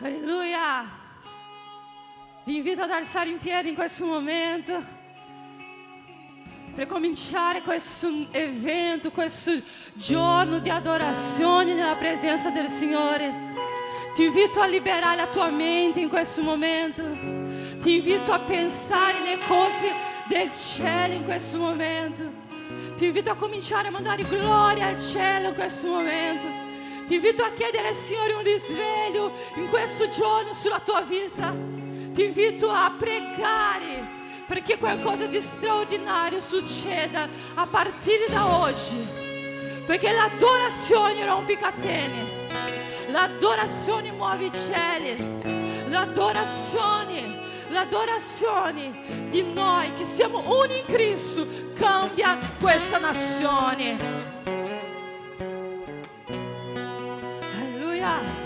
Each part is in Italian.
Alleluia! Vi invito ad alzare in piedi in questo momento per cominciare questo evento, questo giorno di adorazione nella presenza del Signore. Ti invito a liberare la tua mente in questo momento. Ti invito a pensare alle cose del cielo in questo momento. Ti invito a cominciare a mandare gloria al cielo in questo momento. Ti invito a chiedere al Signore un risveglio in questo giorno sulla tua vita. Ti invito a pregare perché qualcosa di straordinario succeda a partire da oggi. Perché l'adorazione rompe catene, l'adorazione muove i cieli, l'adorazione di noi che siamo uni in Cristo cambia questa nazione. Alleluia.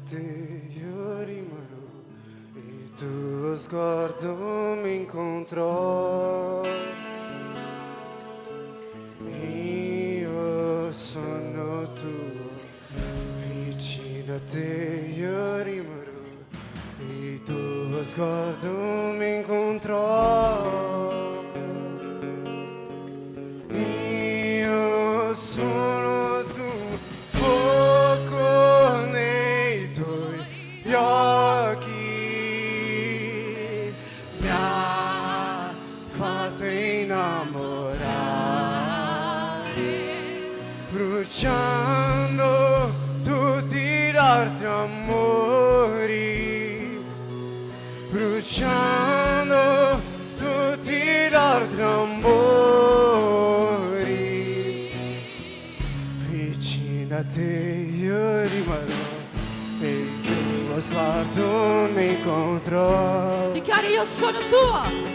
Io rimarrò, il tuo sguardo mi incontrò. Io sono tuo, vicino a te io rimarrò, il tuo sguardo mi incontrò. Io sono tuo, fuoco nei tuoi occhi, mi ha fatto innamorare, bruciando tutti gli altri amori, bruciando tutti gli altri amori, vicino a te io rimarrò e il tuo sguardo mi incontrò. Dichiari io sono tuo.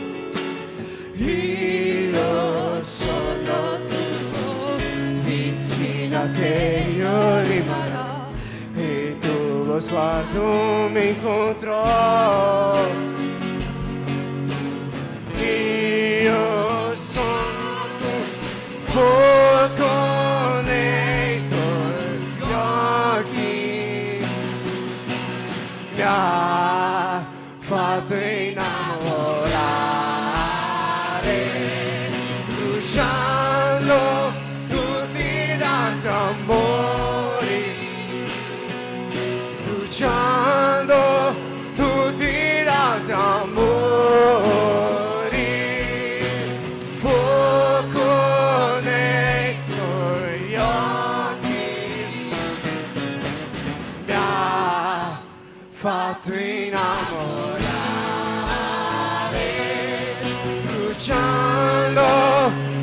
Io sono tuo, vicino a te io rimarrò e il tuo sguardo mi incontrò. Io sono tuo, fuoco nei tuoi occhi, mi ha fatto innamorare, bruciando tutti gli altri amori, bruciando tutti gli altri amori, fuoco nei tuoi occhi, mi ha fatto innamorare, bruciando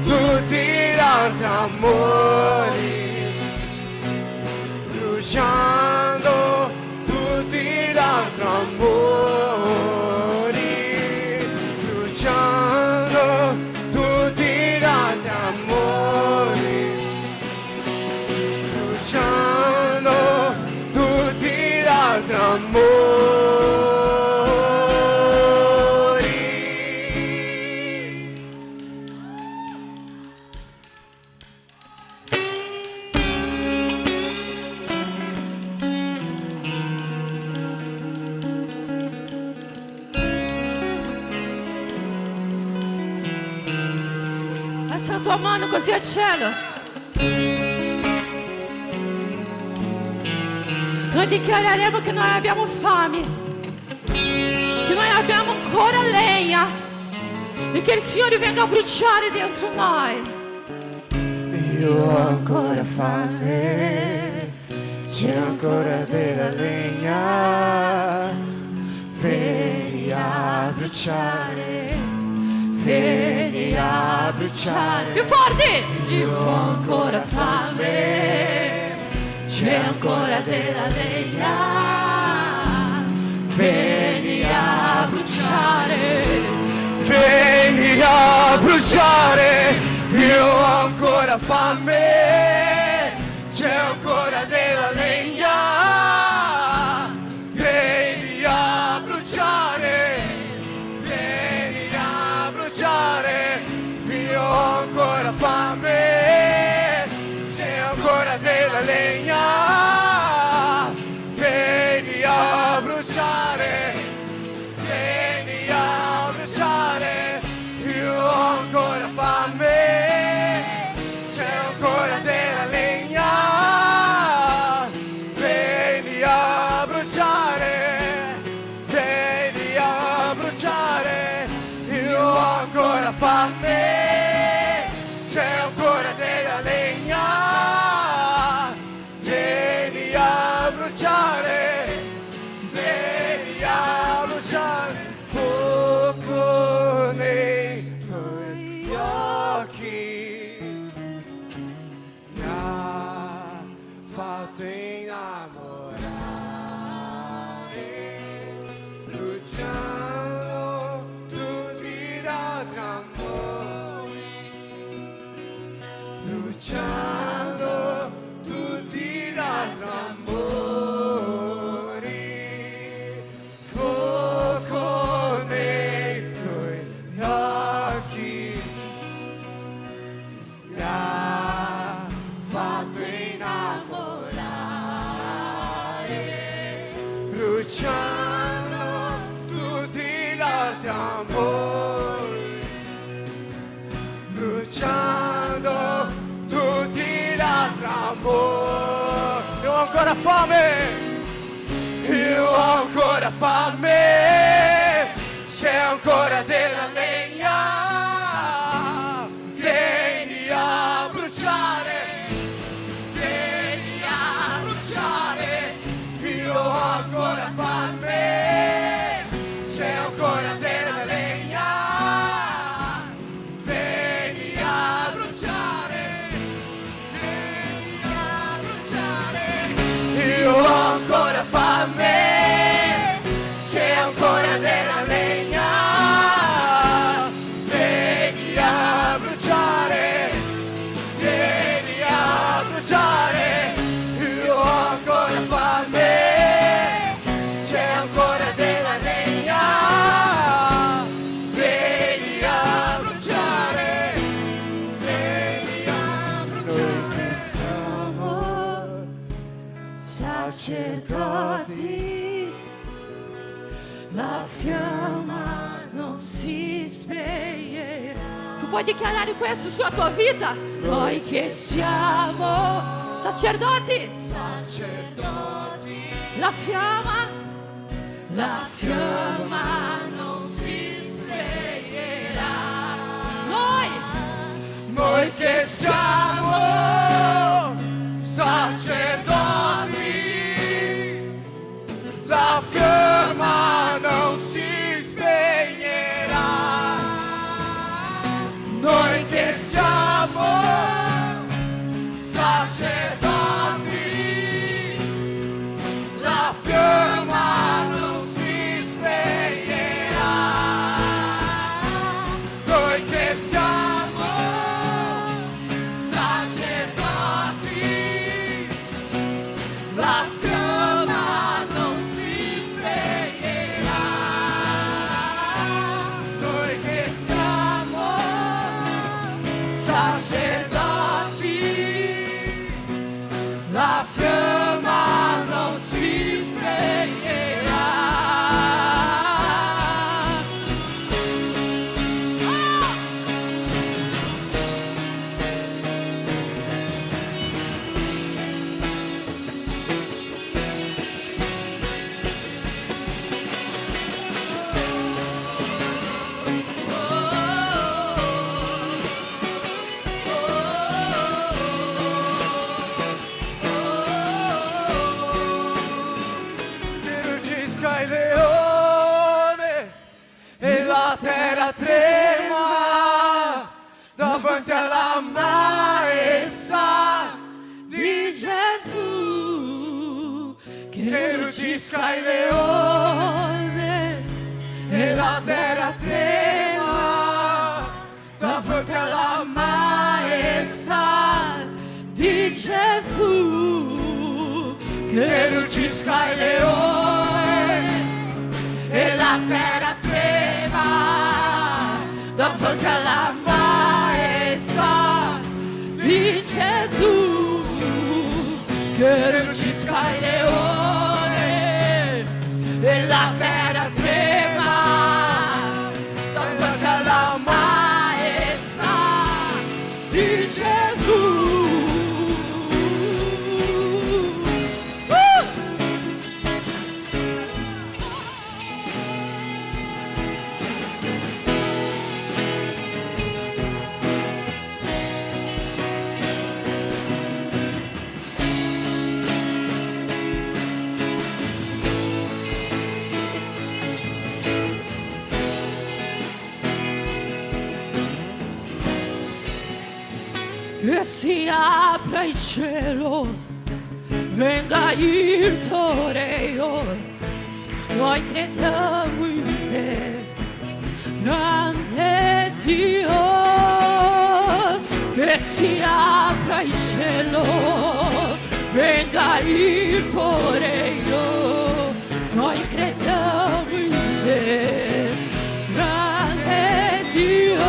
tutti gli altri amori, bruciando tutti gli altri amori, bruciando tutti gli altri amori, bruciando tutti gli altri amori. Alza la tua mano così al cielo. Noi dichiareremo che noi abbiamo fame, che noi abbiamo ancora legna e che il Signore venga a bruciare dentro noi. Io ho ancora fame, c'è ancora della legna, vieni a bruciare, vieni a bruciare. Più forti! Io ho ancora fame, c'è ancora della legna, vieni a bruciare, vieni a bruciare. Io ho ancora fame, c'è ancora della legna, vieni a bruciare, vieni a bruciare. Io ho ancora fame, c'è ancora della legna, vieni a bruciare, vieni a bruciare. Io ho ancora fame, c'è ancora della legna, vieni a bruciare, vieni a bruciare. Io ho ancora fame, c'è ancora della legna, vieni a bruciare, vieni a bruciare. Fuoco nei tuoi occhi mi ha fatto innamorare, bruciando tutti d'altri amori, bruciando tutti d'altri amori. Fuoco nei tuoi occhi mi ha fatto innamorare, bruciando tutti l'altro amore, bruciando tutti l'altro amore. Io ho ancora fame, io ho ancora fame, c'è ancora della legna, vieni a bruciare, vieni a bruciare. Io ho ancora fame, c'è ancora della legna, vieni a bruciare, vieni a bruciare. Io ho ancora fame, c'è ancora della legna, vieni a bruciare, vieni a bruciare. Io ho ancora fame, c'è ancora della legna, vieni a bruciare, vieni a bruciare. Noi siamo sacerdoti, la fiamma non si spegnerà. Tu puoi dichiarare questo sulla tua vita? Noi che siamo sacerdoti, Sacerdoti, la fiamma non si spegnerà. Noi che siamo sacerdoti, la fiamma non si spegnerà. Noi che siamo sacerdoti, la fiamma non si spegnerà. Noi che siamo sacerdoti, che ruggisca il leone e la terra trema davanti alla maestà di Gesù, che ruggisca il leone e la terra trema davanti alla maestà di Gesù, che ruggisca il leone e la terra trema davanti alla maestà di Gesù. Che si apra il cielo, venga il tuo regno, noi crediamo in te, grande Dio. Che si apra il cielo, venga il tuo regno, noi crediamo in te, grande Dio.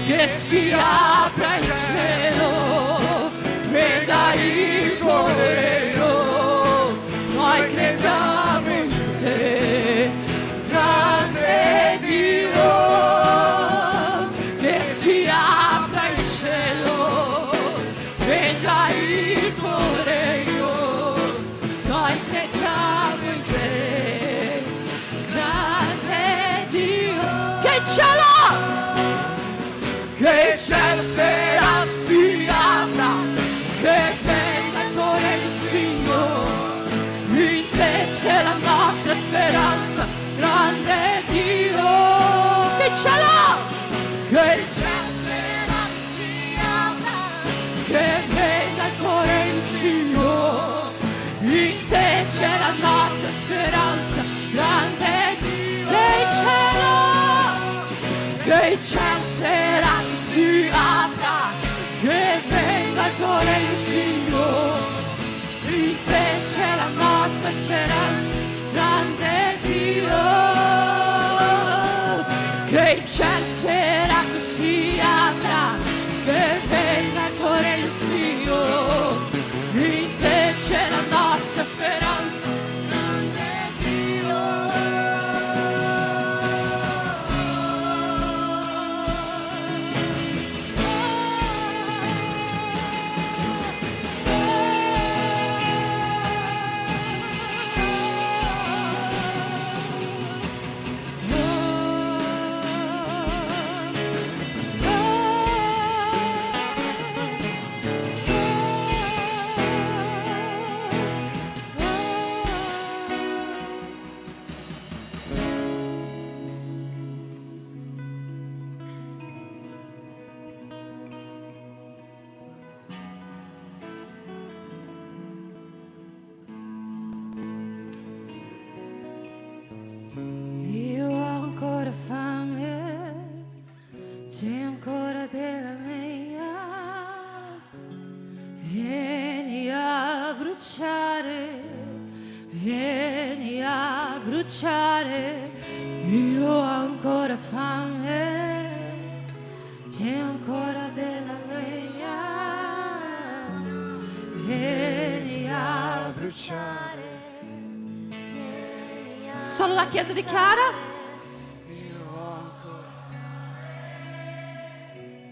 Che si apra il cielo, venga il tuo regno, noi crediamo in te, grande Dio. Che si apra il cielo, venga il tuo regno, noi crediamo in te, grande Dio. Che il cielo, che il cielo sera si apra, che venga il tuo regno, Signore, in te c'è la nostra speranza, grande Dio. che il cielo, Che il cielo sera si apra, che venga il tuo regno, Signore, in te c'è la nostra speranza, grande Dio. Che il cielo sera si apra, che venga il tuo regno, Signore, in te c'è la nostra speranza, grande Dio. Che il cielo sera si apra, che venga il tuo regno, Signore, in te c'è la nostra speranza, grande Dio. io ho ancora fame, c'è ancora della legna, vieni a bruciare, vieni a bruciare. Io ho ancora fame, c'è ancora della legna, vieni a Bruciare, Solo la Chiesa dichiara. io ho ancora fame,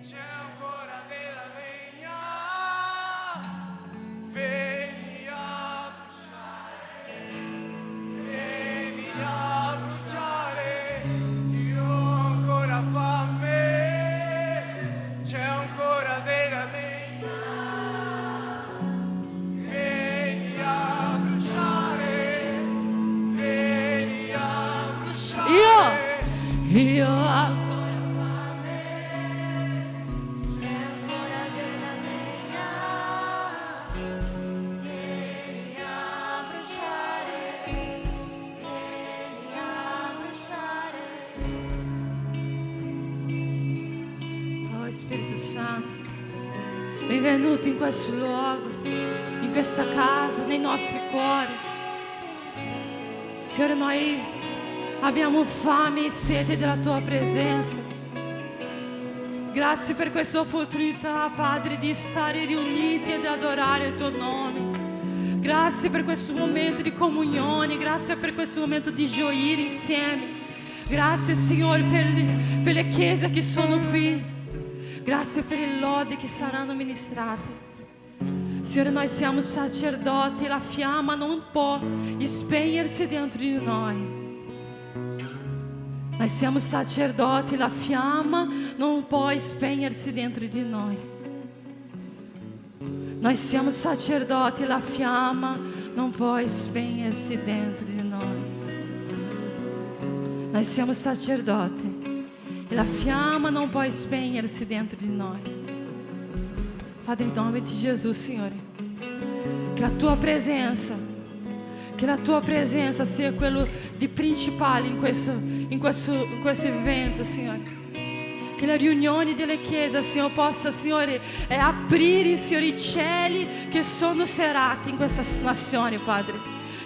c'è ancora della legna, vieni a bruciare, vieni a bruciare. Io ho ancora fame, c'è ancora della legna, vieni a bruciare, vieni a bruciare. Santo. Benvenuto in questo luogo, in questa casa, nei nostri cuori. Signore, noi abbiamo fame e sete della Tua presenza. Grazie per questa opportunità, Padre, di stare riuniti ed adorare il Tuo nome. Grazie per questo momento di comunione, grazie per questo momento di gioire insieme. Grazie, Signore, per le chiese che sono qui. Grazie per le lodi che saranno ministrate. Signore, noi siamo sacerdoti, la fiamma non può spegnersi dentro di noi. Noi siamo sacerdoti, la fiamma non può spegnersi dentro di noi. Noi siamo sacerdoti, la fiamma non può spegnersi dentro di noi. Noi siamo sacerdoti e la fiamma non può spegnersi dentro di noi. Padre, in nome di Gesù, Signore, che la Tua presenza sia quello di principale in questo evento, Signore. Che le riunioni delle chiese, Signore, possa, Signore, aprire, Signore, i cieli che sono serrati in questa nazione, Padre.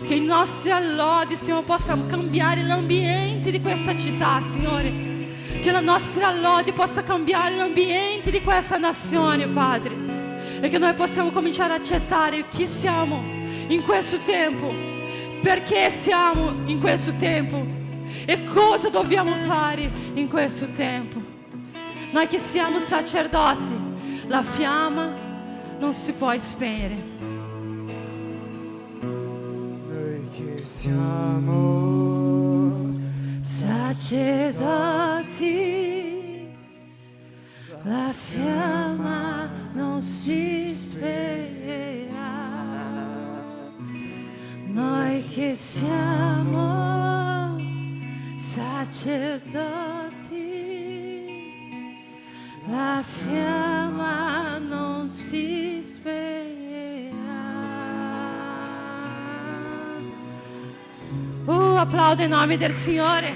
Che i nostri allodi, Signore, possano cambiare l'ambiente di questa città, Signore. Che la nostra allodi possa cambiare l'ambiente di questa nazione, Padre. E che noi possiamo cominciare a accettare chi siamo in questo tempo, perché siamo in questo tempo e cosa dobbiamo fare in questo tempo. Noi che siamo sacerdoti, la fiamma non si può spegnere. Noi che siamo sacerdoti, la fiamma non si spegnerà. Noi che siamo sacerdoti, la fiamma non si spegnerà. Applaudo in nome del Signore.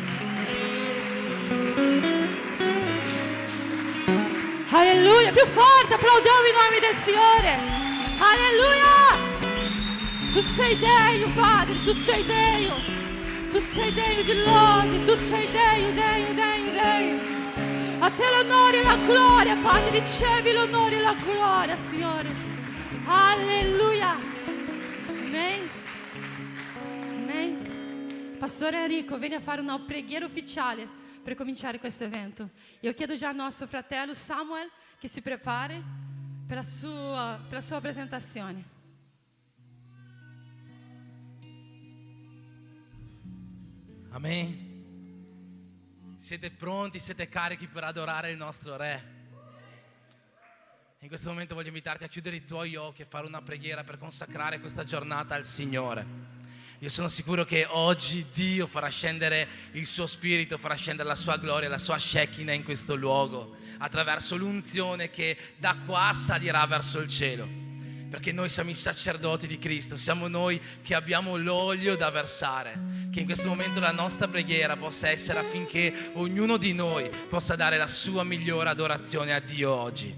Alleluia, più forte, applaudiamo in nome del Signore. Alleluia. Tu sei Dio, Padre, tu sei Dio. Tu sei Dio di lodi, tu sei Dio, Dio, Dio, Dio. A te l'onore e la gloria, Padre, ricevi l'onore e la gloria, Signore. Alleluia. Amen. Amen. Pastore Enrico, vieni a fare una preghiera ufficiale per cominciare questo evento. Io chiedo già al nostro fratello Samuel che si prepari per la sua presentazione. Amen. Siete pronti, siete carichi per adorare il nostro Re? In questo momento voglio invitarti a chiudere i tuoi occhi e fare una preghiera per consacrare questa giornata al Signore. Io sono sicuro che oggi Dio farà scendere il suo spirito, farà scendere la sua gloria, la sua Shekinah in questo luogo, attraverso l'unzione che da qua salirà verso il cielo. Perché noi siamo i sacerdoti di Cristo, siamo noi che abbiamo l'olio da versare. Che in questo momento la nostra preghiera possa essere affinché ognuno di noi possa dare la sua migliore adorazione a Dio oggi.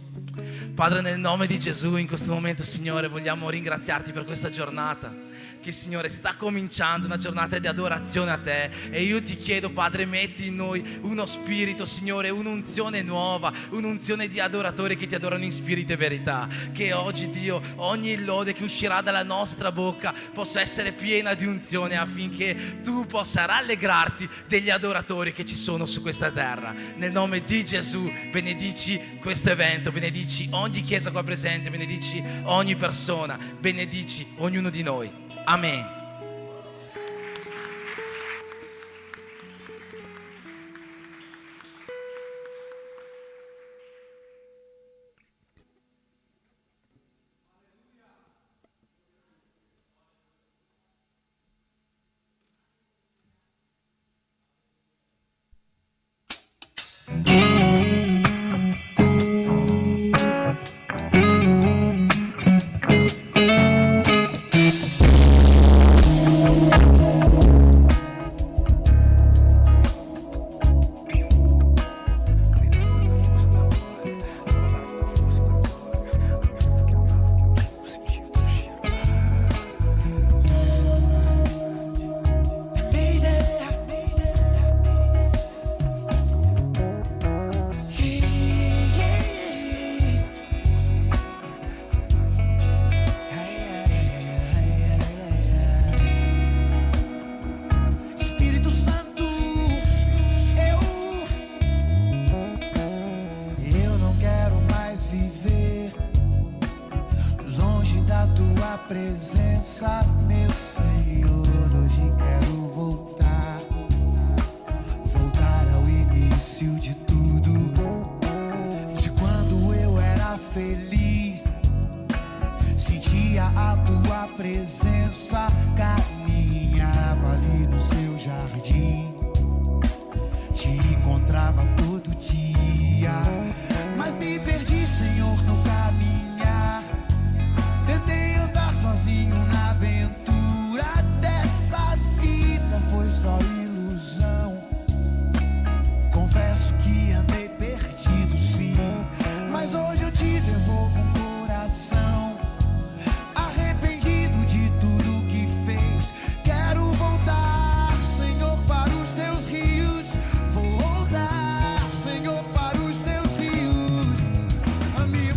Padre, nel nome di Gesù, in questo momento, Signore, vogliamo ringraziarti per questa giornata che, Signore, sta cominciando, una giornata di adorazione a Te. E io ti chiedo, Padre, metti in noi uno spirito, Signore, un'unzione nuova, un'unzione di adoratori che ti adorano in spirito e verità. Che oggi, Dio, ogni lode che uscirà dalla nostra bocca possa essere piena di unzione, affinché Tu possa rallegrarti degli adoratori che ci sono su questa terra. Nel nome di Gesù, benedici questo evento, benedici ogni chiesa qua presente, benedici ogni persona, benedici ognuno di noi. Amen. força, caminhava ali no seu jardim. Te encontrava todo dia, mas me perdi, Senhor, no caminhar. Tentei andar sozinho na aventura dessa vida, foi só ilusão. Confesso que andei perdido, sim, mas hoje eu te devolvo um coração arrependido de tudo que fez. Quero voltar, Senhor, para os teus rios. Vou voltar, Senhor, para os teus rios. Me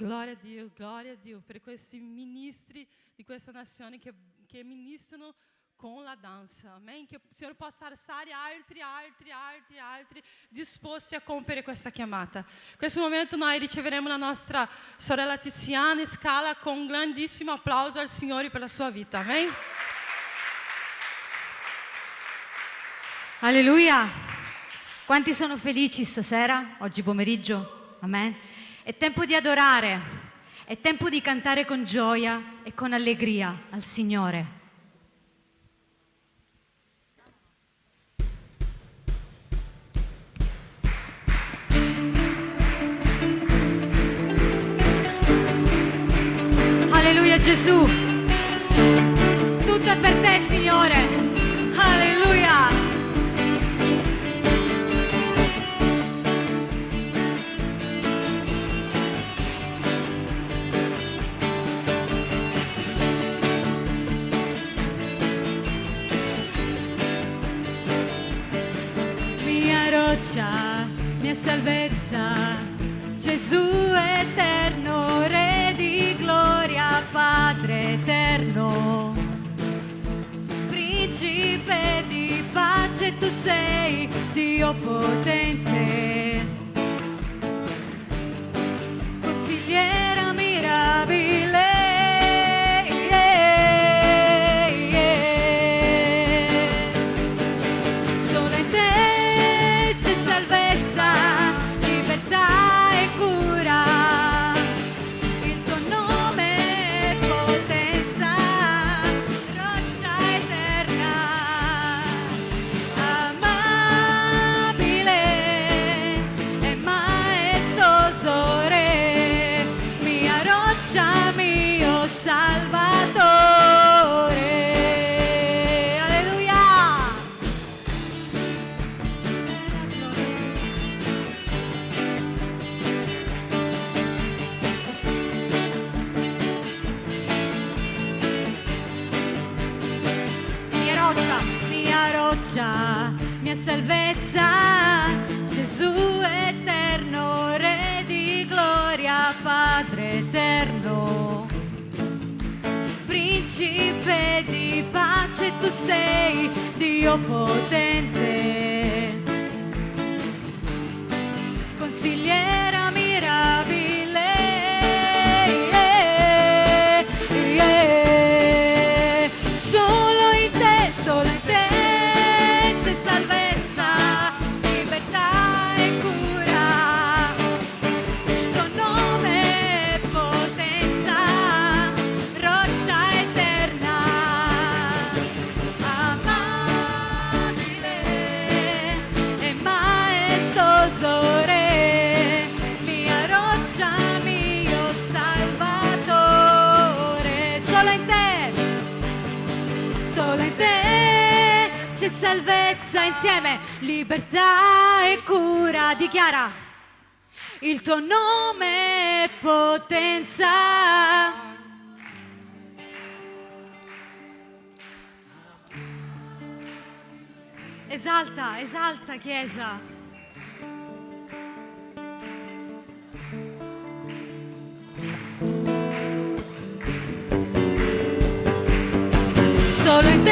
glória a Dio per questi ministri di questa nazione che ministrano con la danza, amen? Che il Signore possa alzare altri disposti a compiere questa chiamata. In questo momento noi riceveremo la nostra sorella Tiziana Scala con un grandissimo applauso al Signore per la sua vita, amen? Alleluia! Quanti sono felici stasera, oggi pomeriggio? Amen? È tempo di adorare, è tempo di cantare con gioia e con allegria al Signore. Alleluia Gesù, tutto è per te Signore, alleluia. Mia roccia, mia salvezza, Gesù eterno, Re di gloria, Padre eterno, Principe di pace tu sei, Dio potente, consigliera mirabile. Solo in te c'è salvezza, libertà e cura, il tuo nome è potenza, roccia eterna, amabile e maestoso Re, mia roccia, mio Salvatore. Alleluia! Mia roccia, mia salvezza, Gesù eterno, Re di gloria, Padre eterno, Principe di pace tu sei, Dio potente, consigliera mirabile. Solo in te c'è salvezza, libertà e cura, il tuo nome è potenza, roccia eterna, amabile e maestoso Re, mia roccia, mio Salvatore. Solo in te c'è salvezza, insieme, libertà e cura, dichiara, il tuo nome è potenza. Esalta, esalta Chiesa. Solo in te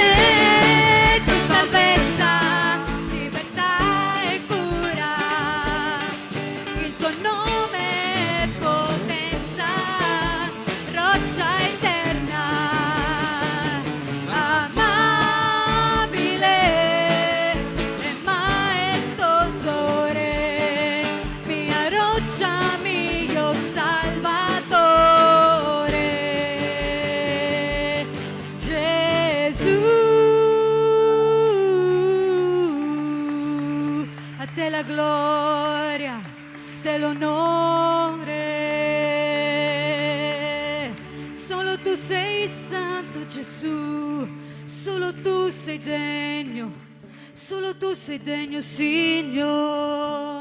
c'è salvezza, libertà e cura, il tuo nome è potenza, roccia eterna, amabile e maestoso Re, mia roccia, mio Salvatore. Gesù, a te la gloria, te l'onore. Solo tu sei santo Gesù, solo tu sei degno, Signore.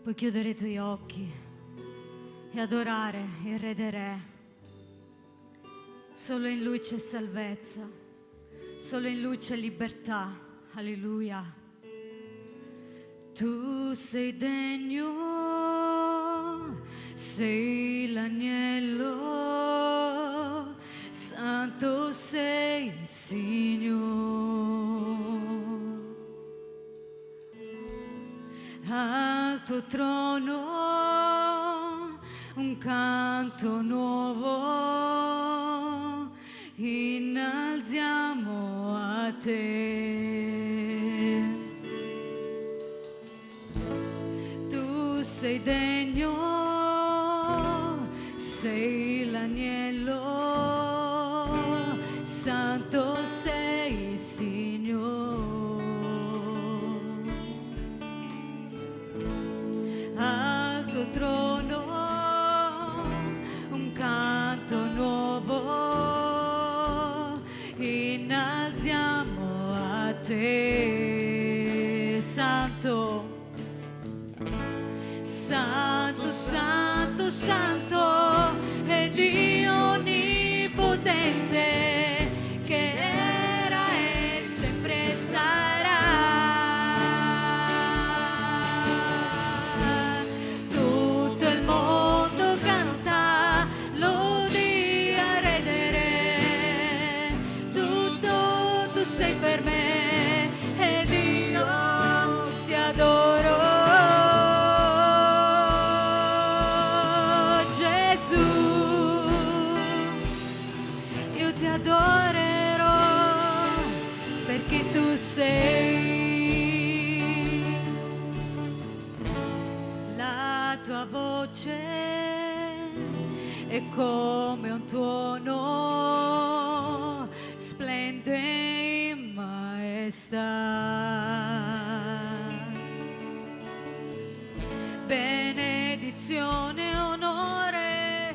Puoi chiudere i tuoi occhi e adorare il Re dei Re. Solo in Lui c'è salvezza, solo in Lui c'è libertà. Alleluia. Tu sei degno, sei l'agnello, santo sei il Signore. Al tuo trono un canto nuovo innalziamo a te. Tu sei degno, sei l'agnello, santo sei il Signore. Al tuo trono un canto nuovo innalziamo a te. Santo, santo, santo, santo è Dio onnipotente, che era e sempre sarà. Tutto il mondo canta lodi a Re dei Re. Tutto tu sei per me ed io ti adoro. Gesù, io ti adorerò perché tu sei. La tua voce è come un tuono, splende in maestà. Benedizione, onore,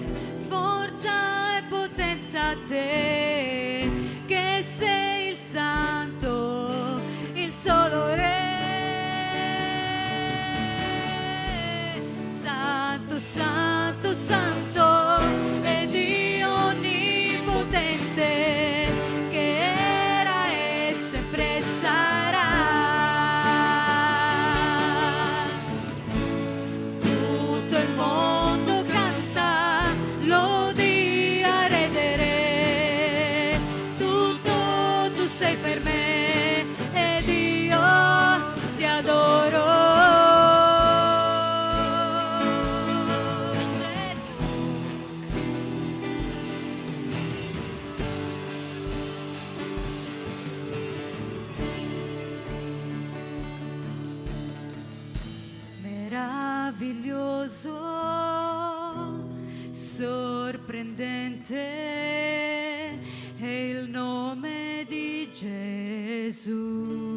forza e potenza a te, che sei il Santo, il solo Re. Santo, santo, santo è Dio onnipotente, che era e sempre sarà. Tutto il mondo canta lodi a Re dei Re. Tutto tu sei per me ed io ti adoro. Meraviglioso, sorprendente è il nome di Gesù.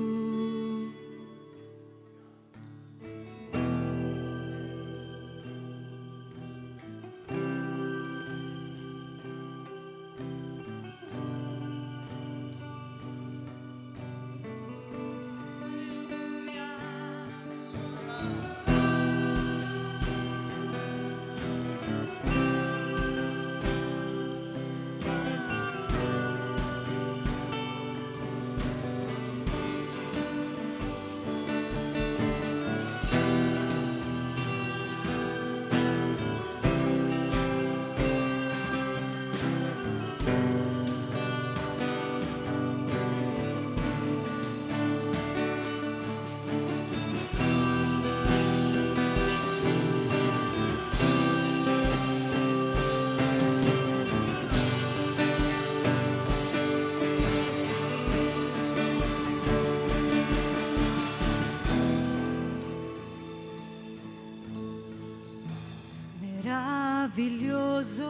Meraviglioso,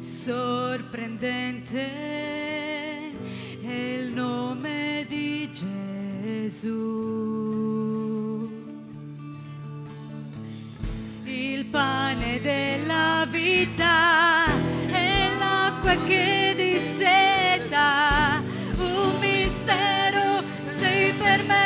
sorprendente è il nome di Gesù. Il pane della vita è l'acqua che disseta, un mistero sei per me.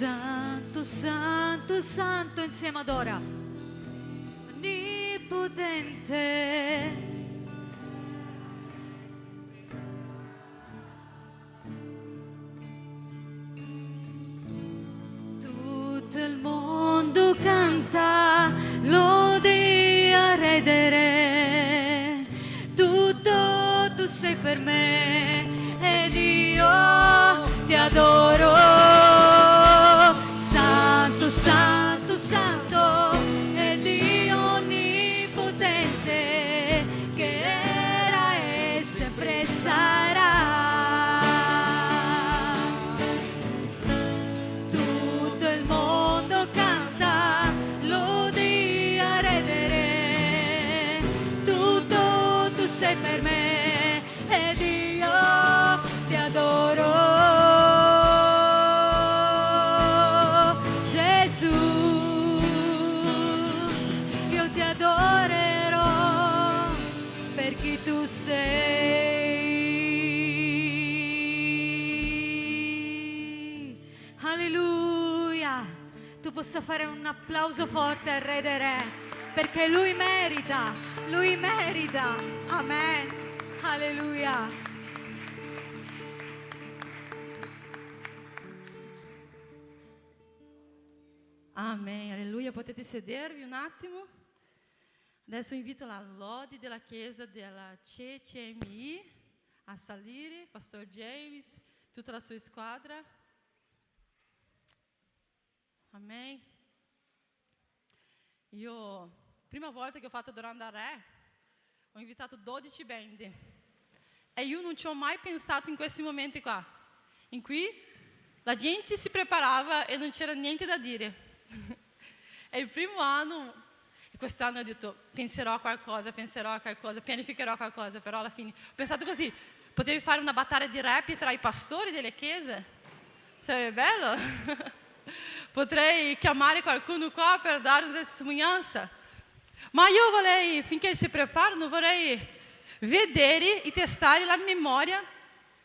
Santo, santo, santo, insieme adora. Onnipotente. Tutto il mondo canta, lodi a redere. Tutto tu sei per me ed io ti adoro. Santo, santo, santo, e Dio onnipotente, che era e sempre sarà. Tutto il mondo canta, lodi a redere. Tutto tu sei per me ed io ti adoro. Tu sei. Alleluia. Tu possa fare un applauso forte al Re dei Re, perché Lui merita, Lui merita. Amen. Alleluia. Amen, alleluia. Potete sedervi un attimo? Adesso invito la lode della Chiesa della CCMI a salire, Pastor James, tutta la sua squadra. Amen. Io, prima volta che ho fatto Adorando al Re, ho invitato 12 band. E io non ci ho mai pensato in questi momenti qua, in cui la gente si preparava e non c'era niente da dire. È il primo anno. Quest'anno ho detto, penserò a qualcosa, pianificherò qualcosa, però alla fine ho pensato così, potevi fare una battaglia di rap tra i pastori delle chiese? Sarebbe bello? Potrei chiamare qualcuno qua per dare una testimonianza. Ma io vorrei, finché si preparano, vorrei vedere e testare la memoria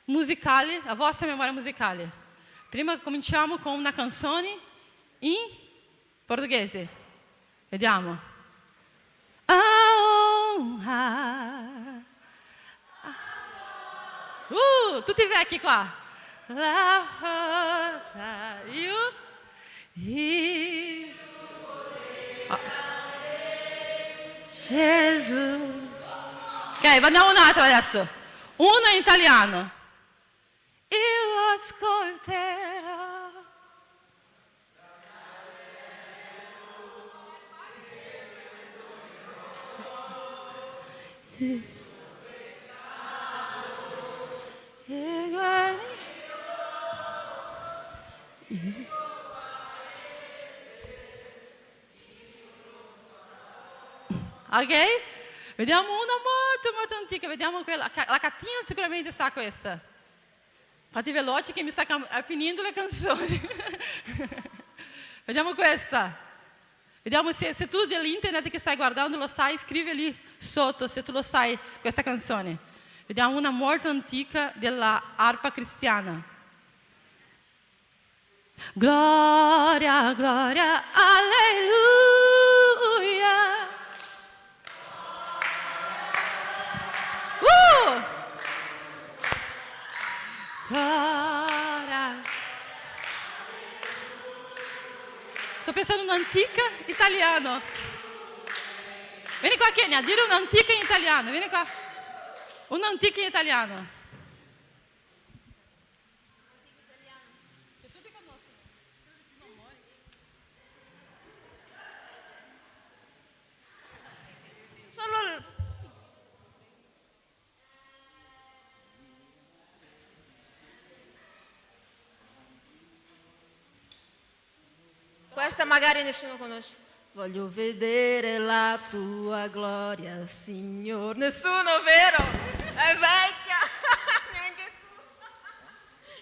musicale, la vostra memoria musicale. Prima cominciamo con una canzone in portoghese. Vediamo. Tutti vecchi qua. La forza, io. Gesù. Ok, andiamo un'altra adesso. Una in italiano. Io ascolterò. Ok? Vediamo una molto antica, vediamo quella. La Catinha sicuramente sa questa. Fate veloce che mi sta finendo le canzoni. Vediamo questa. Vediamo se tu dell'internet che stai guardando lo sai, scrivi lì sotto se tu lo sai questa canzone. Vediamo una molto antica della arpa cristiana. Gloria, gloria, alleluia. Gloria. Sto pensando in un'antica italiano. Vieni qua Kenya, a dire un'antica in italiano, vieni qua. Un'antica in italiano. Che tutti conoscono. Solo questa magari nessuno conosce. Voglio vedere la tua gloria, Signore. Nessuno, vero? È vecchia. Neanche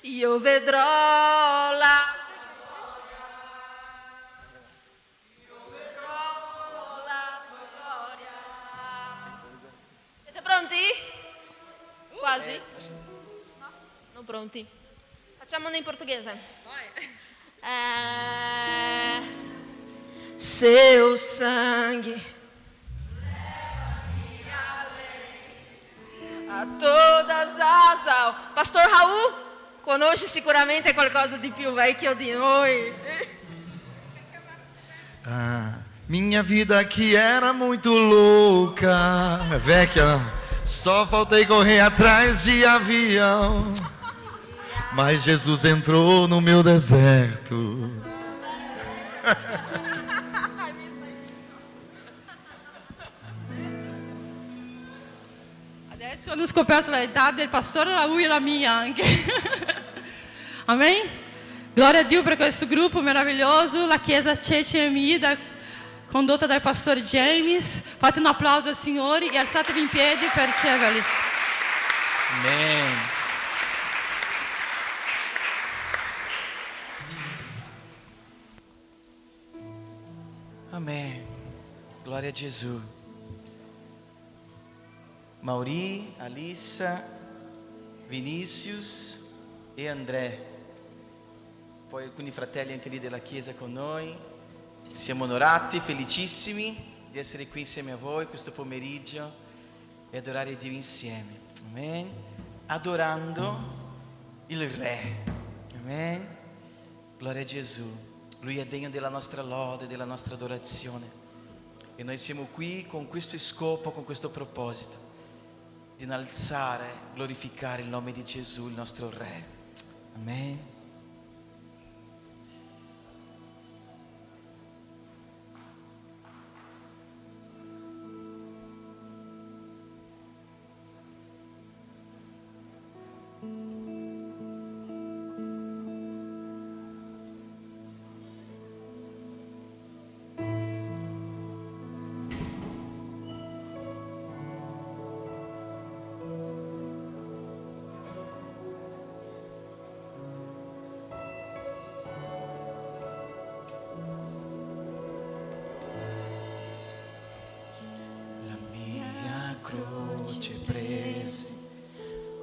tu. Io vedrò la tua gloria. Siete pronti? Quasi? No? Non pronti? Facciamolo in portoghese. Seu sangue a todas as almas. Pastor Raul, conosce sicuramente qualcosa di più vecchio di noi. Minha vida aqui era muito louca. É vecchia, não? Só faltei correr atrás de avião. Mas Jesus entrou no meu deserto. Adesso hanno scoperto l'età del pastore Raul e la mia anche. Amen? Gloria a Dio per questo gruppo meraviglioso, la Chiesa CCMI, condotta dal pastore James. Fate un applauso al Signore e alzatevi in piedi per riceverli. Amen. Amém. Glória a Jesus. Mauri, Alissa, Vinícius e André. Poi alcuni fratelli anche lì della Chiesa con noi. Siamo onorati, felicissimi di essere qui insieme a voi questo pomeriggio e adorare Dio insieme. Amen. Adorando il Re. Amen. Gloria a Gesù. Lui è degno della nostra lode, della nostra adorazione. E noi siamo qui con questo scopo, con questo proposito, di innalzare, glorificare il nome di Gesù, il nostro Re. Amen. Croce prese,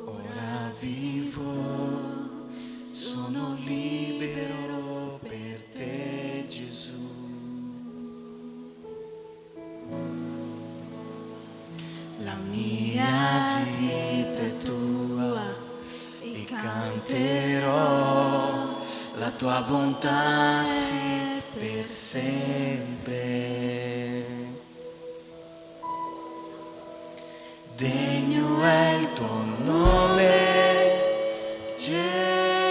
ora vivo, sono libero per te, Gesù. La mia vita è tua e canterò la tua bontà, sì, per sempre. Degno è il tuo nome, Gesù,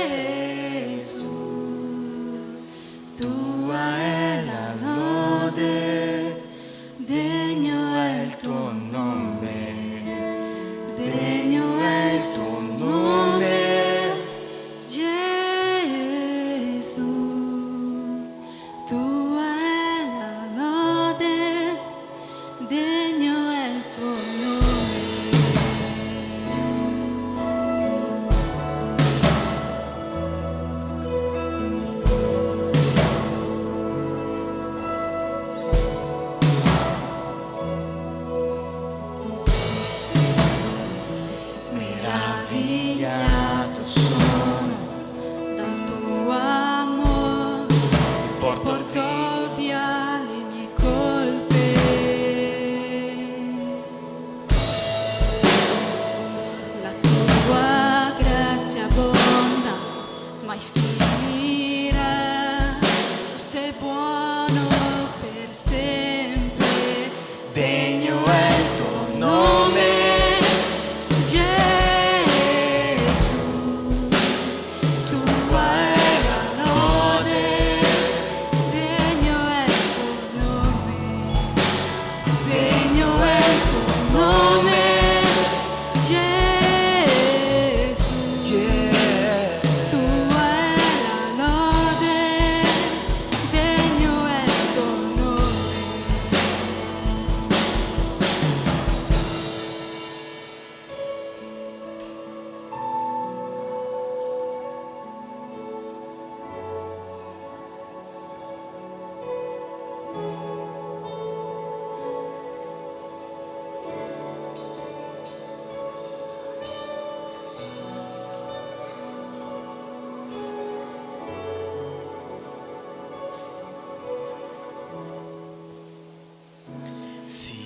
tua è la lode, degno è il tuo nome, degno è il tuo nome, Gesù, tua è la lode, degno è il tuo nome. Meravigliato sono dal tuo amore, porto via le mie colpe. La tua grazia abbonda, mai finirà, tu sei buono per sempre, degno è il tuo nome, Gesù, tua è la lode, degno è il tuo nome, degno è il tuo nome, Gesù, tua è la lode, degno è il tuo nome.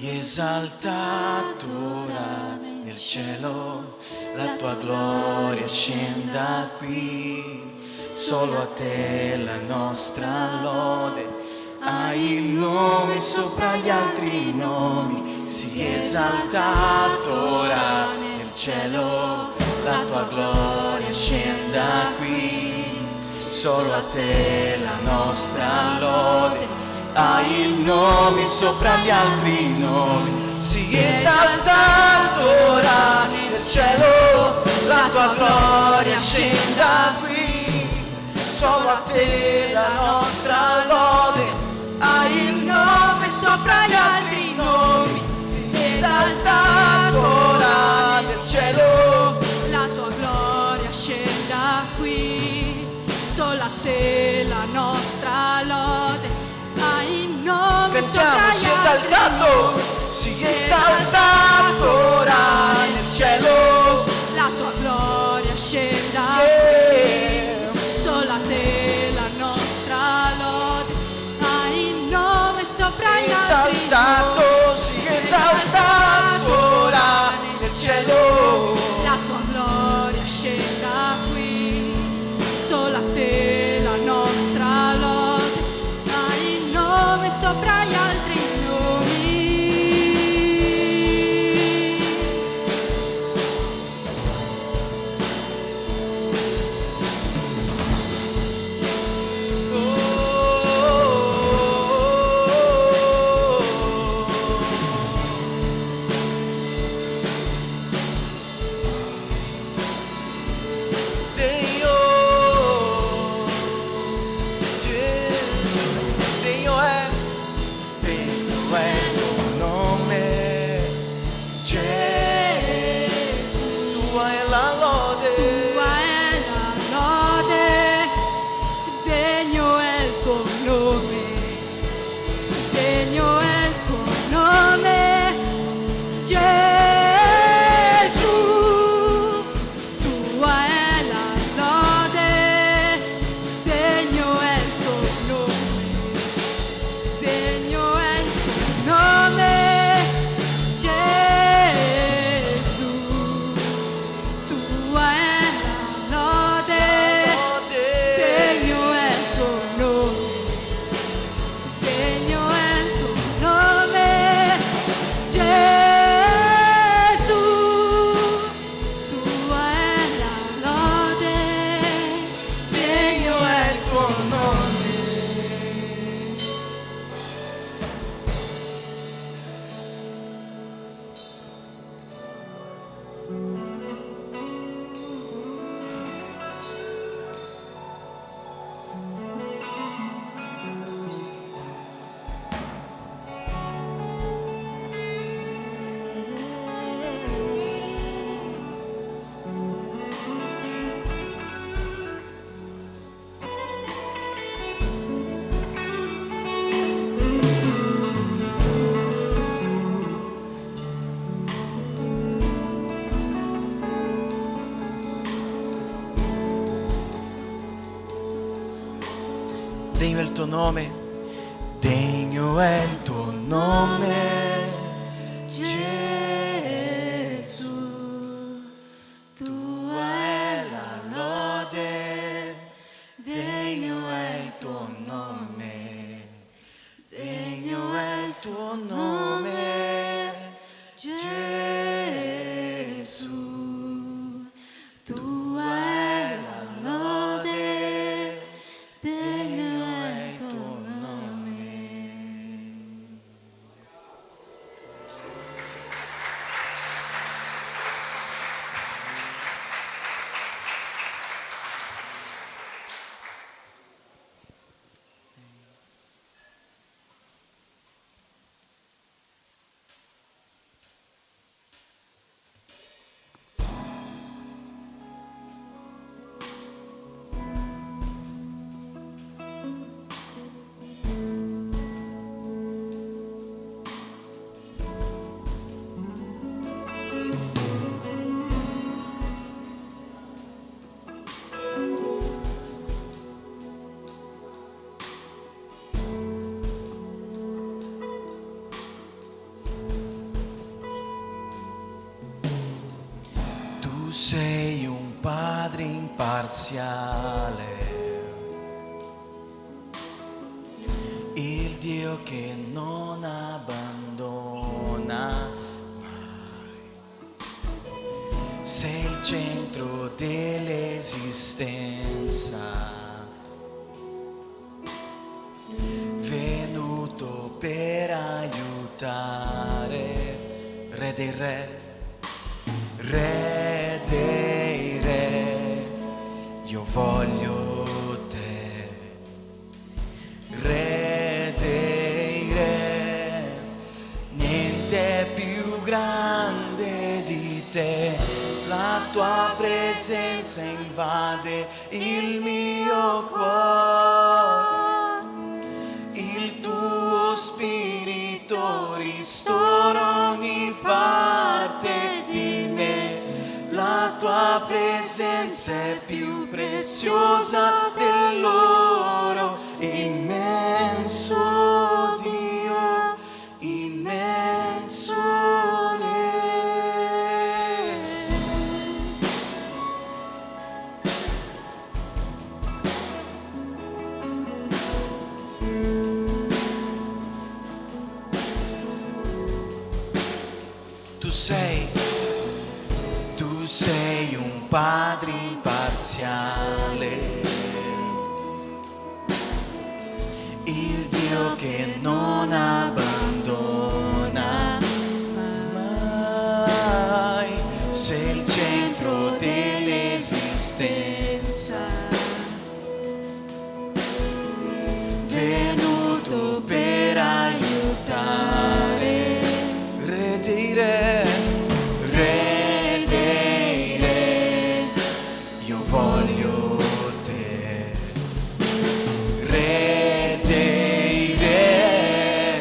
sii esaltato ora nel cielo, la tua gloria scenda qui, solo a te la nostra lode. Hai il nome sopra gli altri nomi, sii esaltato ora nel cielo, la tua gloria scenda qui, solo a te la nostra lode. Hai il nome sopra gli altri nomi, sii esaltato ora nel cielo, la tua gloria scenda qui, solo a te la nostra lode. Hai il nome sopra gli altri nomi, sii esaltato ora nel cielo, la tua gloria scenda qui, solo a te la nostra lode. Hai il nome cantiamo, sopra gli sii altri esaltato, nomi, sii esaltato ora nel cielo, la tua gloria scenda yeah. qui, solo a te la nostra lode. Hai il nome sopra gli altri Esaltato, nomi, sii esaltato ora nel cielo, la tua gloria scenda qui, solo a te la nostra lode. Hai il nome sopra gli altri nomi. Degno è il tuo nome, degno è il tuo nome, Gesù, tua è la lode, degno è il tuo nome, degno è il tuo nome, Gesù, tua è la lode, degno è il tuo nome. 「sei un padre imparziale, il Dio che non abbandona mai. Sei il centro dell'esistenza, venuto per aiutare, Re dei Re, Re dei Re, io voglio te, Re dei Re, niente è più grande di te, la tua presenza invade il mio cuore, il tuo spirito ristora ogni parte di me, la tua presenza è più preziosa dell'oro, immenso Dio, immenso Re. Tu sei un padre imparziale, il Dio che non abbandona mai, sei il centro dell'esistenza, venuto per aiutare, Re dei Re, Re dei Re, io voglio te, Re dei Re,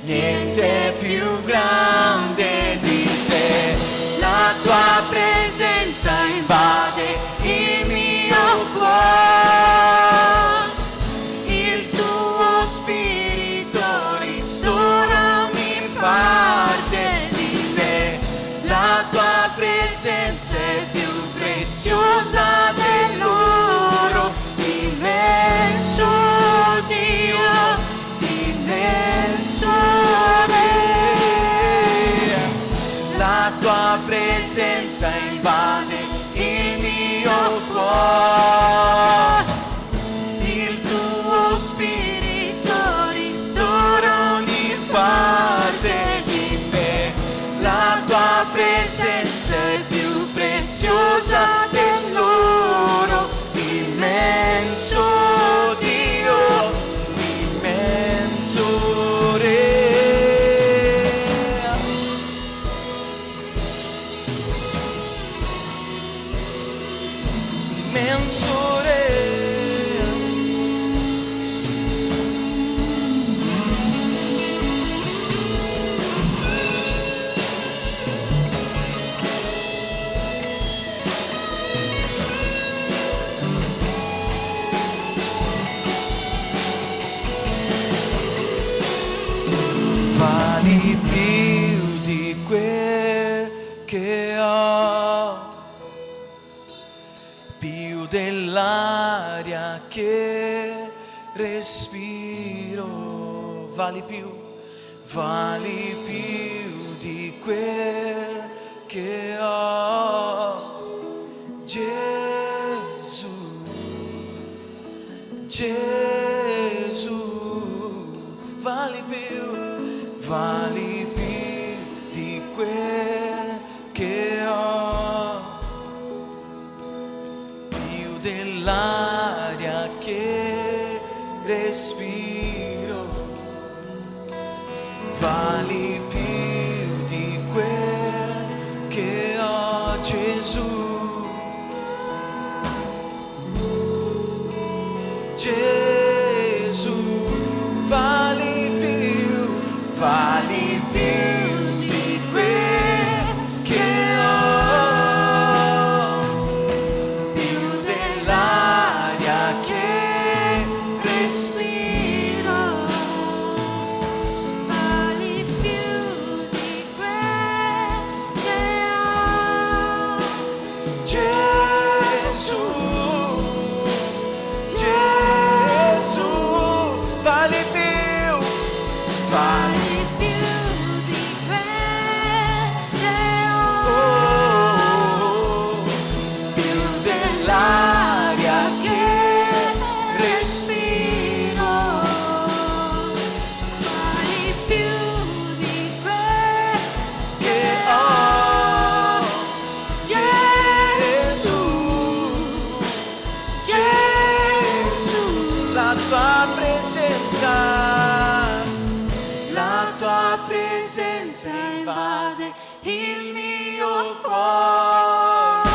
niente è più grande di te, la tua presenza invade il mio cuore, il tuo spirito ristora ogni parte di me, la tua presenza è più preziosa dell'oro, immenso Dio, immenso Re, la tua presenza invade il mio cuore, il tuo spirito ristora ogni parte di me, la tua presenza è più preziosa dell'oro, immenso Dio, immenso Re. Immenso Re. Vali più di quel che ho, più dell'aria che respiro, vali più di quel che ho, Gesù, Gesù, vali più di quel che ho, più dell'aria che respiro, vali più di quel che ho, Gesù, Gesù, vali più di quel che ho, più dell'aria che respiro, Vali più di quel che ho, la tua presenza invade il mio cuore,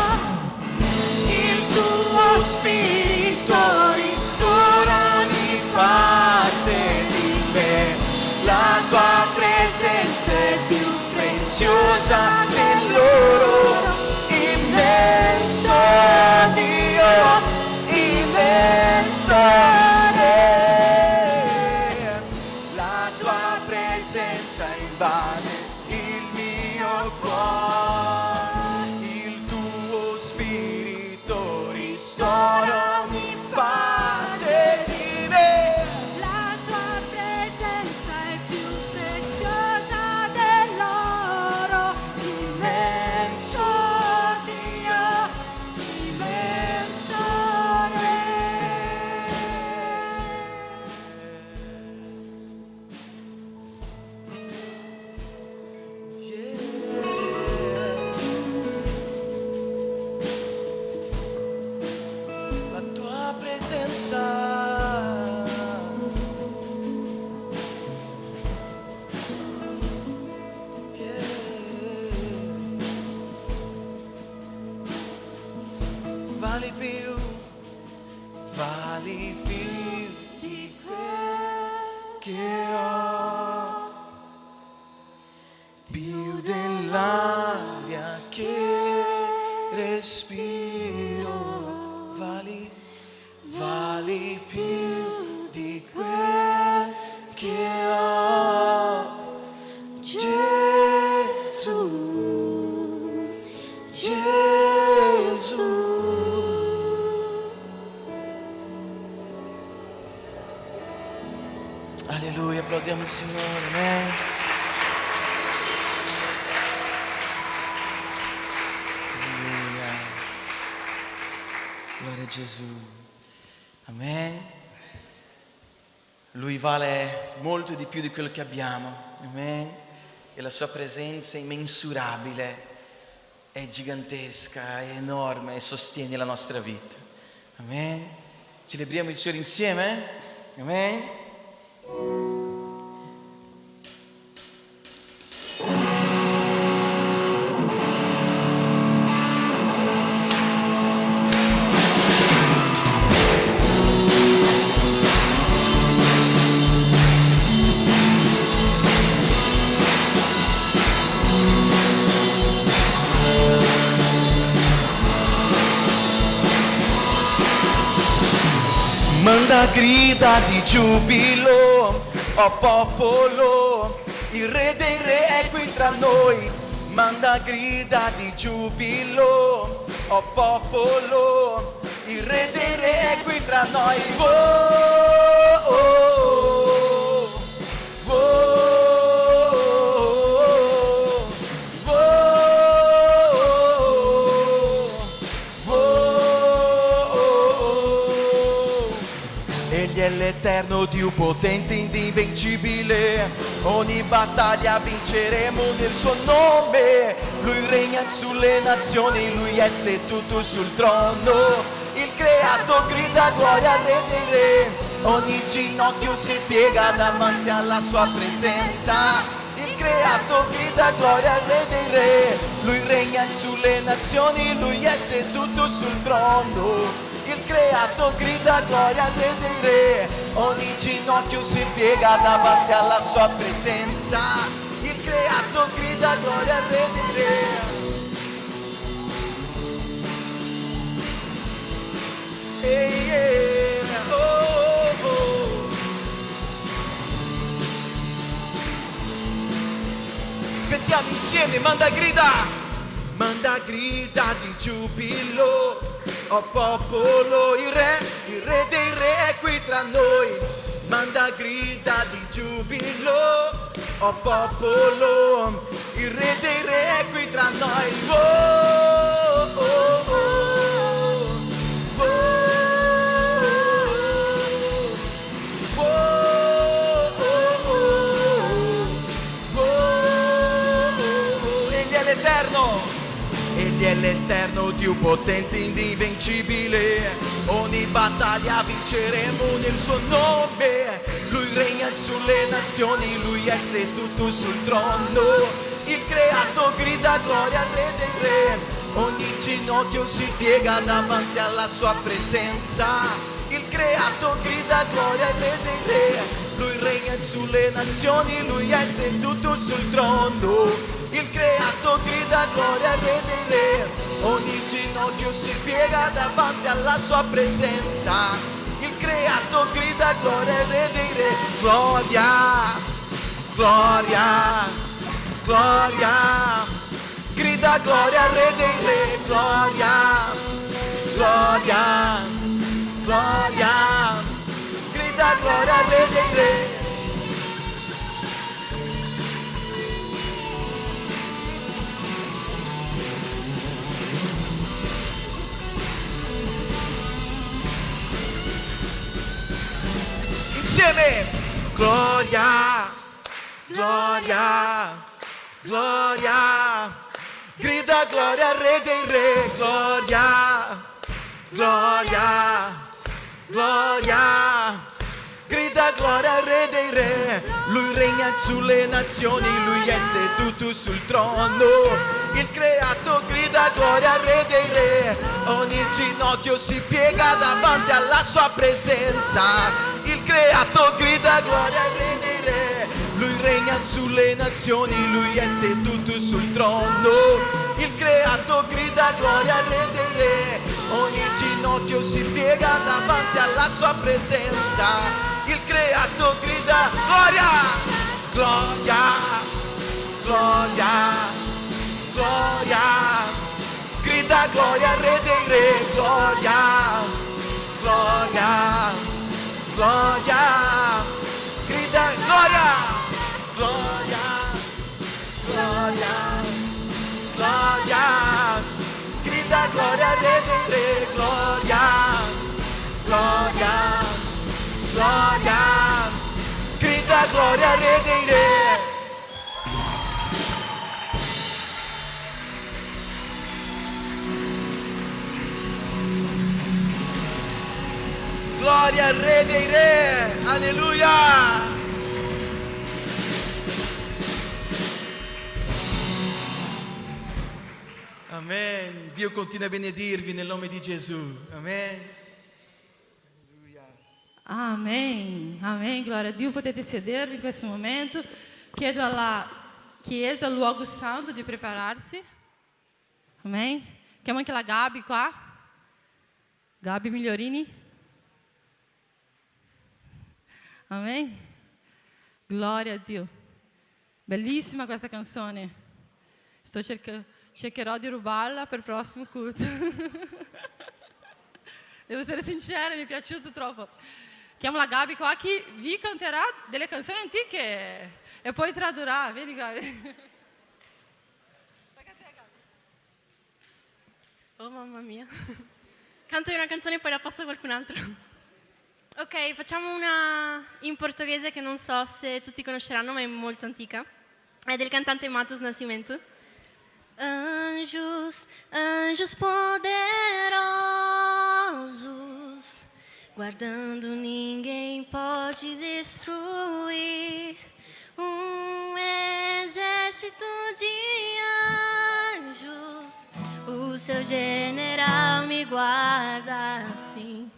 il tuo spirito ristora ogni parte di me, la tua presenza è più preziosa dell'oro, immenso Dio, immenso Re, la tua presenza invade il mio cuore, il tuo spirito ristora ogni parte di me, La tua presenza è più preziosa dell'oro, immenso Dio, immenso Re. La tua presenza vale più di quel che ho, più dell'aria che respiro, vali più di quel che ho, Gesù, Gesù. Alleluia, applaudiamo il Signore, amen. Alleluia. Gloria a Gesù. Amen. Lui vale molto di più di quello che abbiamo. Amen. E la sua presenza è immensurabile, è gigantesca, è enorme e sostiene la nostra vita. Amen. Celebriamo il Signore insieme. Amen. Manda grida di giubilo, oh popolo, il Re dei Re è qui tra noi. Manda grida di giubilo, oh popolo, il Re dei Re è qui tra noi. Oh, oh, oh, oh, oh. Egli è l'eterno Dio potente, invincibile, ogni battaglia vinceremo nel suo nome. Lui regna sulle nazioni, lui è seduto sul trono, il creato grida gloria al Re dei Re, ogni ginocchio si piega davanti alla sua presenza. Il creato grida gloria al Re dei Re, lui regna sulle nazioni, lui è seduto sul trono. Il creato grida gloria al Re dei Re, ogni ginocchio si piega davanti alla sua presenza. Il creato grida gloria al Re dei Re. Hey, yeah. Oh, oh. Cantiamo insieme, manda grida di giubilo, oh popolo, il Re dei Re è qui tra noi. Manda grida di giubilo, oh popolo, il Re dei Re è qui tra noi. Oh, oh, oh, oh, oh, oh, oh. Egli è l'Eterno, Dio potente, invincibile, ogni battaglia vinceremo nel suo nome. Lui regna sulle nazioni, lui è seduto sul trono. Il creato grida gloria al re dei re, ogni ginocchio si piega davanti alla sua presenza. Il creato grida gloria al re dei re, lui regna sulle nazioni, lui è seduto sul trono. Il creato grida gloria al re dei re, ogni ginocchio si piega davanti alla sua presenza. Il creato grida gloria al re dei re, gloria, gloria, gloria. Grida gloria al re dei re, gloria, gloria, gloria. Grida gloria al re dei re. Insieme, gloria, gloria, gloria. Grida gloria al re dei re, gloria, gloria, gloria. Grida gloria al re dei re, lui regna sulle nazioni, lui è seduto sul trono. Il creato grida gloria al re dei re, ogni ginocchio si piega davanti alla sua presenza. Il creato grida gloria al re dei re, lui regna sulle nazioni, lui è seduto sul trono. Il creato grida gloria al re dei re, ogni ginocchio si piega davanti alla sua presenza. Il creato grida gloria, gloria, gloria, gloria. Grida gloria al re dei re, gloria, gloria, gloria. Grida gloria, gloria, gloria, gloria. Grida gloria al re dei re, gloria, gloria, gloria. Grida gloria al re dei re. Gloria al re dei re, alleluia. Amen. Dio continua a benedirvi nel nome di Gesù. Amen. Amém, amém, glória a Dio. Potete sedervi in questo momento. Chiedo alla Chiesa, luogo santo, di prepararsi. Amém. Chiamo anche la Gabi qua. Gabi Migliorini. Amém. Glória a Dio. Bellissima questa canzone. Cercherò di rubarla per il prossimo culto. Devo essere sincera, mi è piaciuto troppo. Chiamo la Gabi qua che vi canterà delle canzoni antiche e poi tradurrà. Vieni Gabi. Oh mamma mia. Canto una canzone e poi la passo a qualcun altro. Ok, facciamo una in portoghese che non so se tutti conosceranno, ma è molto antica. È del cantante Matos Nascimento. Anjos, anjos poderosos, guardando ninguém pode destruir. Exército de anjos, o seu general me guarda assim.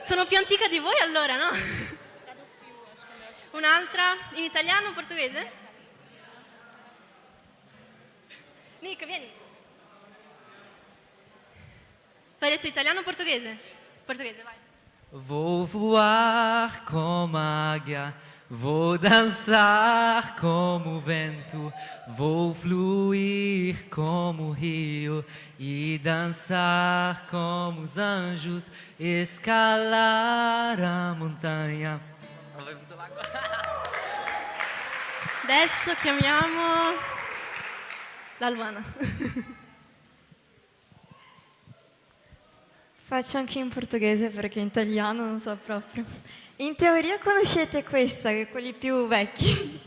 Sono più antica di voi allora, no? Un'altra in italiano o portoghese? Nick, vieni. Tu hai detto italiano o portoghese? Portoghese, vai. Vou voar como águia, vou dançar como o vento, vou fluir como o rio e dançar como os anjos, escalar a montanha. Adesso chiamiamo l'Albana. Faccio anche in portoghese perché in italiano non so proprio. In teoria conoscete questa, che quelli più vecchi.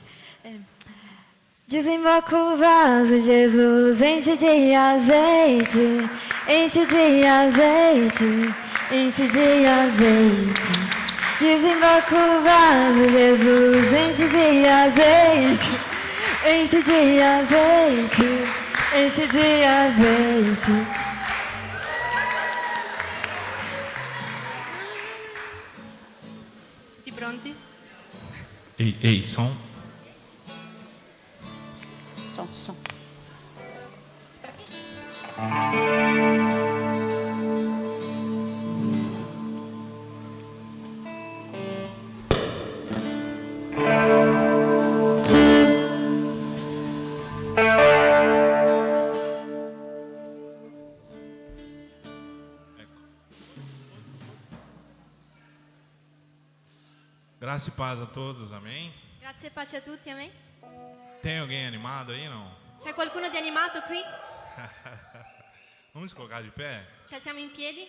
Desemboca o vaso, Jesus, enche de azeite, enche de azeite, enche de azeite. Desemboca o vaso, Jesus, enche de azeite, enche de azeite, enche de azeite. Tutti pronti? Ei, som. Som. Graça e paz a todos, amém? Grazie e pace a tutti, amen? Tem alguém animado aí, não? C'è qualcuno di animato qui? Vamos colocar de pé? Ci alziamo in piedi?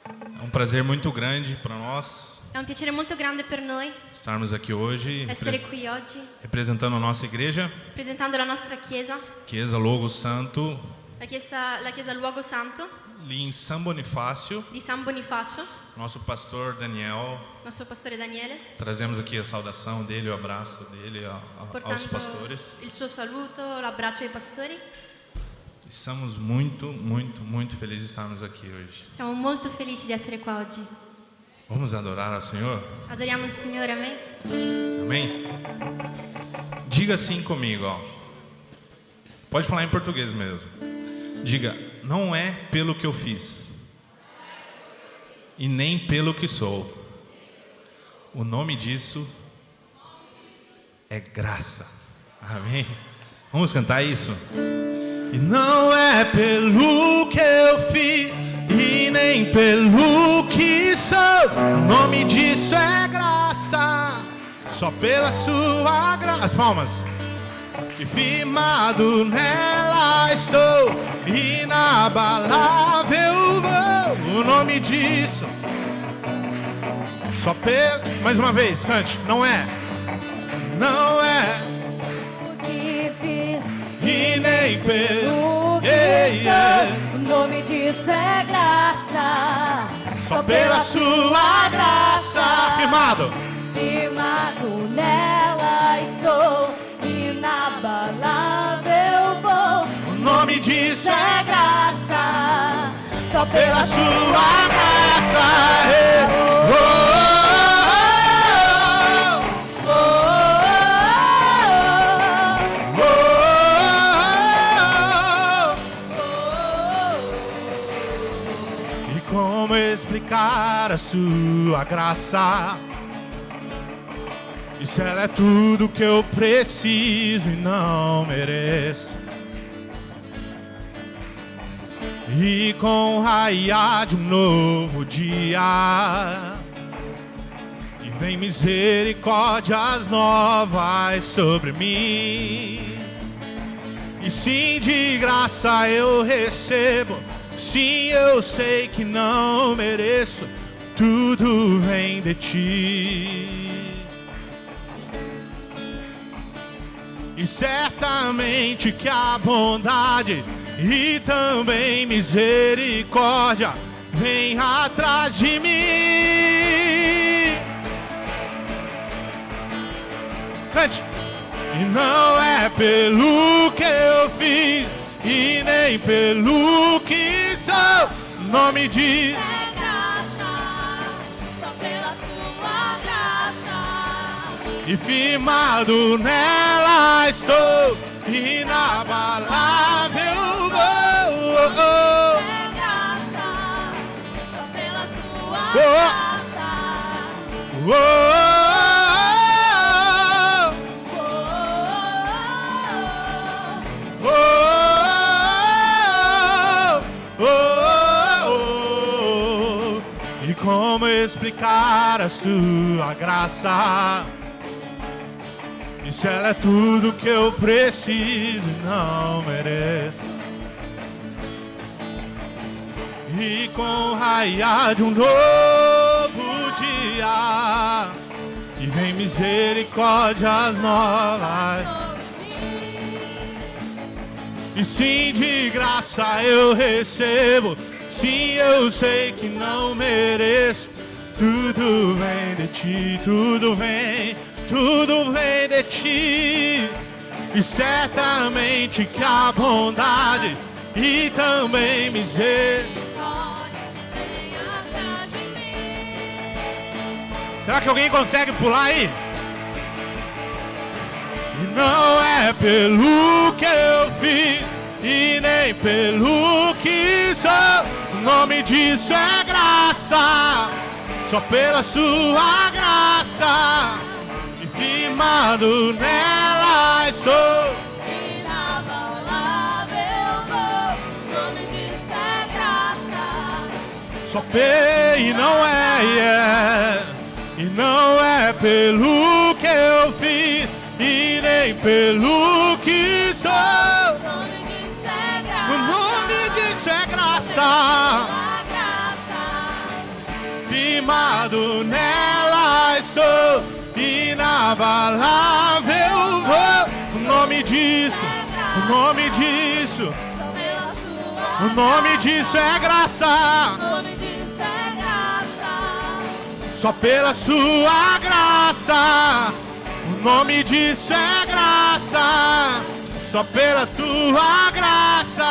É um prazer muito grande para nós È un piacere molto grande per noi estarmos aqui hoje essere qui oggi, representando a nossa igreja, presentando la nostra chiesa, Chiesa Logo Santo, la chiesa Luogo Santo ali em São Bonifácio. di San Bonifacio, Nosso pastor Daniel, nostro pastore Daniele, trazemos aqui a saudação dele, o abraço dele aos portando pastores. il suo saluto, l'abbraccio ai pastori. Estamos muito felizes de estarmos aqui hoje. Siamo molto felici di essere qua oggi. Vamos adorar ao Senhor? Adoriamo il Signore, amen? Amém? Diga assim comigo, ó. Pode falar em português mesmo. Diga, não é pelo que eu fiz e nem pelo que sou. O nome disso é graça. Amém? Vamos cantar isso? E não é pelo que eu fiz e nem pelo que sou. O nome disso é graça. Só pela sua graça. As palmas. E firmado nela estou, inabalável vou. O nome disso. Só pela. Mais uma vez, cante. Não é. Não é. O que fiz E nem pelo que sou, o nome disso é graça. Só pela sua graça. Firmado. Firmado nela estou, inabalável vou. O nome disso É graça, só pela sua graça. E como explicar a sua graça? E se ela é tudo que eu preciso e não mereço? E com o raiar de um novo dia, e vem misericórdias novas sobre mim. E sim, de graça eu recebo. Sim, eu sei que não mereço. Tudo vem de ti. E certamente que a bondade e também misericórdia vem atrás de mim. Cante! E não é pelo que eu fiz e nem pelo que sou. O nome diz é graça, só pela sua graça. e firmado nela estou, inabalável vou. É graça, só pela sua graça. E como explicar a sua graça? E se ela é tudo que eu preciso e não mereço? E com o raiar de um novo dia, e vem misericórdias novas. E sim, de graça eu recebo. Sim, eu sei que não mereço. Tudo vem de ti, tudo vem de ti. E certamente que a bondade e também misericórdia vem atrás de mim. Será que alguém consegue pular aí? E não é pelo que eu fiz e nem pelo que sou. O nome disso é graça. Só pela sua graça, e firmado nela estou. Inabalável vou, o nome disso é graça. Só e não é, e não é pelo que eu fiz e nem pelo que sou. O nome disso é graça. O nome disso é graça. Firmado nela estou, inabalável vou. O nome disso, o nome disso, o nome disso é graça. Só pela sua graça. O nome disso é graça. Só pela tua graça.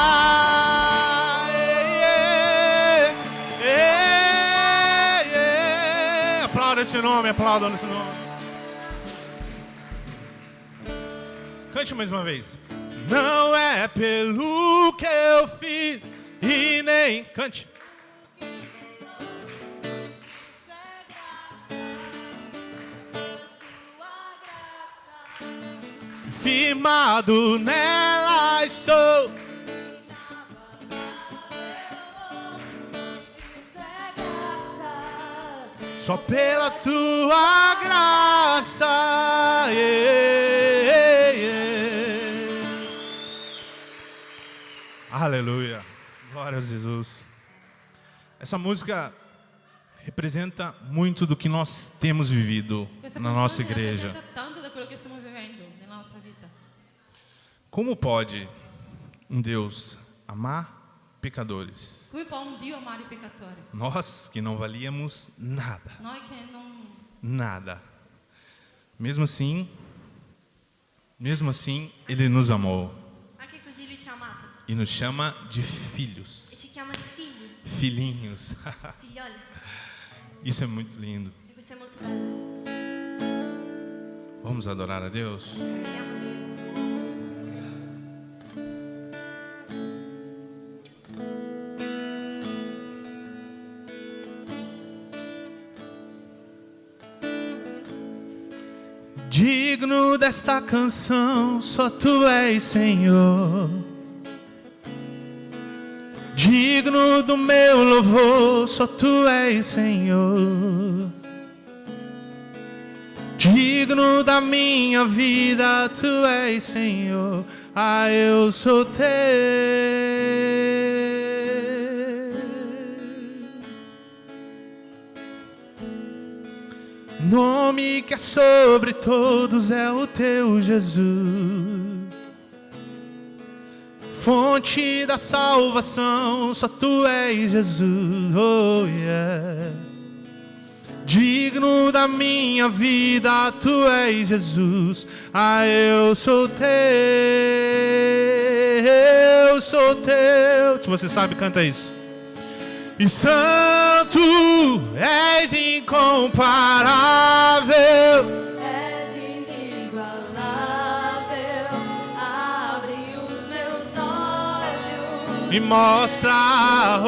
Aplauda esse nome, aplauda esse nome. Cante mais uma vez. Não é pelo que eu fiz e nem... Cante. Firmado nela estou. Só pela tua graça. Aleluia. Glória a Jesus. Essa música representa muito do que nós temos vivido na nossa igreja. Representa tanto daquilo que estamos vivendo na nossa vida. Como pode um Deus amar pecadores? Come può un Dio amare i peccatori? Nós que não valíamos nada. Noi che non... Nada. Mesmo assim, Ele nos amou. Anche così lui ci ha amato. E nos chama de filhos. E ci chiama di figli. Filhinhos. Figlioli. Isso é muito lindo. E questo è molto bello. Vamos adorar a Deus? Adoriamo Dio. Digno desta canção, só Tu és, Senhor. Digno do meu louvor, só Tu és, Senhor. Digno da minha vida, Tu és, Senhor. Ah, eu sou Teu. Nome que é sobre todos é o Teu, Jesus. Fonte da salvação, só Tu és, Jesus. Oh, yeah. Digno da minha vida, Tu és, Jesus. Ah, eu sou Teu. Eu sou Teu. Se você sabe, canta isso. E santo, és incomparável, És inigualável, abre os meus olhos, me mostra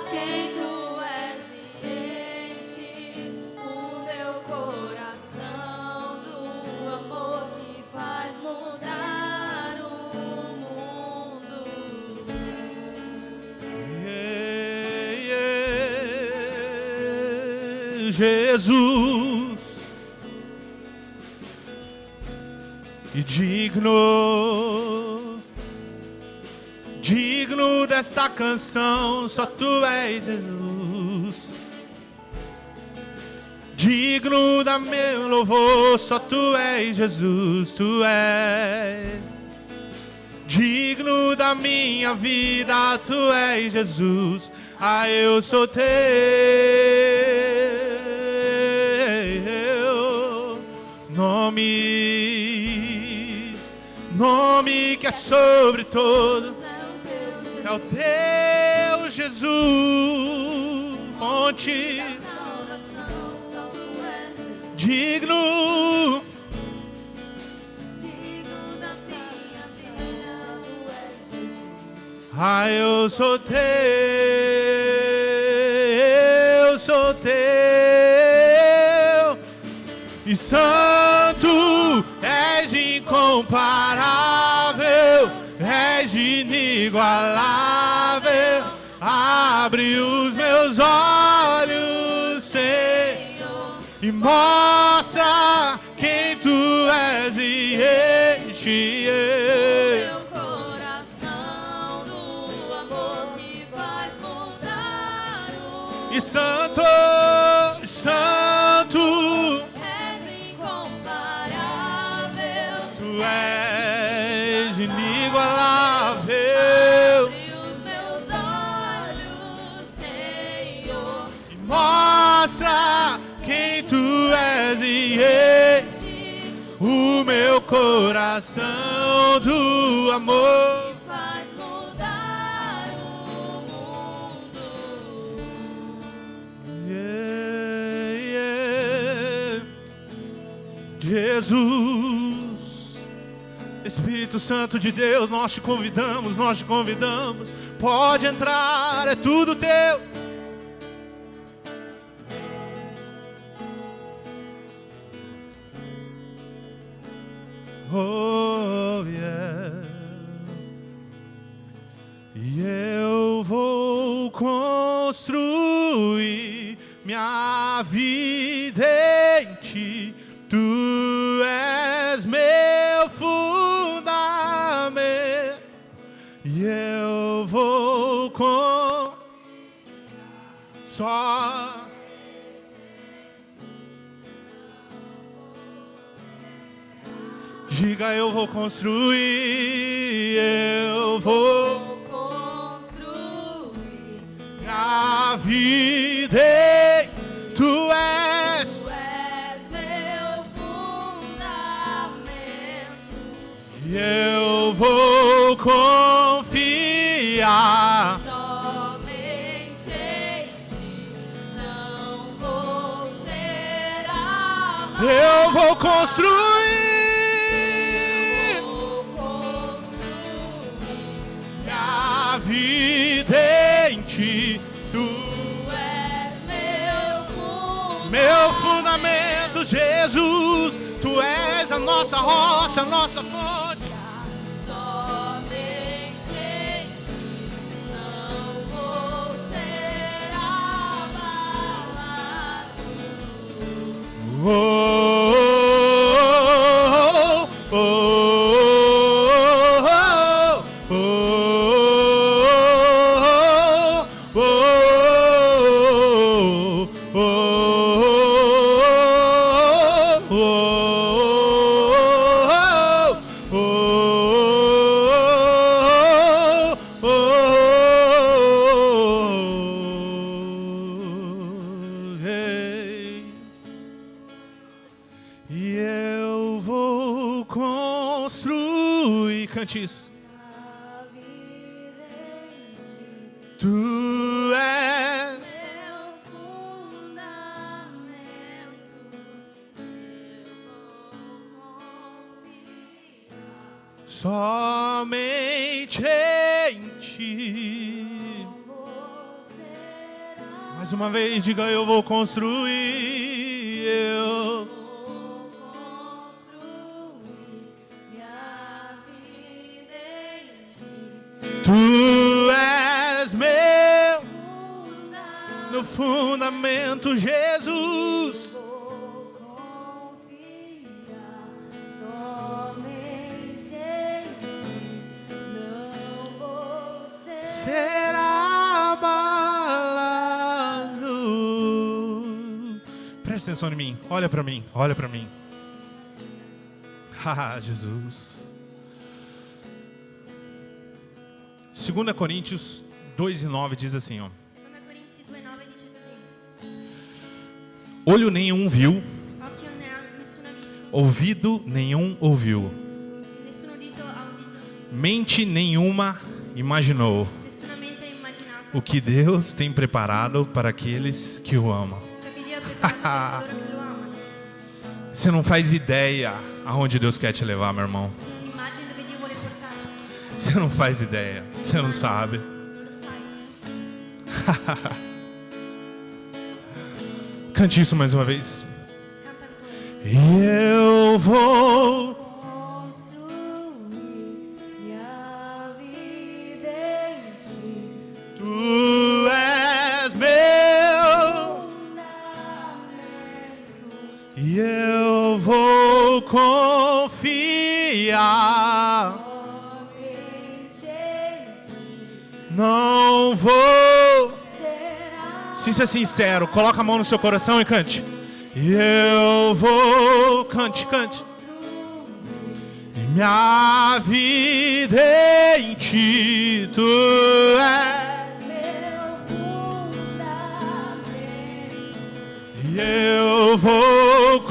quem Tu és e enche o meu coração do amor que faz mudar o mundo. Jesus, e digno desta canção, só Tu és, Jesus. Digno da meu louvor, só Tu és, Jesus. Tu és digno da minha vida, tu és Jesus. Ah, eu sou teu, nome que é sobre todo, é o teu Jesus, fonte, digno ah, eu sou teu, e santo, és incomparável, és inigualável. Abre os meus olhos, Senhor, e mostra quem tu és e enche eu. E santo, santo, és incomparável, tu és inigualável. Abre os meus olhos, Senhor, e mostra quem tu és e enche o meu coração do amor. Jesus, Espírito Santo de Deus, nós te convidamos, pode entrar, é tudo teu. Oh, yeah. E eu vou construir minha vida em ti. Tu és meu fundamento, e eu vou com só diga eu vou construir, eu vou construir minha vida, tu és e eu vou confiar somente em ti, não vou ser abalado. Eu vou construir minha vida em ti, tu és meu fundamento, Jesus, tu és a nossa rocha, a nossa fonte. Oh, oh, oh, oh, oh, oh, e eu vou construir, cante isso. Tu és meu fundamento, eu vou confiar somente em ti. Mais uma vez, diga eu vou construir, eu vou construir minha vida em ti. Tu és meu fundamento, Jesus. Vou confiar somente em ti, não vou ser abalado. Presta atenção em mim, olha para mim, olha para mim. Ah, Jesus. 2 Coríntios 2:9 diz assim, ó. 2 Coríntios 2:9 dice così. Olho nenhum viu, Occhio nessuno ha visto, ouvido nenhum ouviu, nessun udito ha udito, mente nenhuma imaginou nessuna mente ha immaginato o que Deus tem preparado para aqueles que o amam. ciò che Dio ha preparato per coloro che lo amano. Você não faz ideia aonde Deus quer te levar, meu irmão. Immagina dove Dio vuole portare. Você não faz ideia, você não sabe. Non lo sai. Cante isso mais uma vez. Canta ancora. Eu vou Construir minha vida em ti. Tu és meu e eu vou confiar. Somente em ti Não vou. será. Se isso é sincero, coloca a mão no seu coração e cante. Eu vou, cante. Minha vida em ti, tu és. Meu fundamento. E eu vou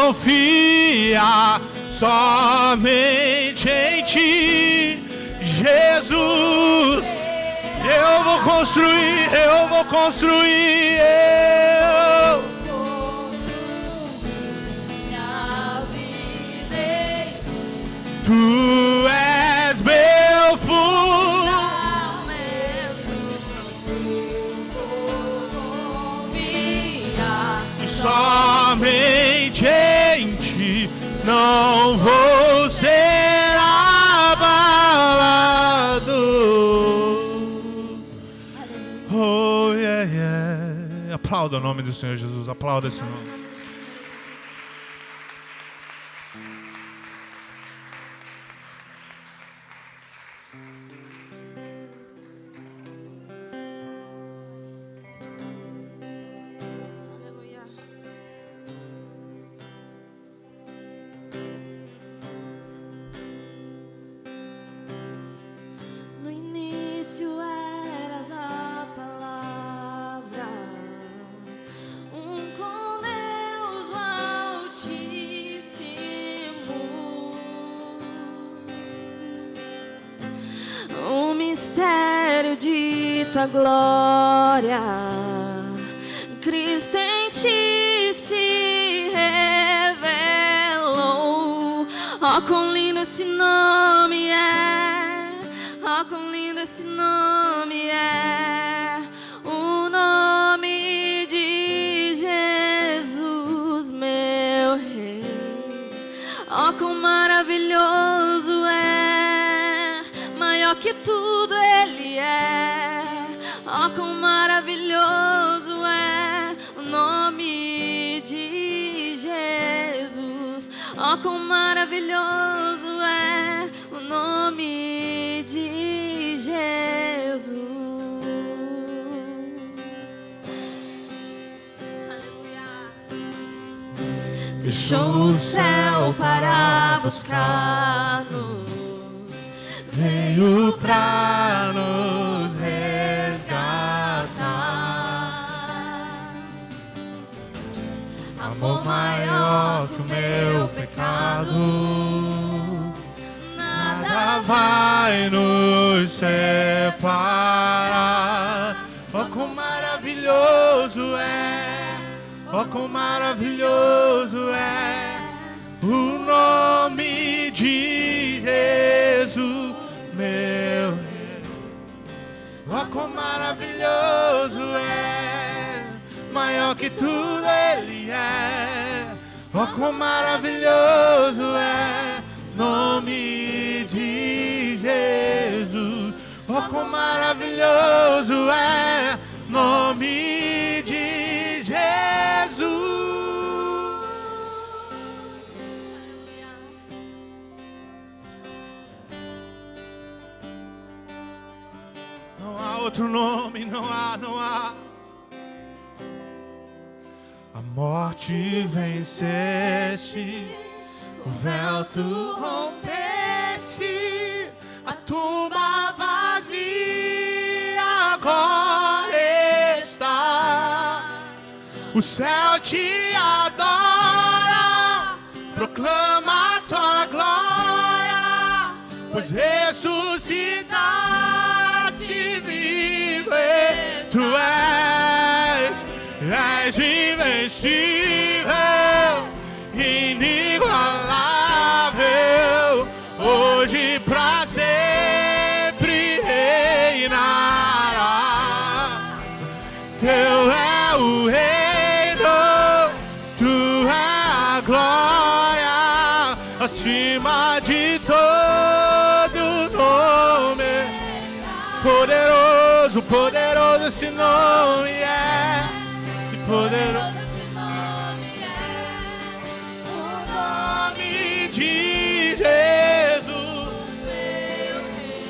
confiar somente em ti, Jesus. Eu vou construir, Minha vida em ti. Tu és meu e somente em ti não vou ser abalado. Oh, yeah, yeah. Aplauda o nome do Senhor Jesus, aplauda esse nome. No início eras a palavra, com Deus o Altíssimo. O mistério de tua glória, Cristo em ti se revelou. Oh, quão lindo esse nome é! Oh, quão lindo esse nome é! O nome de Jesus, meu Rei. Oh, quão maravilhoso é! Maior que tudo Ele é. Oh, quão maravilhoso é o nome de Jesus. Oh, quão maravilhoso é o nome de Jesus. Aleluia. Deixou o céu para buscar-nos, Veio pra nos resgatar. Amor maior que o meu pecado, nada vai nos separar. Oh, quão maravilhoso é, oh, quão maravilhoso é o nome de Jesus, meu Rei. Oh, quão maravilhoso é, maior que tudo Ele é. Oh, quão maravilhoso é, nome de Jesus. Oh, quão maravilhoso é, nome de Jesus. Não há outro nome, não há. A morte venceste, o véu tu rompeste, a tumba vazia O céu te adora, proclama tua glória, pois ressuscitaste vivo, tu és invencível, inigualável, hoje pra sempre reinará. Teu é o reino, tu é a glória, acima de todo nome. Poderoso, poderoso esse nome é, e poderoso esse nome é, o nome de Jesus, meu rei.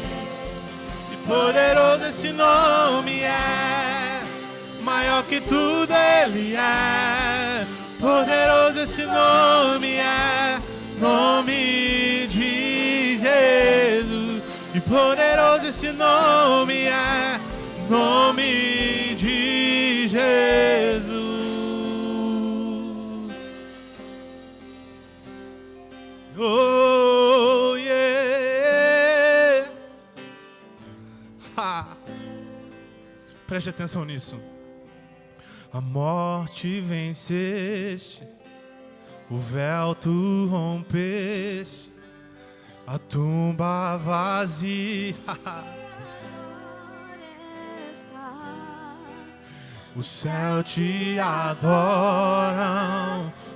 E poderoso esse nome é, maior que tudo ele é. Poderoso esse nome é, nome de Jesus. E poderoso esse nome é, nome de Jesus. Oh, yeah. Ha. Preste atenção nisso. A morte venceste, o véu tu rompeste, a tumba vazia. O céu te adoram,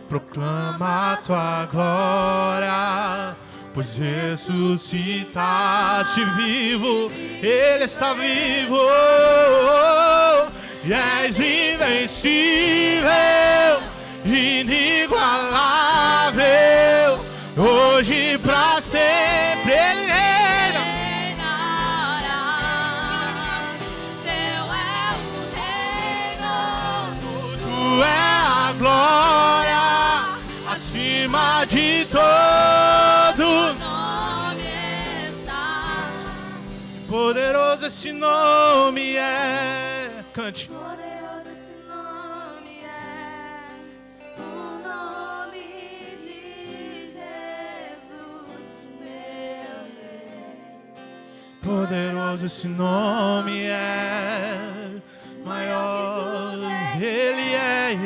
proclama a tua glória, pois ressuscitaste vivo, Ele está vivo. E és invencível, inigualável, hoje pra sempre Ele reina. Teu é o reino, Tu é a glória, acima de todo nome está. poderoso esse nome é. Cante. Poderoso esse nome é, o nome de Jesus, meu rei. Poderoso esse nome é, maior Ele é.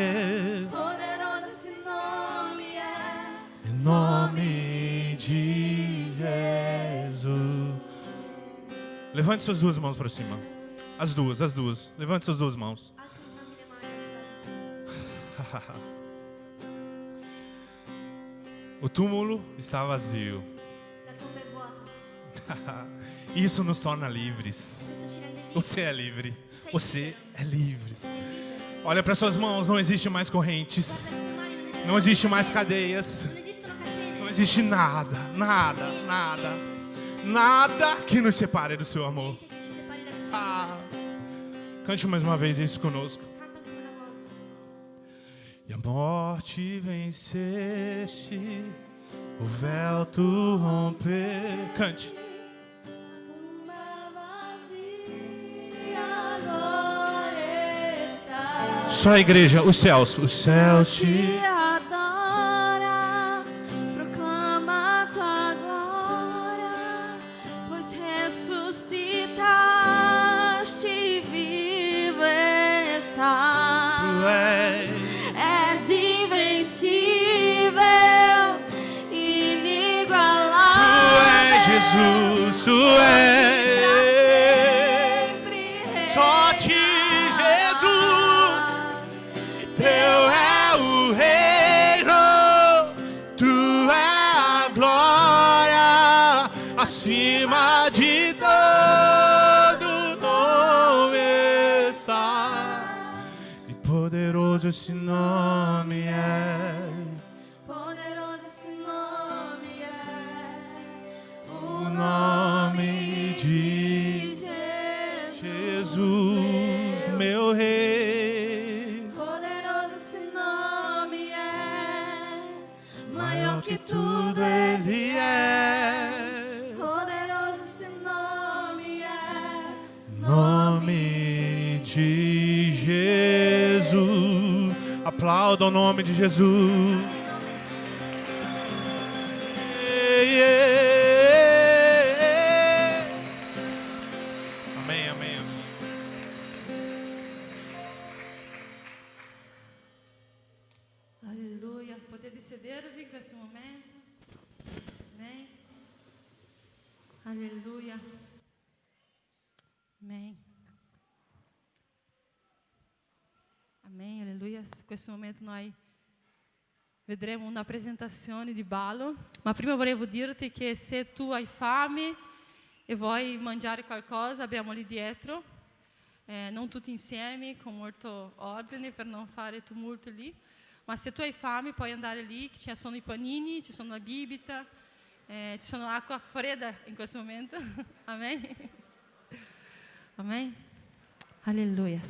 Poderoso esse nome é, Em nome de Jesus. Levante suas duas mãos para cima. As duas. Levante suas duas mãos. O túmulo está vazio. Isso nos torna livres. Você é livre. Você é livre. Olha para suas mãos, não existe mais correntes. Não existe mais cadeias. Não existe nada que nos separe do seu amor. Cante mais uma vez isso conosco. E a morte venceste, o véu tu romper. Cante. Só a igreja, os céus te adora, proclama a tua glória, pois ressuscitaste vivo está. Tu És invencível, inigualável. Tu és Jesus, tu és. Só te Jesus, e teu é o reino, tu é a glória, acima de todo nome está. E poderoso esse nome é. Poderoso esse nome é, O nome de Jesus, meu rei. poderoso esse nome é, Maior que tudo ele é. poderoso esse nome é, Nome de Jesus. Aplauda o nome de Jesus. Amém, amém, amém. Aleluia. Potete sedervi in questo momento. Amém. Aleluia. Amém. Amém, aleluia. In questo momento noi vedremo una presentazione di ballo, ma prima volevo dirti che se tu hai fame e vuoi mangiare qualcosa, abbiamo lì dietro, non tutti insieme, con molto ordine per non fare tumulto lì, ma se tu hai fame puoi andare lì, ci sono i panini, ci sono la bibita, ci sono acqua fredda in questo momento. Amen. Amen. Alleluia.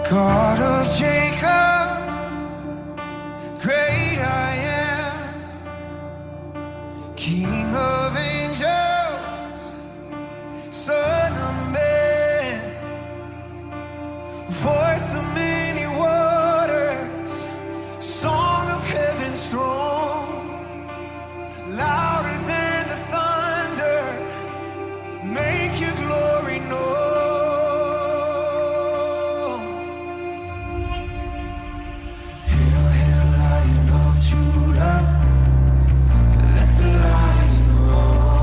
God of Jacob, great I am, King of angels, Son of man, voice of many waters, song of heaven's throne, louder than the thunder, make your glory known. Judah, let the lion roar.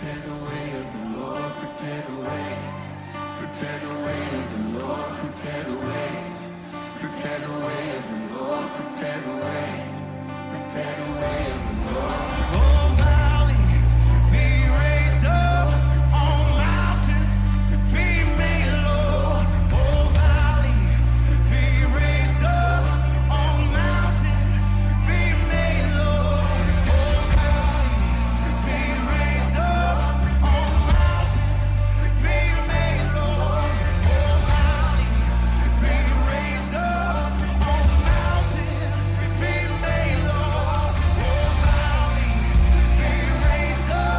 Prepare the way of the Lord, prepare the way. Prepare the way of the Lord, prepare the way. Prepare the way of the Lord, prepare the way. Prepare the way of the Lord. Oh, valley, be raised up, on mountain, be made low. Oh, valley, be raised up, on mountain, be made low. Oh, valley, be raised up, on mountain, be made low. Oh, valley, be raised up, on mountain, be made low. Oh, valley, be raised up,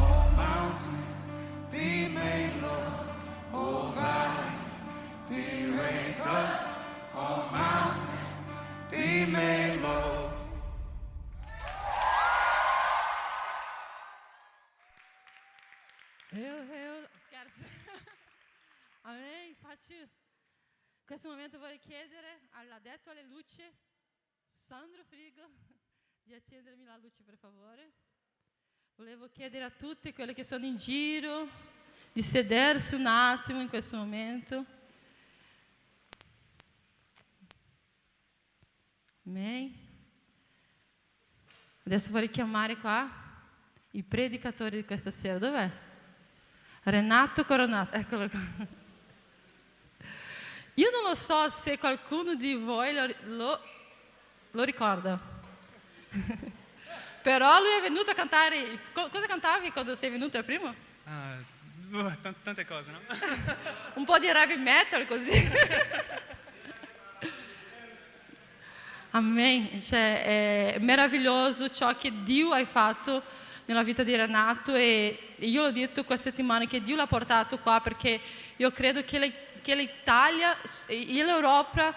on mountain, be made low. Oh, valley, be raised up, on mountain, be made low. Scherzo. Amen. Infatti, in questo momento vorrei chiedere all'addetto alle luci, Sandro Frigo, di accendermi la luce, per favore. Volevo chiedere a tutti quelli che sono in giro di sedersi un attimo in questo momento. Amen. Adesso vorrei chiamare qua il predicatore di questa sera. Dov'è? Renato Coronato, eccolo qua. Io non lo so se qualcuno di voi lo ricorda. Però lui è venuto a cantare. Cosa cantavi quando sei venuto al primo? Tante cose, no? Un po' di heavy metal così. Amen. Cioè, è meraviglioso ciò che Dio ha fatto nella vita di Renato, e io l'ho detto questa settimana che Dio l'ha portato qua perché io credo che l'Italia e l'Europa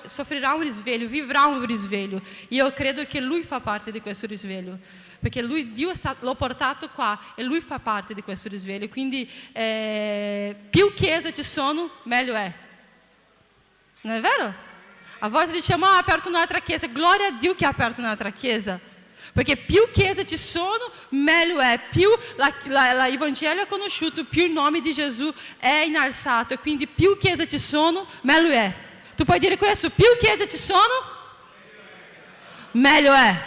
soffrirà un risveglio, vivrà un risveglio. Io credo che lui fa parte di questo risveglio, perché Dio l'ha portato qua e lui fa parte di questo risveglio. Quindi più chiese ci sono, meglio è. Non è vero? A volte diciamo, ha aperto un'altra chiesa. Gloria a Dio che ha aperto un'altra chiesa. Perché più chiese ci sono, meglio è. Più l'Evangelo è conosciuto, più il nome di Gesù è innalzato. E quindi più chiese ci sono, meglio è. Tu puoi dire questo? Più chiese ci sono, meglio è.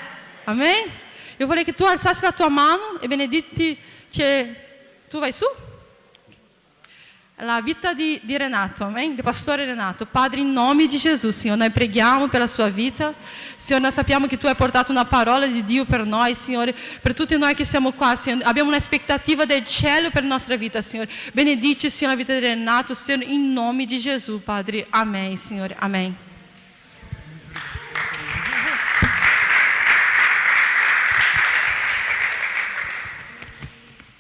Amen? Io vorrei che tu alzassi la tua mano e benedetti. Tu vai su? La vita di Renato, amen? Di pastore Renato. Padre, in nome di Gesù, Signore, noi preghiamo per la sua vita. Signore, noi sappiamo che tu hai portato una parola di Dio per noi, Signore, per tutti noi che siamo qua, Signore. Abbiamo un'aspettativa del cielo per la nostra vita, Signore. Benedici, Signore, la vita di Renato, Signore, in nome di Gesù, Padre. Amen, Signore. Amen.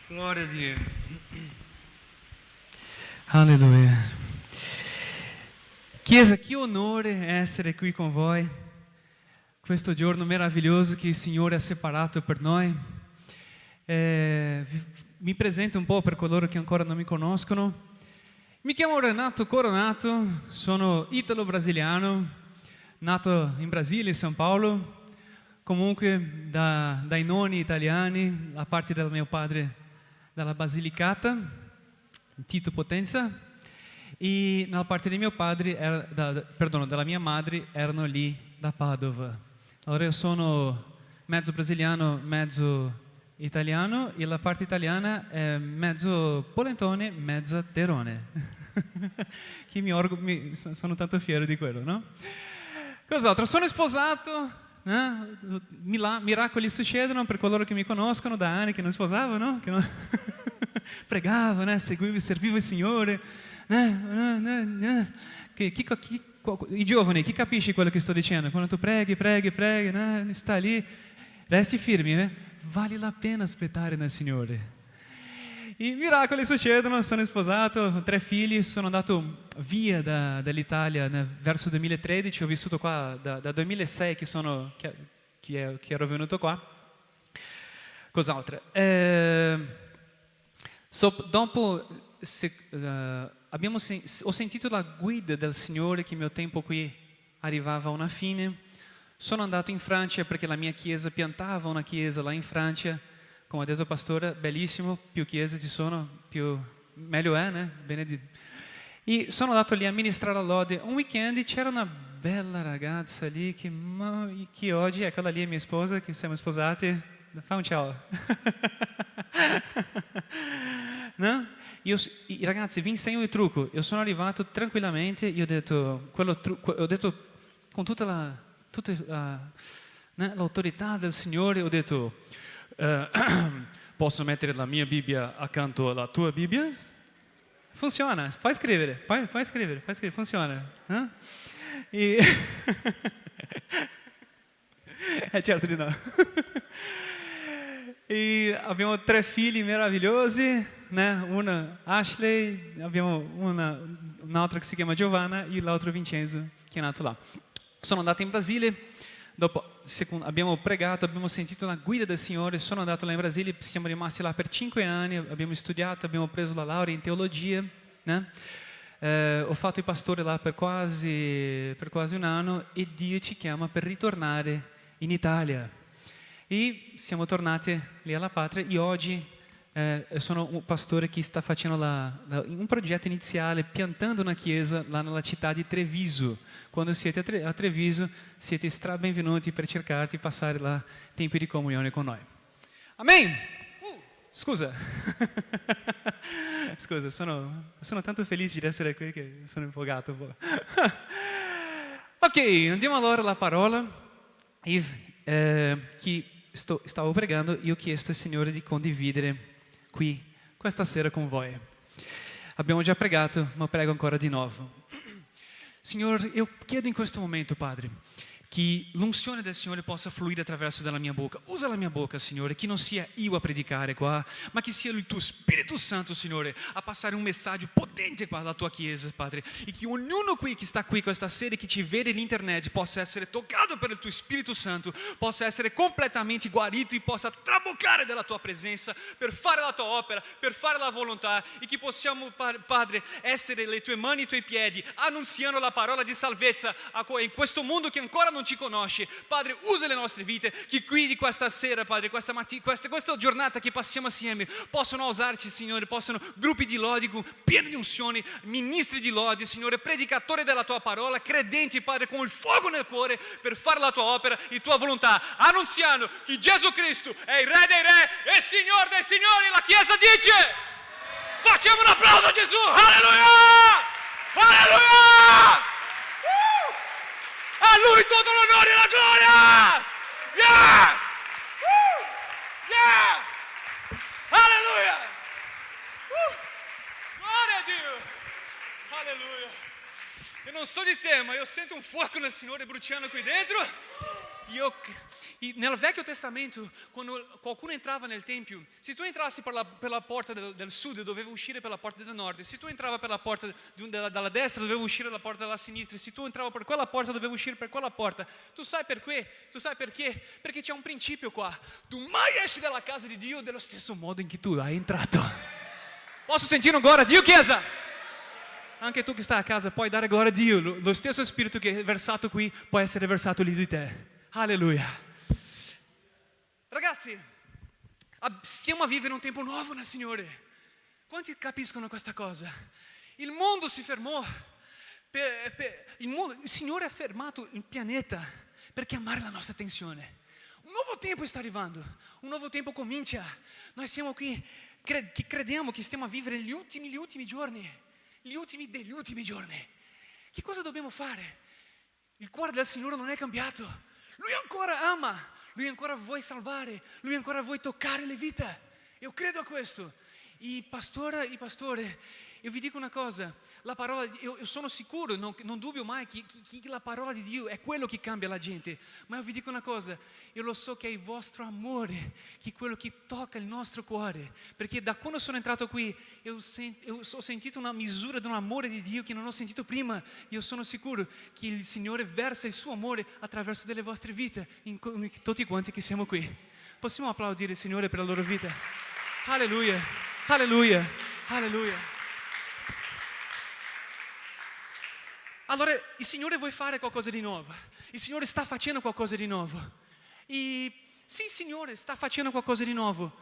Gloria a Dio. Alleluia. Chiesa, che onore essere qui con voi, questo giorno meraviglioso che il Signore ha separato per noi. Mi presento un po' per coloro che ancora non mi conoscono. Mi chiamo Renato Coronato, sono italo-brasiliano, nato in Brasile, São Paulo, comunque dai nonni italiani, a parte del mio padre dalla Basilicata, Tito Potenza, e nella parte di mio padre, della mia madre, erano lì da Padova. Allora io sono mezzo brasiliano, mezzo italiano, e la parte italiana è mezzo polentone, mezza terone. Sono tanto fiero di quello, no? Cos'altro? Sono sposato, miracoli succedono per coloro che mi conoscono da anni che non sposavo, no? Che non pregavo, servivo il Signore. I giovani, chi capisce quello che sto dicendo? Quando tu preghi, sta lì, resti firmi, vale la pena aspettare nel Signore. I miracoli succedono, sono sposato, ho 3 figli, sono andato via dall'Italia verso 2013, ho vissuto qua da 2006 che ero venuto qua. Cos'altro? Dopo ho sentito la guida del Signore che il mio tempo qui arrivava a una fine. Sono andato in Francia perché la mia chiesa piantava una chiesa là in Francia. Come ha detto il pastore, bellissimo, più chiese ci sono, meglio è, né? E sono andato lì a ministrare a lode. Un weekend c'era una bella ragazza lì che oggi è quella lì, mia sposa, che siamo sposati. Fa un ciao. No? I ragazzi, vi insegno il trucco. Io sono arrivato tranquillamente, io ho detto con tutta l'autorità del Signore, ho detto posso mettere la mia Bibbia accanto alla tua Bibbia? Funziona, puoi scrivere, funziona. Certo di no. E abbiamo 3 figli meravigliosi, né? Una Ashley, abbiamo un'altra che si chiama Giovanna e l'altro Vincenzo che è nato là. Sono andato in Brasile, dopo abbiamo pregato, abbiamo sentito la guida del Signore, sono andato là in Brasile, siamo rimasti là per 5 anni, abbiamo studiato, abbiamo preso la laurea in teologia, né? Ho fatto il pastore là per quasi 1 anno e Dio ci chiama per ritornare in Italia. E siamo tornati lì alla patria e oggi sono un pastore che sta facendo un progetto iniziale, piantando una chiesa là nella città di Treviso. Quando siete a Treviso siete benvenuti per cercare di passare là tempi di comunione con noi. Amen! Scusa. Scusa, sono tanto felice di essere qui che sono infogato un po'. Ok, andiamo allora alla parola. Stavo pregando e ho chiesto al Signore di condividere qui questa sera con voi. Abbiamo già pregato, ma prego ancora di nuovo. Signore, io chiedo in questo momento, Padre, che l'unzione del Signore possa fluire attraverso dalla mia bocca. Usa la mia bocca, Signore, che non sia io a predicare qua, ma che sia il tuo Spirito Santo, Signore, a passare un messaggio potente qua alla tua chiesa, Padre, e che ognuno qui che sta qui questa sera, che ci vede in internet, possa essere toccato per il tuo Spirito Santo, possa essere completamente guarito e possa traboccare della tua presenza per fare la tua opera, per fare la volontà, e che possiamo, Padre, essere le tue mani e i tuoi piedi, annunziando la parola di salvezza in questo mondo che ancora non ci conosce. Padre, usa le nostre vite, che qui di questa sera, Padre, questa giornata che passiamo assieme, possono usarci, Signore, possono gruppi di lodi pieni di unzioni, ministri di lodi, Signore, predicatori della tua parola, credenti, Padre, con il fuoco nel cuore per fare la tua opera e tua volontà, annunziando che Gesù Cristo è il Re dei Re e Signore dei Signori. La Chiesa dice: facciamo un applauso a Gesù, alleluia, alleluia. A Lui tutto l'onore e la gloria! Yeah! Yeah! Alleluia! Gloria a Dio! Alleluia! Io non so di te, ma io sento un fuoco nel Signore bruciando qui dentro. Nel Vecchio Testamento, quando qualcuno entrava nel Tempio, se tu entrassi per la porta del sud, dovevi uscire per la porta del nord. Se tu entrava per la porta dalla destra, dovevi uscire dalla porta della sinistra. Se tu entrava per quella porta, dovevi uscire per quella porta. Tu sai perché? Tu sai perché? Perché c'è un principio qua. Tu mai esci dalla casa di Dio dello stesso modo in cui tu hai entrato. Posso sentire un gloria a Dio, Chiesa? Anche tu che stai a casa puoi dare gloria a Dio. Lo stesso Spirito che è versato qui può essere versato lì di te. Alleluia. Ragazzi, stiamo a vivere un tempo nuovo nel Signore. Quanti capiscono questa cosa? Il mondo si fermò. Il Signore ha fermato il pianeta per chiamare la nostra attenzione. Un nuovo tempo sta arrivando. Un nuovo tempo comincia. Noi siamo qui, crediamo che stiamo a vivere gli ultimi giorni. Gli ultimi degli ultimi giorni. Che cosa dobbiamo fare? Il cuore del Signore non è cambiato. Lui ancora ama. Lui ancora vuole salvare, Lui ancora vuole toccare le vite. Io credo a questo. I pastori, io vi dico una cosa, la parola, io sono sicuro, non dubbio mai che la parola di Dio è quello che cambia la gente, ma io vi dico una cosa, io lo so che è il vostro amore che è quello che tocca il nostro cuore, perché da quando sono entrato qui io ho sentito una misura di un amore di Dio che non ho sentito prima. Io sono sicuro che il Signore versa il suo amore attraverso delle vostre vite, in tutti quanti che siamo qui. Possiamo applaudire il Signore per la loro vita? Alleluia, alleluia, alleluia. Allora il Signore vuole fare qualcosa di nuovo. Il Signore sta facendo qualcosa di nuovo. E sì, il Signore sta facendo qualcosa di nuovo.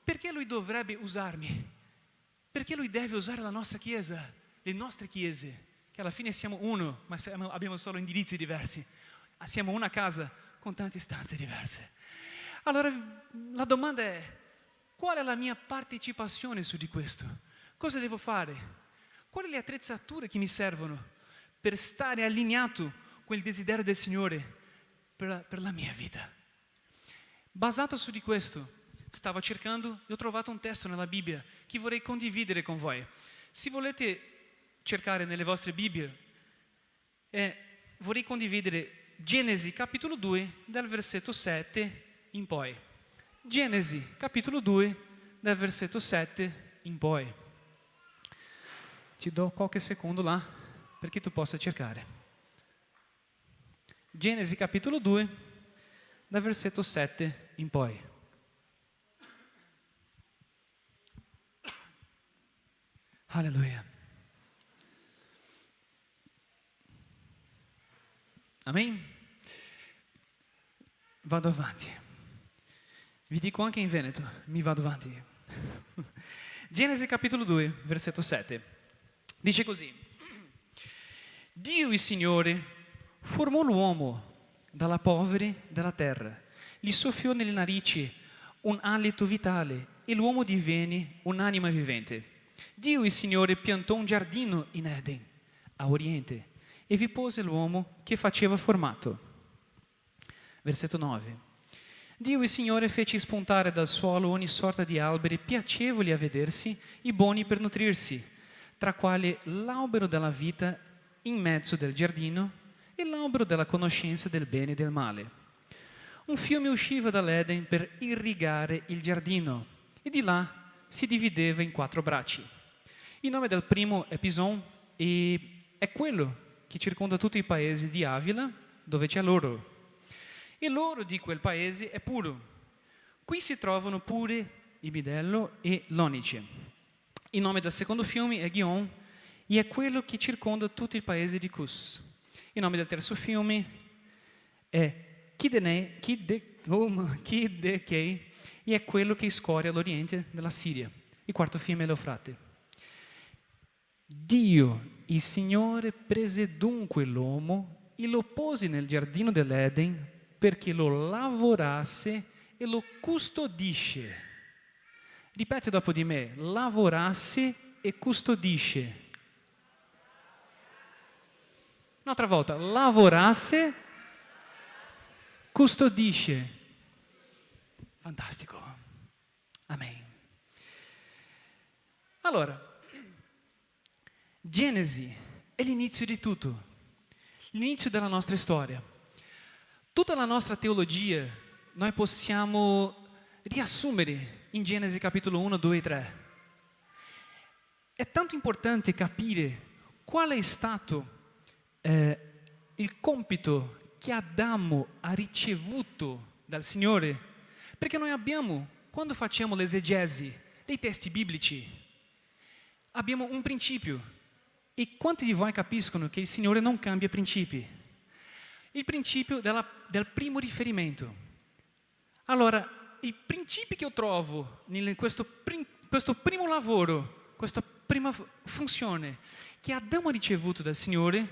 Perché Lui dovrebbe usarmi? Perché Lui deve usare la nostra Chiesa, le nostre chiese, che alla fine siamo uno, ma abbiamo solo indirizzi diversi. Siamo una casa con tante stanze diverse. Allora la domanda è: qual è la mia partecipazione su di questo? Cosa devo fare? Quali le attrezzature che mi servono per stare allineato con il desiderio del Signore per la mia vita? Basato su di questo, stavo cercando e ho trovato un testo nella Bibbia che vorrei condividere con voi. Se volete cercare nelle vostre Bibbie, vorrei condividere Genesi capitolo 2 dal versetto 7 in poi. Genesi capitolo 2 dal versetto 7 in poi. Ti do qualche secondo là perché tu possa cercare. Genesi capitolo 2 dal versetto 7 in poi. Alleluia. Amen? Vado avanti. Vi dico anche in Veneto, mi vado avanti. Genesi capitolo 2, versetto 7. Dice così: Dio il Signore formò l'uomo dalla polvere della terra, gli soffiò nelle narici un alito vitale e l'uomo divenne un'anima vivente. Dio il Signore piantò un giardino in Eden, a oriente, e vi pose l'uomo che faceva formato. Versetto 9. Dio il Signore fece spuntare dal suolo ogni sorta di alberi piacevoli a vedersi e buoni per nutrirsi, tra quali l'albero della vita in mezzo del giardino e l'albero della conoscenza del bene e del male. Un fiume usciva dall'Eden per irrigare il giardino e di là si divideva in 4 bracci. Il nome del primo è Pison e è quello che circonda tutti i paesi di Avila dove c'è l'oro. E l'oro di quel paese è puro. Qui si trovano pure il bidello e l'onice. Il nome del secondo fiume è Gihon e è quello che circonda tutto il paese di Cus. Il nome del terzo fiume è Kidekei e è quello che scorre all'oriente della Siria. Il quarto fiume è l'Eufrate. Dio, il Signore, prese dunque l'uomo e lo pose nel giardino dell'Eden perché lo lavorasse e lo custodisce. Ripete dopo di me: lavorasse e custodisce. Un'altra volta: lavorasse, custodisce. Fantastico. Amen. Allora, Genesi è l'inizio di tutto, l'inizio della nostra storia. tutta la nostra teologia noi possiamo riassumere in Genesi capitolo 1, 2 e 3. È tanto importante capire qual è stato il compito che Adamo ha ricevuto dal Signore, perché noi abbiamo, quando facciamo l'esegesi dei testi biblici, abbiamo un principio. E quanti di voi capiscono che il Signore non cambia principi? Il principio del primo riferimento. Allora, i principi che io trovo in questo primo lavoro, questa prima funzione che Adamo ha ricevuto dal Signore,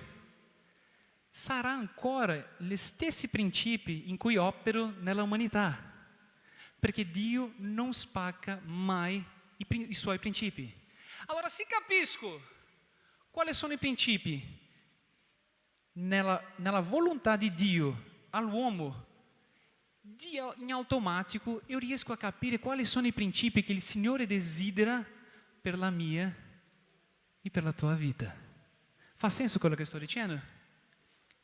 sarà ancora gli stessi principi in cui opero nella umanità, perché Dio non spacca mai i suoi principi. Allora, se capisco quali sono i principi nella volontà di Dio all'uomo, in automatico io riesco a capire quali sono i principi che il Signore desidera per la mia e per la tua vita. Fa senso quello che sto dicendo?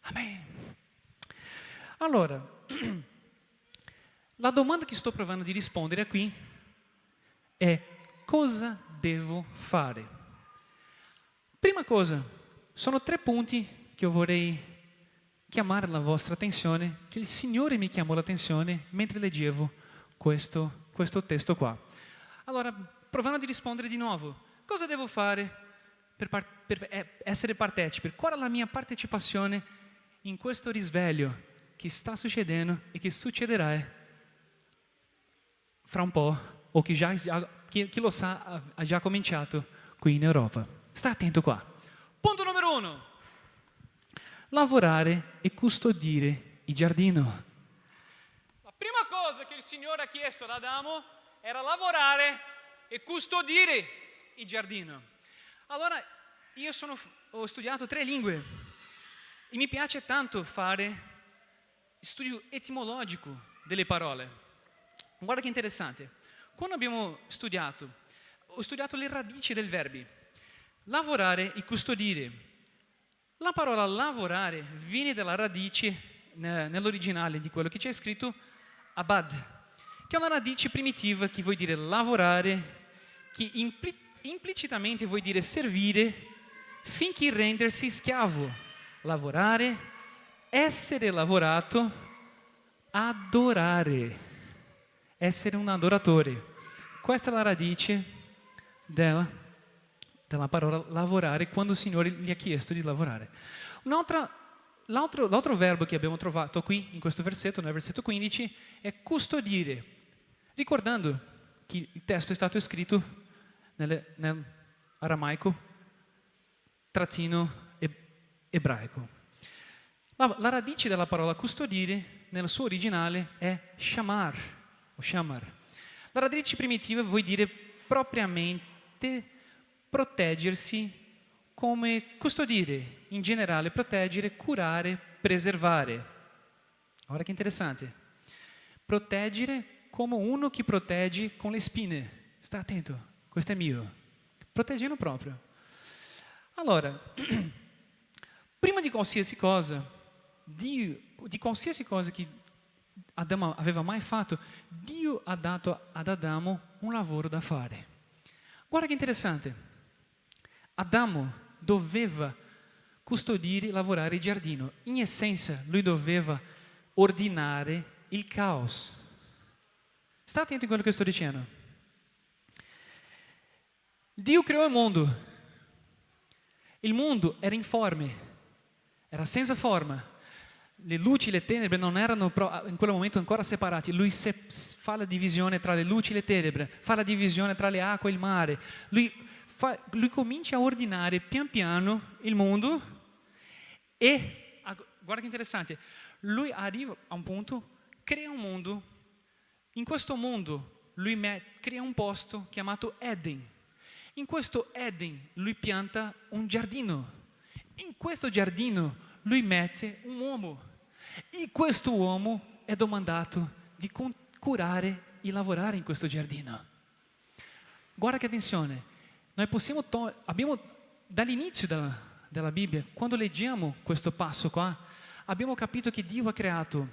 Amen. Allora, la domanda che sto provando di rispondere qui è: cosa devo fare? Prima cosa, sono 3 punti che io vorrei chiamare la vostra attenzione, che il Signore mi chiamò l'attenzione mentre leggevo questo testo qua. Allora, provando a rispondere di nuovo, cosa devo fare per essere partecipe? Qual è la mia partecipazione in questo risveglio che sta succedendo e che succederà fra un po', o che chi lo sa ha già cominciato qui in Europa? Sta attento qua. Punto numero 1. Lavorare e custodire il giardino. La prima cosa che il Signore ha chiesto ad Adamo era lavorare e custodire il giardino. Allora, ho studiato 3 lingue e mi piace tanto fare studio etimologico delle parole. Guarda che interessante. Quando abbiamo studiato, ho studiato le radici dei verbi. Lavorare e custodire. La parola lavorare viene dalla radice, nell'originale di quello che c'è scritto, abad, che è una radice primitiva che vuol dire lavorare, che implicitamente vuol dire servire finché rendersi schiavo. Lavorare, essere lavorato, adorare, essere un adoratore. Questa è la radice della parola lavorare quando il Signore gli ha chiesto di lavorare. L'altro verbo che abbiamo trovato qui in questo versetto, nel versetto 15, è custodire, ricordando che il testo è stato scritto nell'aramaico trattino ebraico. La radice della parola custodire nel suo originale è shamar o shamar. La radice primitiva vuol dire propriamente proteggersi, come custodire, in generale proteggere, curare, preservare. Ora che interessante. Proteggere come uno che protegge con le spine. Sta attento, questo è mio. Proteggendo proprio. Allora, prima di qualsiasi cosa, di qualsiasi cosa che Adamo aveva mai fatto, Dio ha dato ad Adamo un lavoro da fare. Guarda che interessante. Adamo doveva custodire e lavorare il giardino. In essenza, lui doveva ordinare il caos. Sta attento a quello che sto dicendo. Dio creò il mondo. Il mondo era informe, era senza forma. Le luci e le tenebre non erano in quel momento ancora separati. Lui fa la divisione tra le luci e le tenebre, fa la divisione tra le acque e il mare. Lui comincia a ordinare pian piano il mondo e, guarda che interessante, lui arriva a un punto, crea un mondo. In questo mondo lui crea un posto chiamato Eden. In questo Eden lui pianta un giardino. In questo giardino lui mette un uomo. E questo uomo è domandato di curare e lavorare in questo giardino. Guarda che attenzione. Noi abbiamo dall'inizio della Bibbia, quando leggiamo questo passo qua, abbiamo capito che Dio ha creato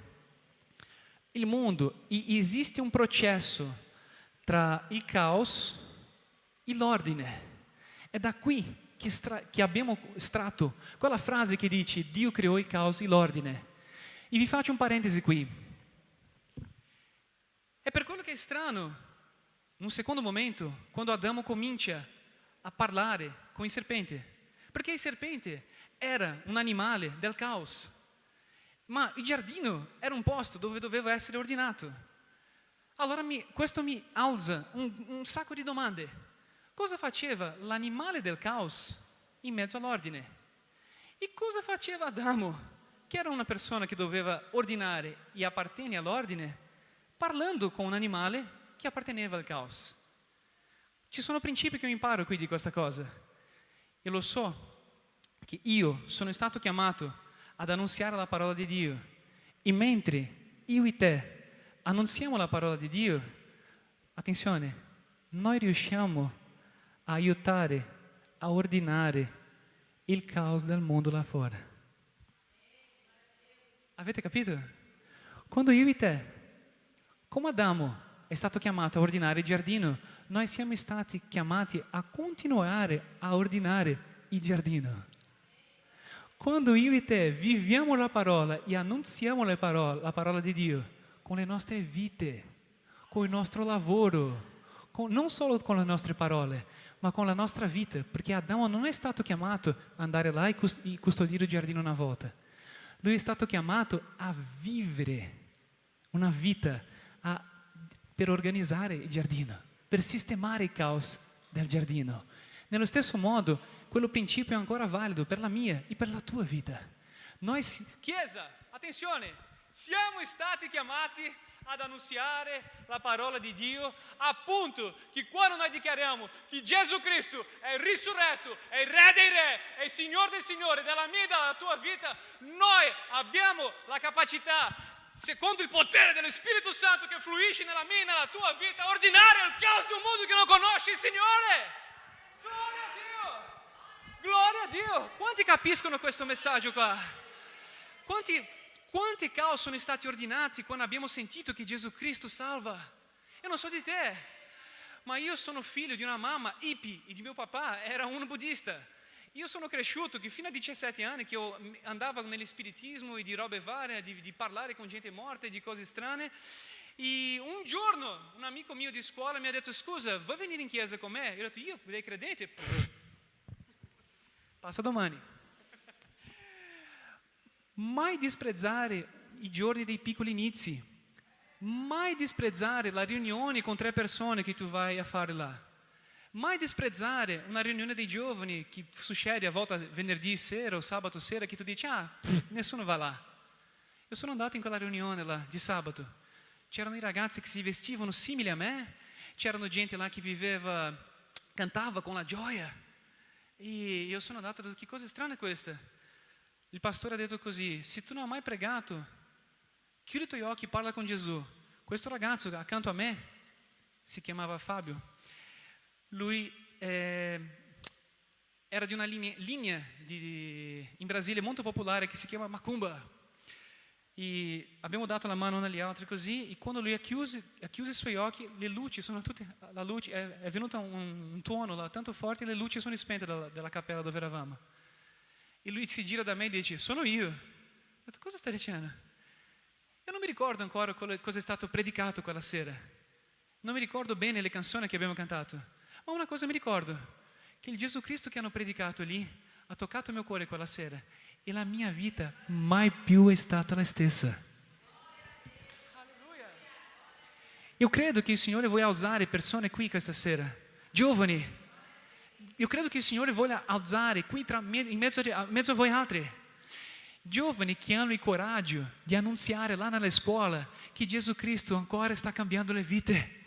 il mondo e esiste un processo tra il caos e l'ordine. È da qui che abbiamo estratto quella frase che dice Dio creò il caos e l'ordine. E vi faccio un parentesi qui. È per quello che è strano, un secondo momento, quando Adamo comincia a parlare con il serpente. Perché il serpente era un animale del caos. Ma il giardino era un posto dove doveva essere ordinato. Allora questo mi alza un sacco di domande. Cosa faceva l'animale del caos in mezzo all'ordine? E cosa faceva Adamo, che era una persona che doveva ordinare e appartiene all'ordine, parlando con un animale che apparteneva al caos? Ci sono principi che io imparo qui di questa cosa. E lo so che io sono stato chiamato ad annunziare la parola di Dio. E mentre io e te annunziamo la parola di Dio, attenzione, noi riusciamo a aiutare, a ordinare il caos del mondo là fuori. Avete capito? Quando io e te, come Adamo è stato chiamato a ordinare il giardino, noi siamo stati chiamati a continuare a ordinare il giardino. Quando io e te viviamo la parola e annunziamo la parola di Dio con le nostre vite, con il nostro lavoro, non solo con le nostre parole, ma con la nostra vita, perché Adamo non è stato chiamato ad andare là e custodire il giardino una volta. Lui è stato chiamato a vivere una vita per organizzare il giardino, per sistemare il caos del giardino. Nello stesso modo, quello principio è ancora valido per la mia e per la tua vita. Noi, Chiesa, attenzione, siamo stati chiamati ad annunziare la parola di Dio, appunto che quando noi dichiariamo che Gesù Cristo è il risurretto, è il Re dei Re, è il Signore del Signore, della mia e della tua vita, noi abbiamo la capacità, secondo il potere dello Spirito Santo che fluisce nella mia e nella tua vita, ordinare il caos di un mondo che non conosce il Signore. Gloria a Dio! Gloria a Dio! Quanti capiscono questo messaggio qua? Quanti caos sono stati ordinati quando abbiamo sentito che Gesù Cristo salva? Io non so di te, ma io sono figlio di una mamma hippie e di mio papà era un buddista. Io sono cresciuto che fino a 17 anni che io andavo nell'spiritismo e di robe varie, di parlare con gente morta e di cose strane. E un giorno un amico mio di scuola mi ha detto: scusa, vuoi venire in chiesa con me? Io ho detto: io dei credenti? Passa domani. Mai disprezzare i giorni dei piccoli inizi, mai disprezzare la riunione con 3 persone che tu vai a fare là, mai disprezzare una riunione dei giovani che succede a volte venerdì sera o sabato sera che tu dici nessuno va là. Io sono andato in quella riunione là di sabato, c'erano i ragazzi che si vestivano simili a me, c'erano gente là che cantava con la gioia e io sono andato e ho detto: che cosa strana è questa? Il pastore ha detto così: se tu non hai mai pregato, chiudi i tuoi occhi e parla con Gesù. Questo ragazzo accanto a me si chiamava Fabio. Lui era di una linea in Brasile molto popolare che si chiama Macumba. E abbiamo dato la mano agli altri così, e quando lui ha chiuso i suoi occhi, le luci sono tutte, la luce è venuto un tuono là tanto forte e le luci sono spente dalla cappella dove eravamo. E lui si gira da me e dice: sono io. Ho detto: cosa stai dicendo? Io non mi ricordo ancora cosa è stato predicato quella sera. Non mi ricordo bene le canzoni che abbiamo cantato. Ma una cosa mi ricordo: che il Gesù Cristo che hanno predicato lì ha toccato il mio cuore quella sera. E la mia vita mai più è stata la stessa. Alleluia. Io credo che il Signore voglia usare persone qui questa sera, giovani. Io credo che il Signore voglia alzare qui in mezzo a voi altri, giovani che hanno il coraggio di annunziare là nella scuola che Gesù Cristo ancora sta cambiando le vite,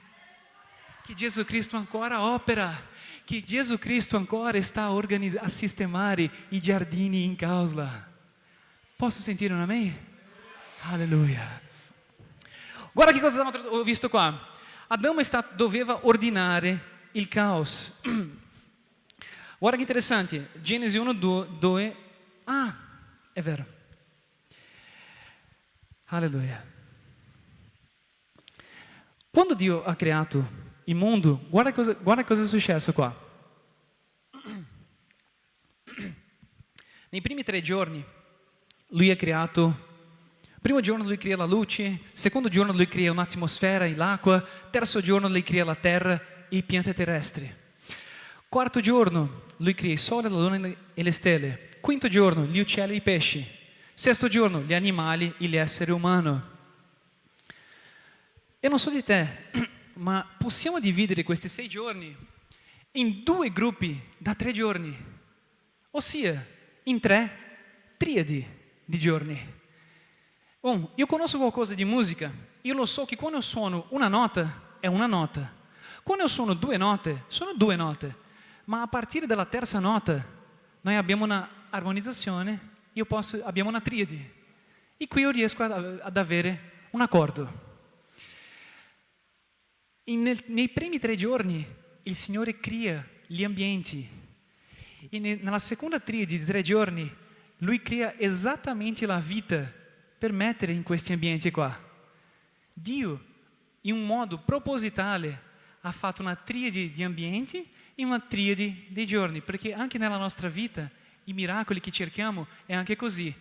che Gesù Cristo ancora opera, che Gesù Cristo ancora sta a sistemare i giardini in causa. Posso sentire un amen? Alleluia. Guarda che cosa ho visto qua. Adamo doveva ordinare il caos. Guarda che interessante, Genesi 1, 2, è vero. Alleluia. Quando Dio ha creato il mondo, guarda cosa è successo qua. Nei primi 3 giorni Lui ha creato. Primo giorno Lui crea la luce, secondo giorno Lui crea un'atmosfera e l'acqua, terzo giorno Lui crea la terra e i piante terrestri. Quarto giorno Lui crea il sole, la luna e le stelle. Quinto giorno gli uccelli e i pesci. Sesto giorno gli animali e gli esseri umani. E non so di te, ma possiamo dividere questi 6 giorni in 2 gruppi da 3 giorni, ossia in 3 triadi di giorni. Io conosco qualcosa di musica, io lo so che quando suono una nota è una nota, quando suono 2 note sono 2 note, ma a partire dalla terza nota noi abbiamo una armonizzazione, abbiamo una triadi e qui io riesco ad avere un accordo. Nei primi 3 giorni il Signore crea gli ambienti e nella seconda triadi di 3 giorni Lui crea esattamente la vita per mettere in questi ambienti qua. Dio, in un modo propositale, ha fatto una triadi di ambienti e una triadi dei giorni, perché anche nella nostra vita i miracoli che cerchiamo è anche così.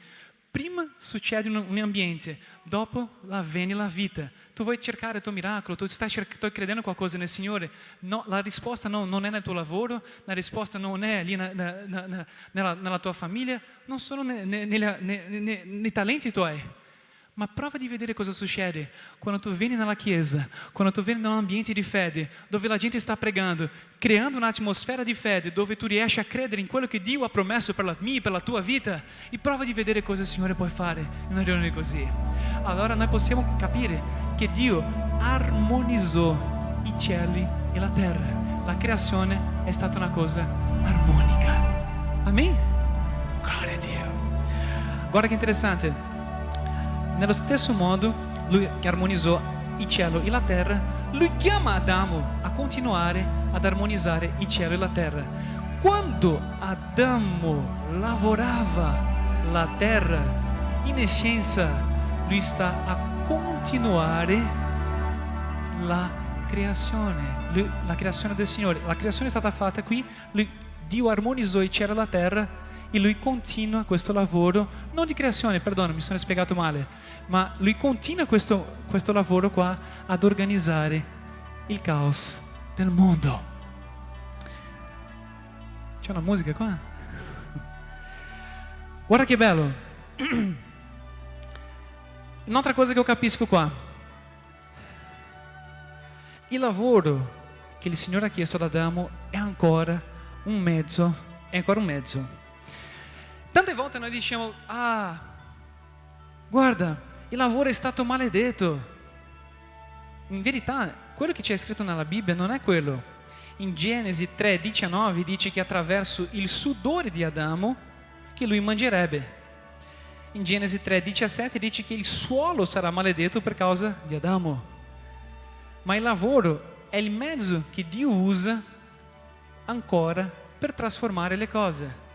Prima succede un ambiente, dopo avviene la vita. Tu vuoi cercare il tuo miracolo, tu stai credendo qualcosa nel Signore. No, la risposta non è nel tuo lavoro, la risposta non è lì nella tua famiglia, non sono nei talenti tuoi. Ma prova di vedere cosa succede quando tu vieni nella chiesa, quando tu vieni in un ambiente di fede, dove la gente sta pregando, creando un'atmosfera di fede, dove tu riesci a credere in quello che Dio ha promesso per la mia e per la tua vita, e prova di vedere cosa il Signore può fare in una riunione così. Allora noi possiamo capire che Dio armonizzò i cieli e la terra. La creazione è stata una cosa armonica. Amen? Gloria a Dio. Guarda che interessante. Nello stesso modo, Lui che armonizzò il cielo e la terra, Lui chiama Adamo a continuare ad armonizzare il cielo e la terra. Quando Adamo lavorava la terra, in essenza, Lui sta a continuare la creazione del Signore. La creazione è stata fatta qui, Dio armonizzò il cielo e la terra, e Lui continua questo lavoro, non di creazione, perdono, mi sono spiegato male, ma Lui continua questo lavoro qua ad organizzare il caos del mondo. C'è una musica qua? Guarda che bello. Un'altra cosa che io capisco qua. Il lavoro che il Signore ha chiesto ad Adamo è ancora un mezzo. Tante volte noi diciamo, guarda, il lavoro è stato maledetto. In verità, quello che c'è scritto nella Bibbia non è quello. In Genesi 3:19 dice che attraverso il sudore di Adamo che lui mangerebbe. In Genesi 3:17 dice che il suolo sarà maledetto per causa di Adamo. Ma il lavoro è il mezzo che Dio usa ancora per trasformare le cose.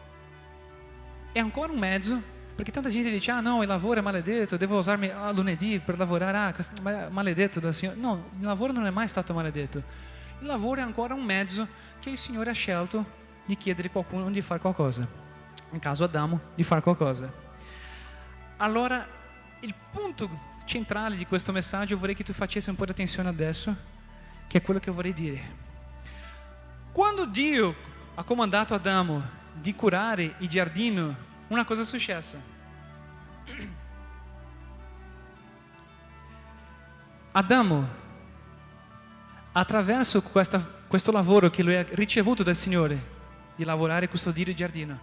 È ancora un mezzo, perché tanta gente dice, no, il lavoro è maledetto, devo usarmi lunedì per lavorare, questo è maledetto dal Signore. No, il lavoro non è mai stato maledetto. Il lavoro è ancora un mezzo che il Signore ha scelto di chiedere a qualcuno di fare qualcosa. In caso Adamo, di fare qualcosa. Allora, il punto centrale di questo messaggio vorrei che tu facessi un po' di attenzione adesso, che è quello che vorrei dire. Quando Dio ha comandato a Adamo di curare il giardino, una cosa è successa. Adamo, attraverso questo lavoro che lui ha ricevuto dal Signore, di lavorare e custodire il giardino,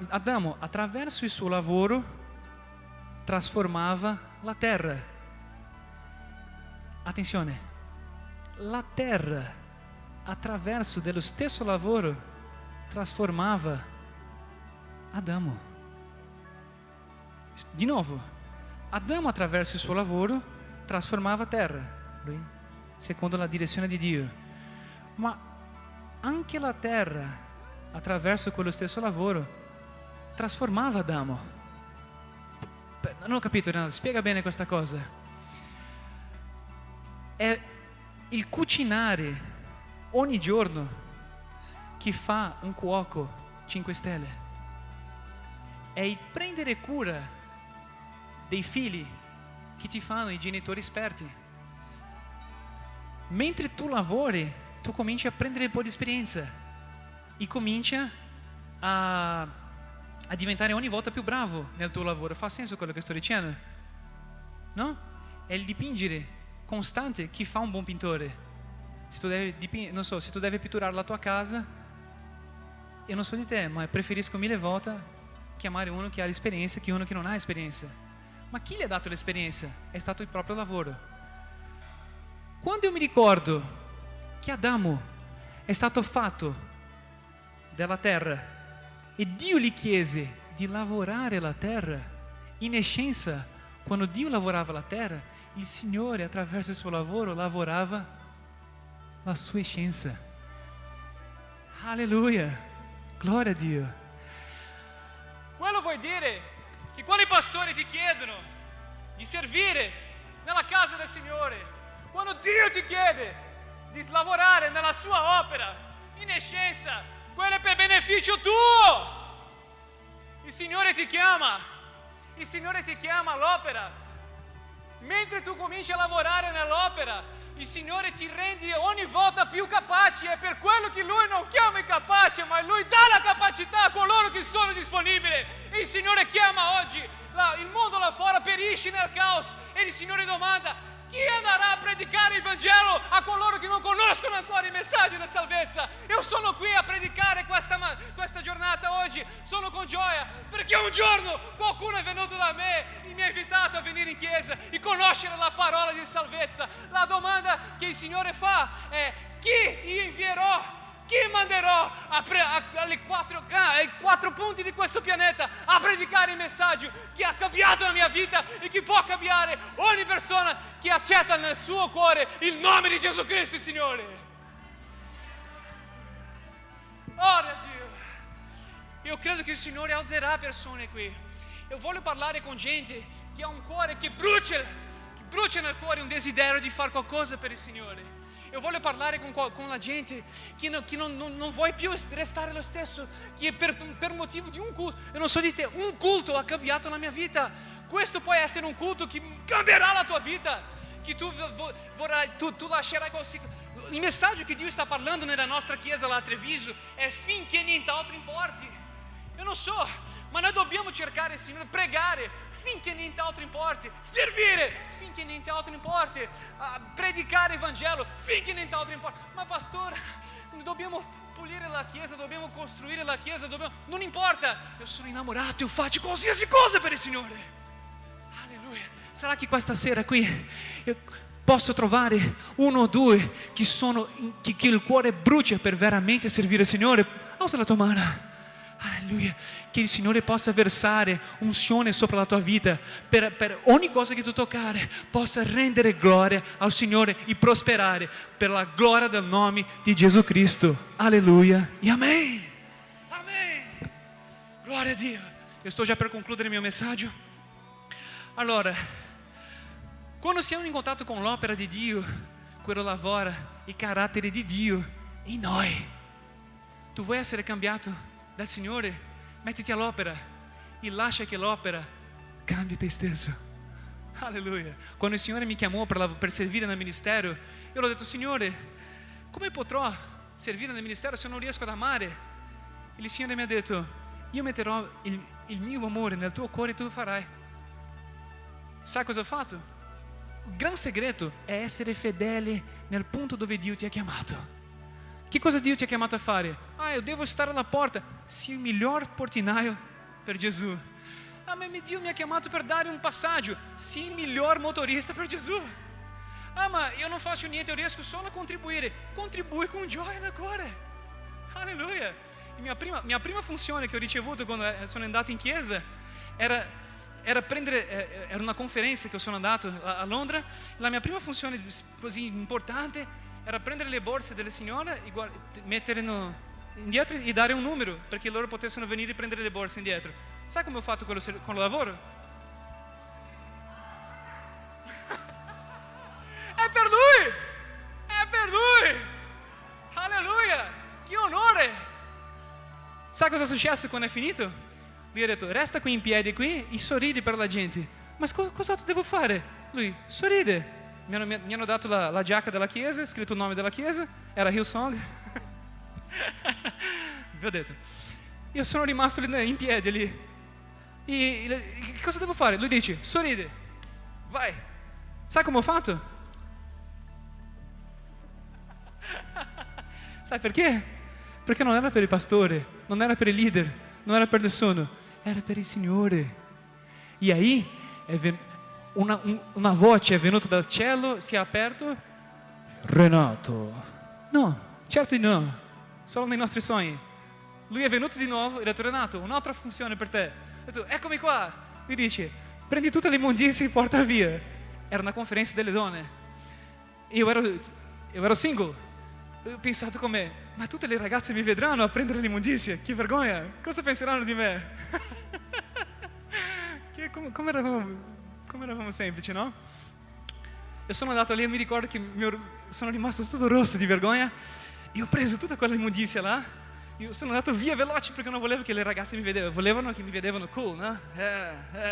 Adamo, attraverso il suo lavoro, trasformava la terra. Attenzione, la terra, attraverso dello stesso lavoro, trasformava Adamo. Di nuovo, Adamo attraverso il suo lavoro trasformava terra, lui, secondo la direzione di Dio. Ma anche la terra, attraverso quello stesso lavoro, trasformava Adamo. Non ho capito, Renato, spiega bene questa cosa. è il cucinare ogni giorno che fa un cuoco 5 stelle. È il prendere cura dei figli che ti fanno i genitori esperti. Mentre tu lavori, tu cominci a prendere un po' di esperienza e comincia a diventare ogni volta più bravo nel tuo lavoro. Fa senso quello che sto dicendo? No? È il dipingere costante che fa un buon pittore. Se tu devi non so, se tu devi pitturare la tua casa, io non so di te, ma preferisco 1000 volte chiamare uno che ha l'esperienza che uno che non ha esperienza. Ma chi gli ha dato l'esperienza? È stato il proprio lavoro. Quando io mi ricordo che Adamo è stato fatto dalla terra e Dio gli chiese di lavorare la terra, in essenza, quando Dio lavorava la terra, il Signore attraverso il suo lavoro lavorava la sua essenza. Alleluia, gloria a Dio. Quello vuol dire che quando i pastori ti chiedono di servire nella casa del Signore, quando Dio ti chiede di lavorare nella sua opera, in essenza, quello è per beneficio tuo. Il Signore ti chiama all'opera. Mentre tu cominci a lavorare nell'opera, il Signore ti rende ogni volta più capace. È per quello che Lui non chiama i capaci, ma Lui dà la capacità a coloro che sono disponibili. E il Signore chiama oggi, il mondo là fuori perisce nel caos, e il Signore domanda: chi andrà a predicare il Vangelo a coloro che non conoscono ancora il messaggio della salvezza? Io sono qui a predicare questa giornata oggi, sono con gioia, perché un giorno qualcuno è venuto da me e mi ha invitato a venire in chiesa e conoscere la parola di salvezza. La domanda che il Signore fa è: chi io invierò? Chi manderò ai 4 punti di questo pianeta a predicare il messaggio che ha cambiato la mia vita e che può cambiare ogni persona che accetta nel suo cuore il nome di Gesù Cristo, il Signore? Ora Dio, io credo che il Signore alzerà persone qui. Io voglio parlare con gente che ha un cuore che brucia nel cuore un desiderio di fare qualcosa per il Signore. Io voglio parlare con la gente che non vuoi più restare lo stesso, che per motivo di un culto, io non so di te, un culto ha cambiato la mia vita. Questo può essere un culto che cambierà la tua vita, che tu lascerai così. Il messaggio che Dio sta parlando nella nostra chiesa là a Treviso è: finché nient'altro importi. Io non so, ma noi dobbiamo cercare, Signore, pregare finché nient'altro importi, servire finché nient'altro importi, predicare il Vangelo finché nient'altro importi. Ma pastore, dobbiamo pulire la chiesa, dobbiamo costruire la chiesa, non importa, io sono innamorato, io faccio qualsiasi cosa per il Signore. Alleluia. Sarà che questa sera qui io posso trovare uno o due che il cuore brucia per veramente servire il Signore? Alza la tua mano. Alleluia. Che il Signore possa versare unzione sopra la tua vita, per ogni cosa che tu toccare possa rendere gloria al Signore e prosperare per la gloria del nome di Gesù Cristo. Alleluia e amen. Amen. Gloria a Dio. Io sto già per concludere il mio messaggio. Allora, quando siamo in contatto con l'opera di Dio, quello lavora il carattere di Dio in noi. Tu vuoi essere cambiato dal Signore? Mettiti all'opera e lascia che l'opera cambi te stesso. Alleluia. Quando il Signore mi chiamò per servire nel ministero, io l'ho detto: Signore, come potrò servire nel ministero se non riesco ad amare? E il Signore mi ha detto: io metterò il mio amore nel tuo cuore e tu farai. Sai cosa ho fatto? Il gran segreto è essere fedele nel punto dove Dio ti ha chiamato. Che cosa Dio ti ha chiamato a fare? Io devo stare alla porta. Sii il miglior portinaio per Gesù. Ma Dio mi ha chiamato per dare un passaggio. Sii il miglior motorista per Gesù. Ma io non faccio niente, io riesco solo a contribuire. Contribui con gioia nel cuore. Alleluia. Mia prima funzione che ho ricevuto quando sono andato in chiesa era una conferenza che sono andato a Londra. La mia prima funzione così importante era prendere le borse delle signore e mettere indietro e dare un numero perché loro potessero venire a prendere le borse indietro. Sai come ho fatto con il lavoro? è per lui! È per lui! Alleluia! Che onore! Sai cosa è successo quando è finito? Lui ha detto, resta qui in piedi qui e sorridi per la gente. Ma cos'altro devo fare? Lui, sorride. Mi hanno dato la giacca della chiesa, scritto il nome della chiesa, era Hillsong. Vi ho detto. Io sono rimasto lì in piedi lì. E cosa devo fare? Lui dice, sorride. Vai. Sai come ho fatto? Sai perché? Perché non era per il pastore, non era per il leader, non era per nessuno, era per il Signore. E aí una voce è venuta dal cielo, si è aperto. Renato. No, certo di no, solo nei nostri sogni. Lui è venuto di nuovo e ha detto, Renato, un'altra funzione per te. Ha detto, eccomi qua. Lui dice, prendi tutta l'immondizia e porta via. Era una conferenza delle donne. Io ero single. Ho pensato come, ma tutte le ragazze mi vedranno a prendere l'immondizia, che vergogna, cosa penseranno di me? Come eravamo semplici, no? Io sono andato lì e mi ricordo che sono rimasto tutto rosso di vergogna e ho preso tutta quella immondizia là. Io sono andato via veloce perché non volevo che le ragazze mi vedevano, volevano che mi vedevano cool, no?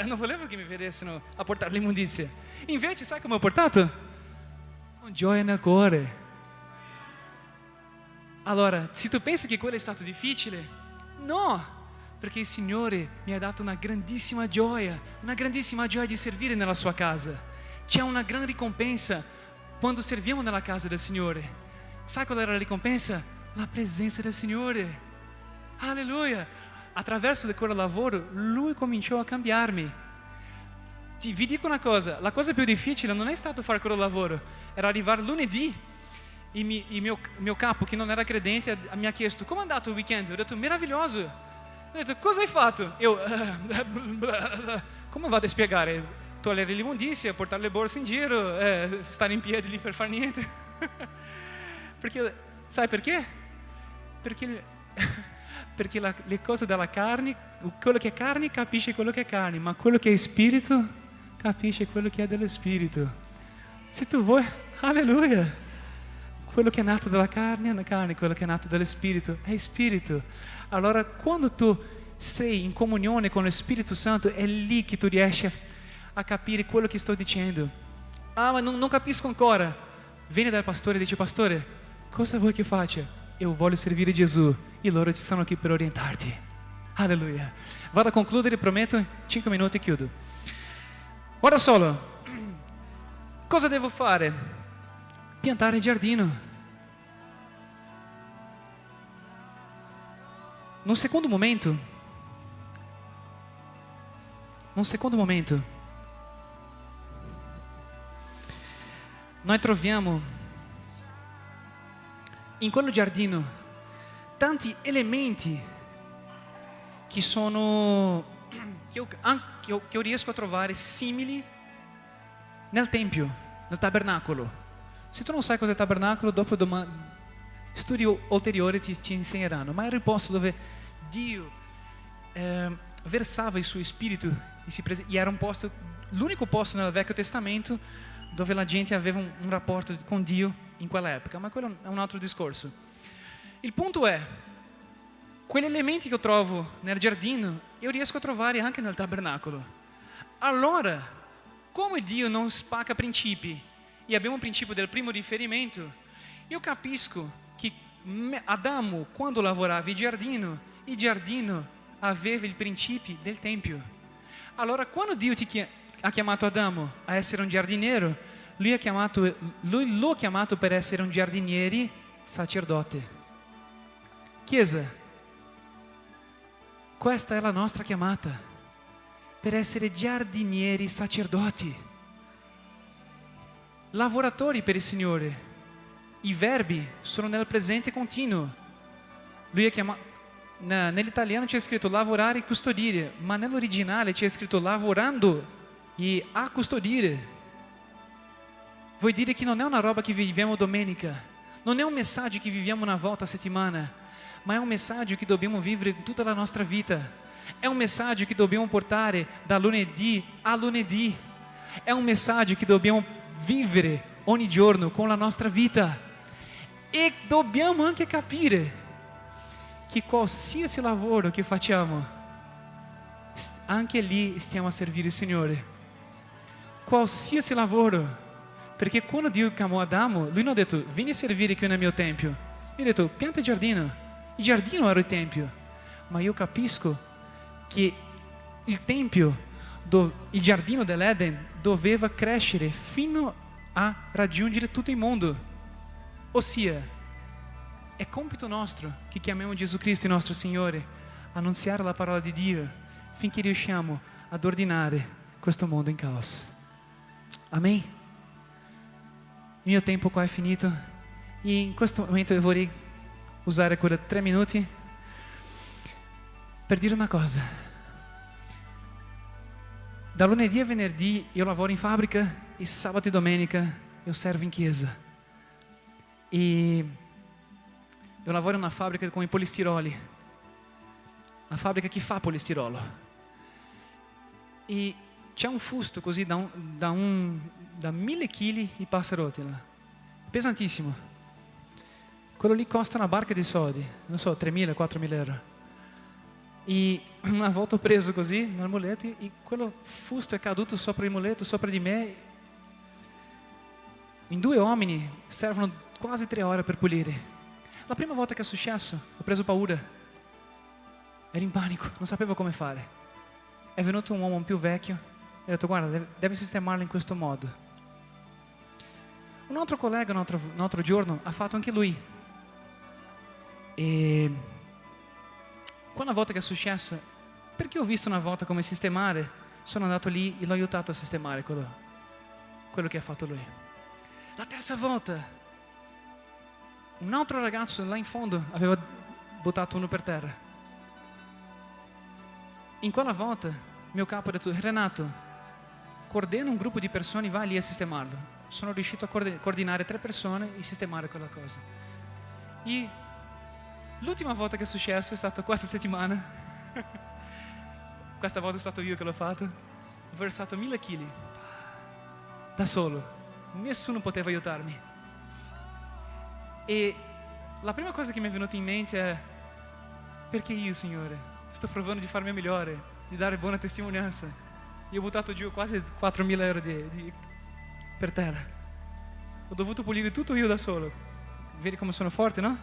Non volevo che mi vedessero a portare l'immondizia. Invece sai come ho portato? Con gioia nel cuore. Allora, se tu pensi che quello è stato difficile, no, perché il Signore mi ha dato una grandissima gioia di servire nella sua casa. C'è una gran ricompensa quando serviamo nella casa del Signore. Sai qual era la ricompensa? La presenza del Signore. Alleluia! Attraverso di quel lavoro, Lui cominciò a cambiarmi. Vi dico una cosa, la cosa più difficile non è stato fare quel lavoro, era arrivare lunedì. Il mio capo, che non era credente, mi ha chiesto, come è andato il weekend? Ho detto, meraviglioso. Ho detto, cosa hai fatto? Io, come vado a spiegare? Togliere l'immondizia, portare le borse in giro, stare in piedi lì per fare niente. Perché, sai perché? Perché le cose della carne, quello che è carne capisce quello che è carne, ma quello che è spirito capisce quello che è dello spirito. Se tu vuoi, alleluia. Quello che è nato dalla carne è carne, quello che è nato dallo spirito è spirito. Allora quando tu sei in comunione con lo Spirito Santo è lì che tu riesci a capire quello che sto dicendo. Ah, ma non capisco ancora. Vieni dal pastore e dice, pastore, cosa vuoi che faccia? Io voglio servire Gesù e loro ci sono qui per orientarti. Alleluia. Vado a concludere, prometto, 5 minuti e chiudo. Guarda solo, cosa devo fare? Piantare il giardino. Num secondo momento, noi troviamo in quello giardino tanti elementi che io riesco a trovare simili nel tempio, nel tabernacolo. Se tu non sai cos'è il tabernacolo, dopo studi ulteriori ti insegneranno. Ma era il posto dove Dio versava il suo spirito e era un posto, l'unico posto nel Vecchio Testamento dove la gente aveva un rapporto con Dio in quella epoca. Ma quello è un altro discorso. Il punto è, quegli elementi che io trovo nel giardino, io riesco a trovare anche nel tabernacolo. Allora, come Dio non spacca principi, e abbiamo un principio del primo riferimento, io capisco che Adamo, quando lavorava il giardino aveva i principi del tempio. Allora, quando Dio ha chiamato Adamo a essere un giardiniero, lui l'ha chiamato per essere un giardiniere sacerdote. Chiesa, questa è la nostra chiamata, per essere giardinieri sacerdoti. Lavoratori per il Signore. I verbi sono nel presente continuo. Lui è chiamato, nell'italiano c'è scritto lavorare e custodire, ma nell'originale c'è scritto lavorando e a custodire. Vuol dire che non è una roba che viviamo domenica, non è un messaggio che viviamo una volta a settimana, ma è un messaggio che dobbiamo vivere tutta la nostra vita. È un messaggio che dobbiamo portare da lunedì a lunedì. È un messaggio che dobbiamo vivere ogni giorno con la nostra vita. E dobbiamo anche capire che qualsiasi lavoro che facciamo, anche lì stiamo a servire il Signore. Qualsiasi lavoro. Perché quando Dio chiamò Adamo, lui non ha detto vieni a servire qui nel mio tempio. Lui ha detto pianta il giardino. Il giardino era il tempio. Ma io capisco che il tempio, il giardino dell'Eden doveva crescere fino a raggiungere tutto il mondo. Ossia, è compito nostro che chiamiamo Gesù Cristo il nostro Signore, annunziare la parola di Dio finché riusciamo ad ordinare questo mondo in caos. Amen? Il mio tempo qua è finito e in questo momento io vorrei usare quei 3 minuti per dire una cosa. Da lunedì a venerdì io lavoro in fabbrica e sabato e domenica io servo in chiesa. E io lavoro in una fabbrica con i polistiroli, una fabbrica che fa polistirolo, e c'è un fusto così da 1000 kg e passa rotti là, pesantissimo. Quello lì costa una barca di soldi, non so, 3.000, 4.000 euro. E una volta ho preso così nel muletto e quello fusto è caduto sopra il muletto, sopra di me. In 2 uomini servono quasi 3 ore per pulire. La prima volta che è successo ho preso paura, ero in panico, non sapevo come fare. È venuto un uomo più vecchio e ha detto guarda, devi sistemarlo in questo modo. Un altro collega un altro giorno ha fatto anche lui. E quella volta che è successo, perché ho visto una volta come sistemare, sono andato lì e l'ho aiutato a sistemare quello che ha fatto lui. La terza volta un altro ragazzo là in fondo aveva buttato uno per terra. In quella volta mio capo ha detto Renato, coordina un gruppo di persone, vai lì a sistemarlo. Sono riuscito a coordinare 3 persone e sistemare quella cosa. E l'ultima volta che è successo è stato questa settimana. Questa volta è stato io che l'ho fatto. Ho versato 1000 kg da solo, nessuno poteva aiutarmi. E la prima cosa che mi è venuta in mente è perché io, Signore, sto provando di farmi migliore, di dare buona testimonianza. Io ho buttato giù quasi 4.000 euro per terra. Ho dovuto pulire tutto io da solo. Vedi come sono forte, no?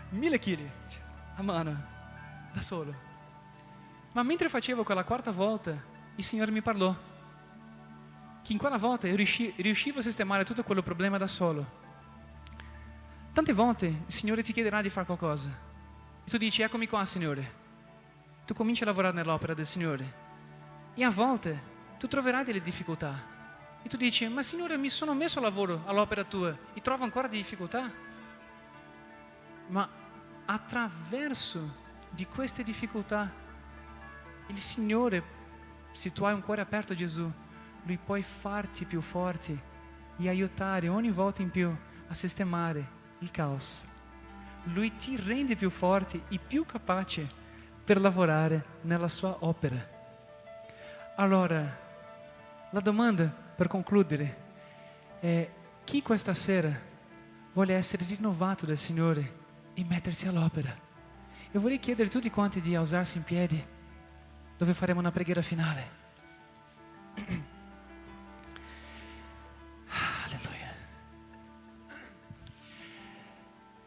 1000 kg a mano, da solo. Ma mentre facevo quella quarta volta, il Signore mi parlò che in quella volta io riuscivo a sistemare tutto quello problema da solo. Tante volte il Signore ti chiederà di fare qualcosa e tu dici eccomi qua Signore. Tu cominci a lavorare nell'opera del Signore e a volte tu troverai delle difficoltà e tu dici ma Signore mi sono messo a lavoro all'opera tua e trovo ancora di difficoltà. Ma attraverso di queste difficoltà il Signore, se tu hai un cuore aperto a Gesù, Lui può farti più forti e aiutare ogni volta in più a sistemare il caos. Lui ti rende più forte e più capace per lavorare nella sua opera. Allora, la domanda per concludere è chi questa sera vuole essere rinnovato dal Signore e mettersi all'opera? Io vorrei chiedere a tutti quanti di alzarsi in piedi dove faremo una preghiera finale.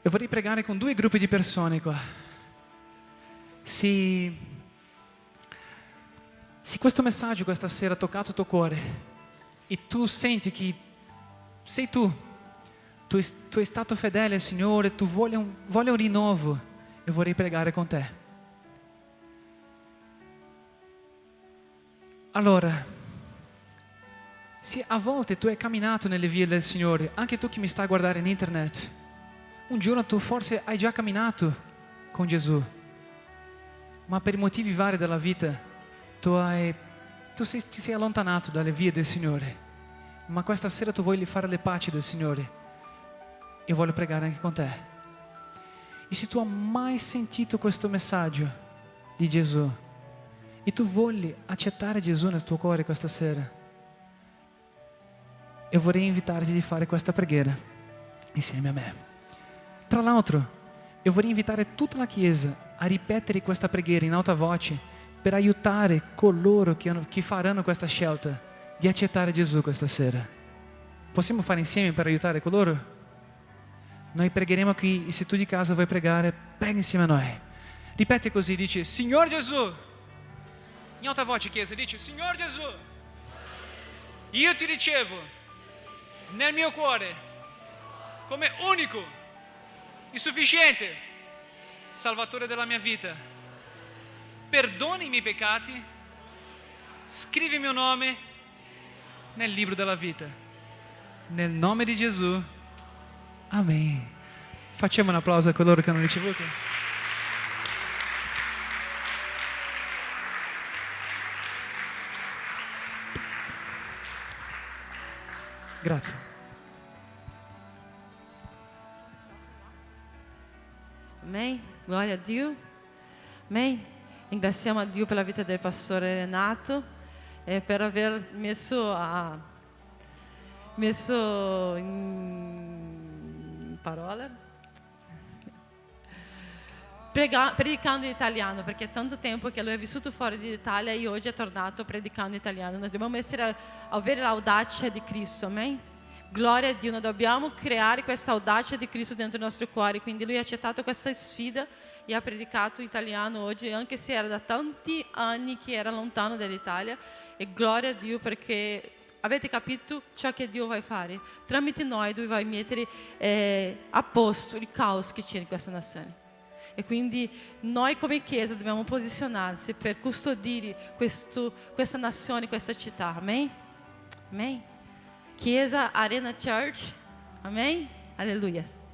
Io vorrei pregare con 2 gruppi di persone qua. Se questo messaggio questa sera ha toccato il tuo cuore e tu senti che sei tu hai stato fedele al Signore, tu vuoi un rinnovo, io vorrei pregare con te. Allora, se a volte tu hai camminato nelle vie del Signore, anche tu che mi stai a guardare in internet, un giorno tu forse hai già camminato con Gesù, ma per motivi vari della vita ti sei allontanato dalle vie del Signore, ma questa sera tu vuoi fare le paci del Signore. Io voglio pregare anche con te. E se tu hai mai sentito questo messaggio di Gesù e tu vuoi accettare Gesù nel tuo cuore questa sera, e vorrei invitarti a fare questa preghiera insieme a me. Tra l'altro, io vorrei invitare tutta la Chiesa a ripetere questa preghiera in alta voce per aiutare coloro che faranno questa scelta di accettare Gesù questa sera. Possiamo fare insieme per aiutare coloro? Noi pregheremo qui e se tu di casa vuoi pregare, prega insieme a noi. Ripete così, dice: Signor Gesù. In alta voce, Chiesa, dice: Signor Gesù, io ti ricevo nel mio cuore come unico e sufficiente Salvatore della mia vita. Perdona i miei peccati, scrivi il mio nome nel libro della vita. Nel nome di Gesù, amen. Facciamo un applauso a coloro che hanno ricevuto. Grazie. Amém? Glória a Dio. Amém? Ringraziamo a Dio per la vita del pastore Renato e per aver messo in parola predicando in italiano, perché è tanto tempo che lui è vissuto fuori d'Italia e oggi è tornato predicando in italiano. Noi dobbiamo avere l'audacia di Cristo, amen? Gloria a Dio, noi dobbiamo creare questa audacia di Cristo dentro i nostri cuori, quindi lui ha accettato questa sfida e ha predicato in italiano oggi, anche se era da tanti anni che era lontano dall'Italia, e gloria a Dio perché avete capito ciò che Dio vuole fare? Tramite noi lui va a mettere a posto il caos che c'è in questa nazione. E quindi noi come Chiesa dobbiamo posizionarsi per custodire questa nazione, questa città. Amém? Amém? Chiesa Arena Church. Amém? Aleluia.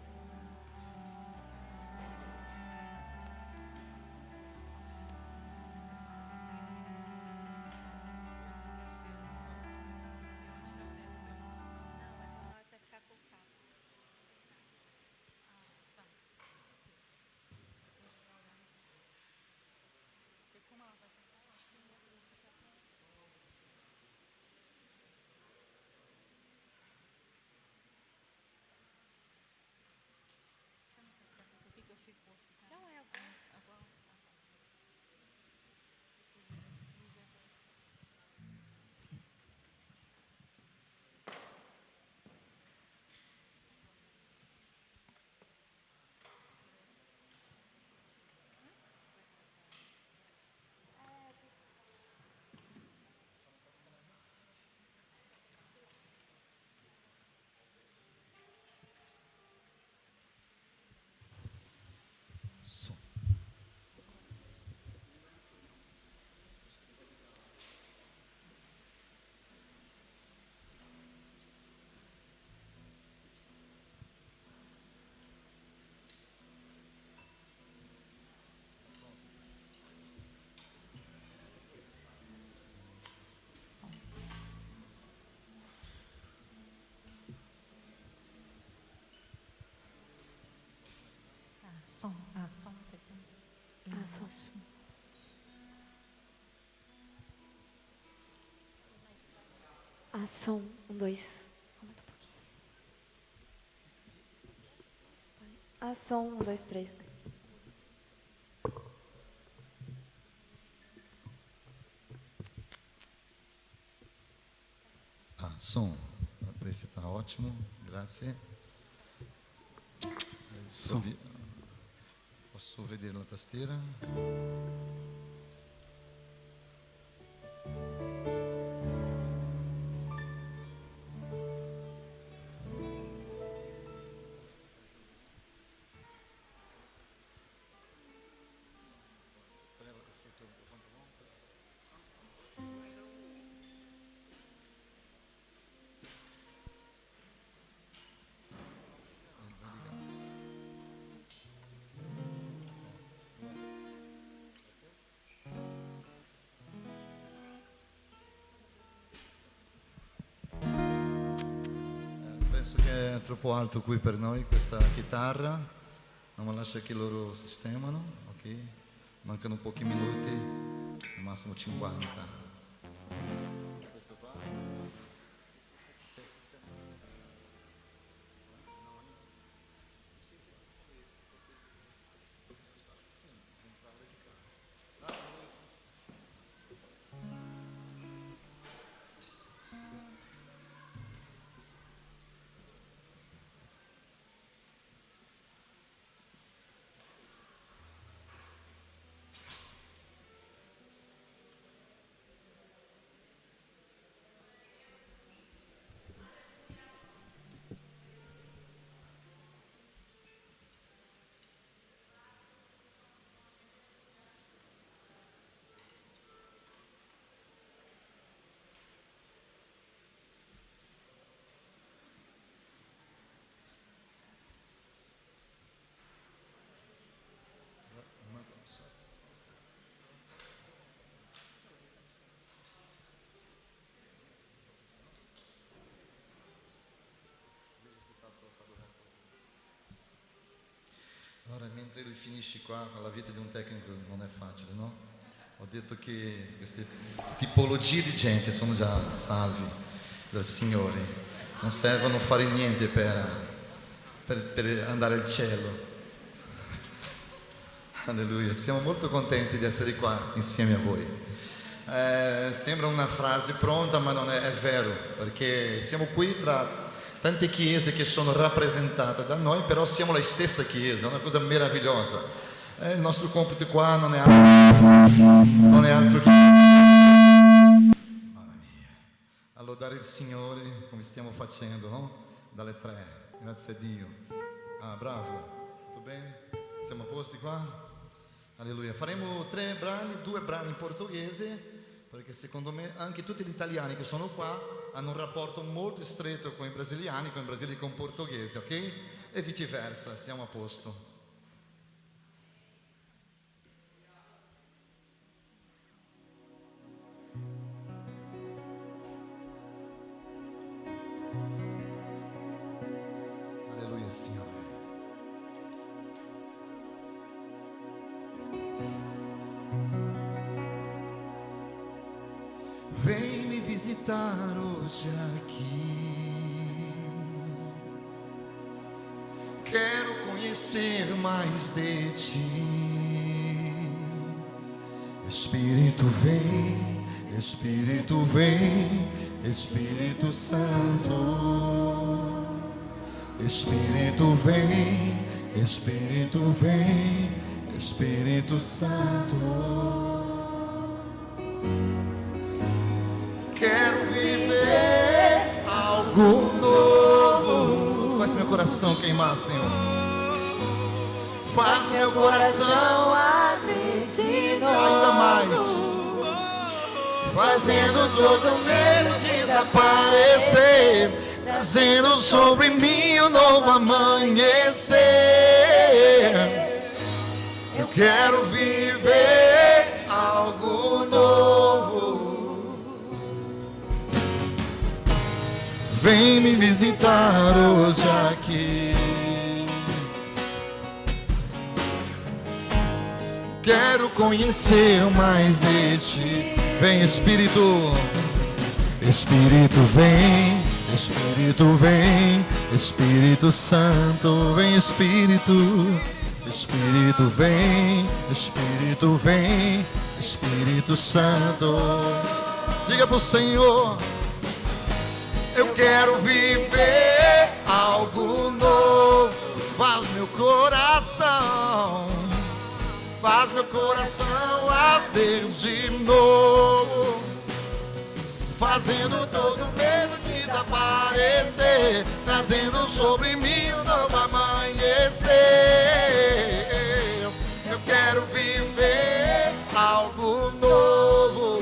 Som. 1, 2. Aumenta um pouquinho. Som. 1, 2, 3. Som. Esse está ótimo, grazie. Posso vedere la tastiera? Penso che è troppo alto qui per noi questa chitarra, ma lascia che loro sistemano, ok? Mancano pochi minuti, al massimo 50. Questo qua. Allora, mentre lui finisce qua, la vita di un tecnico non è facile, no? Ho detto che queste tipologie di gente sono già salvi dal Signore, non servono fare niente per andare al cielo. Alleluia, siamo molto contenti di essere qua insieme a voi. Sembra una frase pronta, ma non è vero, perché siamo qui tra tante chiese che sono rappresentate da noi, però siamo la stessa chiesa, è una cosa meravigliosa. Il nostro compito qua non è altro che a lodare il Signore come stiamo facendo, no? Dalle 3, grazie a Dio. Ah, bravo, tutto bene? Siamo a posti qua? Alleluia. Faremo 3 brani, 2 brani in portoghese, perché secondo me anche tutti gli italiani che sono qua hanno un rapporto molto stretto con i brasiliani, con il Brasile con il portoghese, ok? E viceversa, siamo a posto. Alleluia, Signore. Vem me visitar hoje aqui. Quero conhecer mais de ti. Espírito vem, Espírito vem, Espírito Santo. Espírito vem, Espírito vem, Espírito Santo. Quero viver algo novo. Faz meu coração queimar, Senhor. Faz meu coração arder de novo. Ainda mais. Fazendo todo medo desaparecer. Trazendo sobre mim um novo amanhecer. Eu quero viver algo novo. Vem me visitar hoje aqui. Quero conhecer mais de ti. Vem, Espírito. Espírito vem, Espírito vem, Espírito Santo. Vem, Espírito. Espírito vem, Espírito vem, Espírito Santo. Diga pro Senhor. Eu quero viver algo novo. Faz meu coração arder de novo. Fazendo todo medo desaparecer. Trazendo sobre mim um novo amanhecer. Eu quero viver algo novo.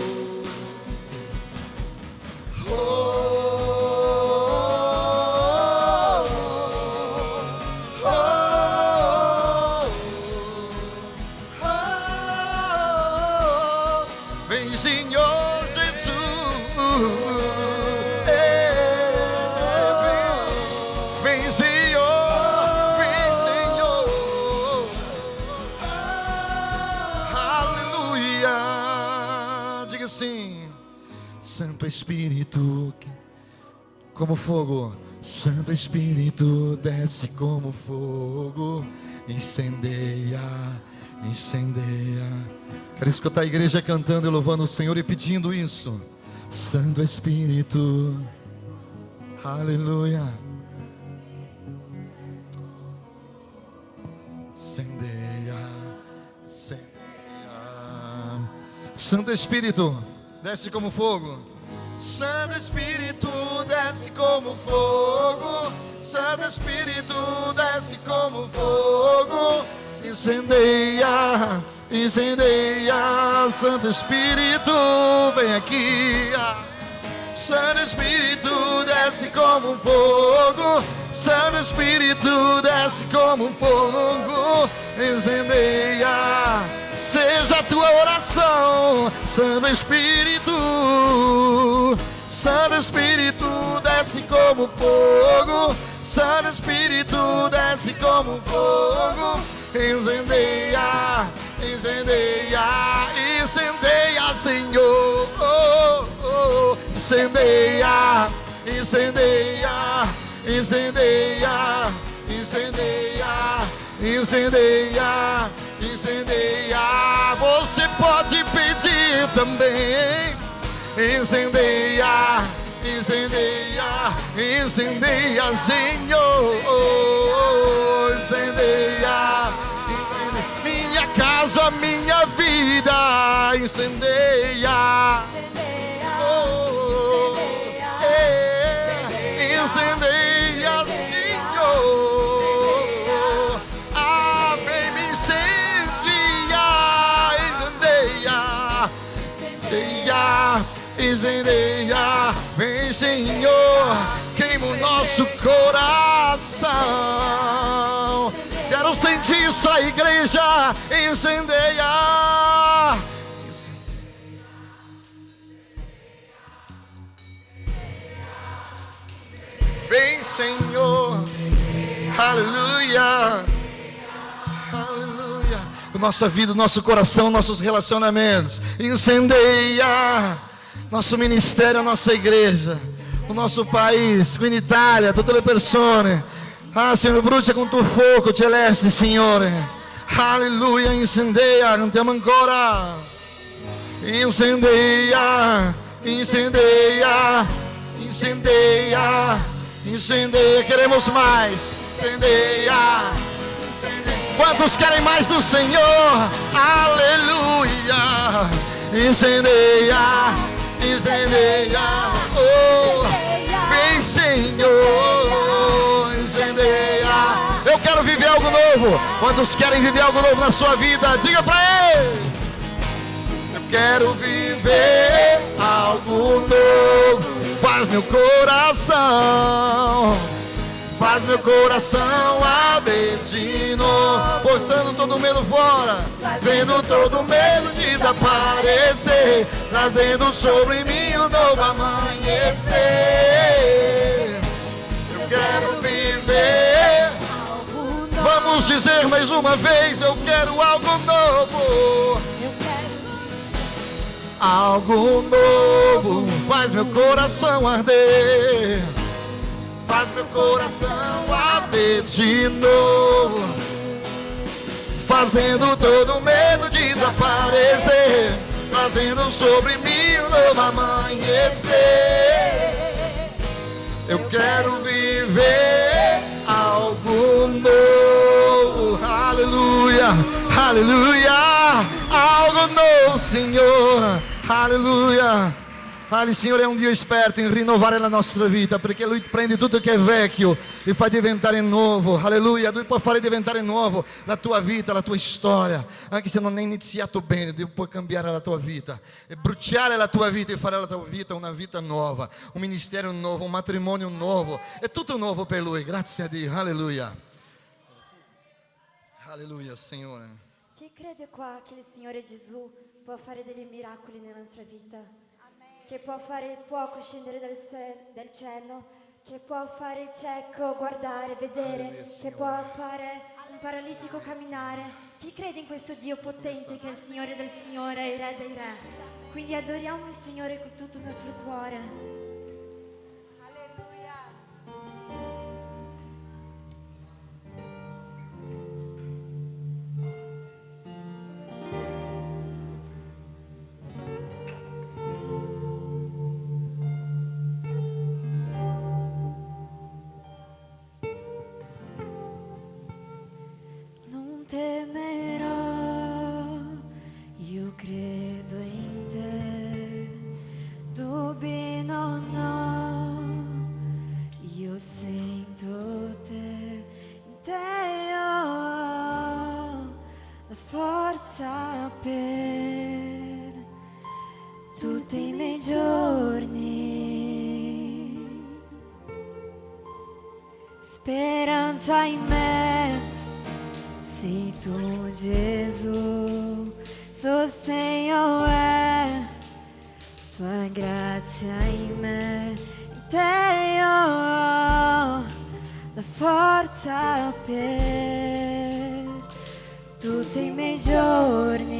Vem, Senhor Jesus. Vem, Senhor. Vem, Senhor. Aleluia. Diga assim. Santo Espírito, como fogo. Santo Espírito, desce como fogo. Incendeia, incendeia. Quero escutar a igreja cantando e louvando o Senhor e pedindo isso. Santo Espírito, aleluia. Incendeia, incendeia. Santo Espírito, desce como fogo. Santo Espírito, desce como fogo. Santo Espírito, desce como fogo. Incendeia, incendeia. Santo Espírito, vem aqui. Santo Espírito, desce como fogo. Santo Espírito, desce como fogo. Incendeia. Seja a tua oração, Santo Espírito. Santo Espírito, desce como fogo. Santo Espírito, desce como fogo. incendeia, incendeia, incendeia, Senhor. Oh, oh, incendeia, incendeia, incendeia, incendeia, incendeia, incendeia. Você pode pedir também. Incendeia, incendeia, incendeia, Senhor. Incendeia, incendeia minha casa, minha vida. Incendeia, oh, incendeia, Senhor. Ah, vem me incendeia, incendeia, incendeia, incendeia, vem, Senhor, queima o nosso coração. Quero sentir essa igreja incendeia. Vem, Senhor, aleluia, aleluia. Nossa vida, nosso coração, nossos relacionamentos, incendeia. Nosso ministério, a nossa igreja, o nosso país, qui in Italia, tutte le persone. Ah, Signore, brucia con tuo fuoco celeste, Signore. Alleluia, incendeia, cantiamo ancora. Incendeia, incendeia, incendeia, incendeia, queremos mais. Incendeia, incendeia. Quantos querem mais do Senhor? Aleluia, incendeia, incendeia, oh, vem, Senhor, incendeia. Eu quero viver algo novo. Quantos querem viver algo novo na sua vida? Diga pra ele. Eu quero viver algo novo. Faz meu coração, faz meu coração arder de novo, botando todo medo fora, fazendo todo medo desaparecer, trazendo sobre mim um novo amanhecer. Eu quero viver. Vamos dizer mais uma vez, eu quero algo novo. Algo novo, faz meu coração arder. Faz meu coração arder de novo, fazendo todo medo desaparecer, trazendo sobre mim um novo amanhecer. Eu quero viver algo novo, aleluia, aleluia, algo novo, Senhor, aleluia. Il Signore è un Dio esperto in rinnovare la nostra vita, perché Lui prende tutto che è vecchio e fa diventare nuovo. Alleluia, Lui può fare diventare nuovo la tua vita, la tua storia. Anche se non è iniziato bene, Dio può cambiare la tua vita e bruciare la tua vita e fare la tua vita una vita nuova, un ministero nuovo, un matrimonio nuovo. È tutto nuovo per Lui, grazie a Dio. Alleluia. Alleluia, Signore. Chi crede qua che il Signore Gesù può fare dei miracoli nella nostra vita? Che può fare il fuoco scendere dal cielo, che può fare il cieco guardare, vedere, che può fare un paralitico camminare. Chi crede in questo Dio potente che è il Signore del Signore e il Re dei Re? Quindi adoriamo il Signore con tutto il nostro cuore. Temerò, io credo in te, dubbi no, io sento te, in te ho la forza per tutti i miei giorni, speranza in me. Sei tu, Gesù, sostegno è tua grazia in me, in te ho la forza per tutti i miei giorni.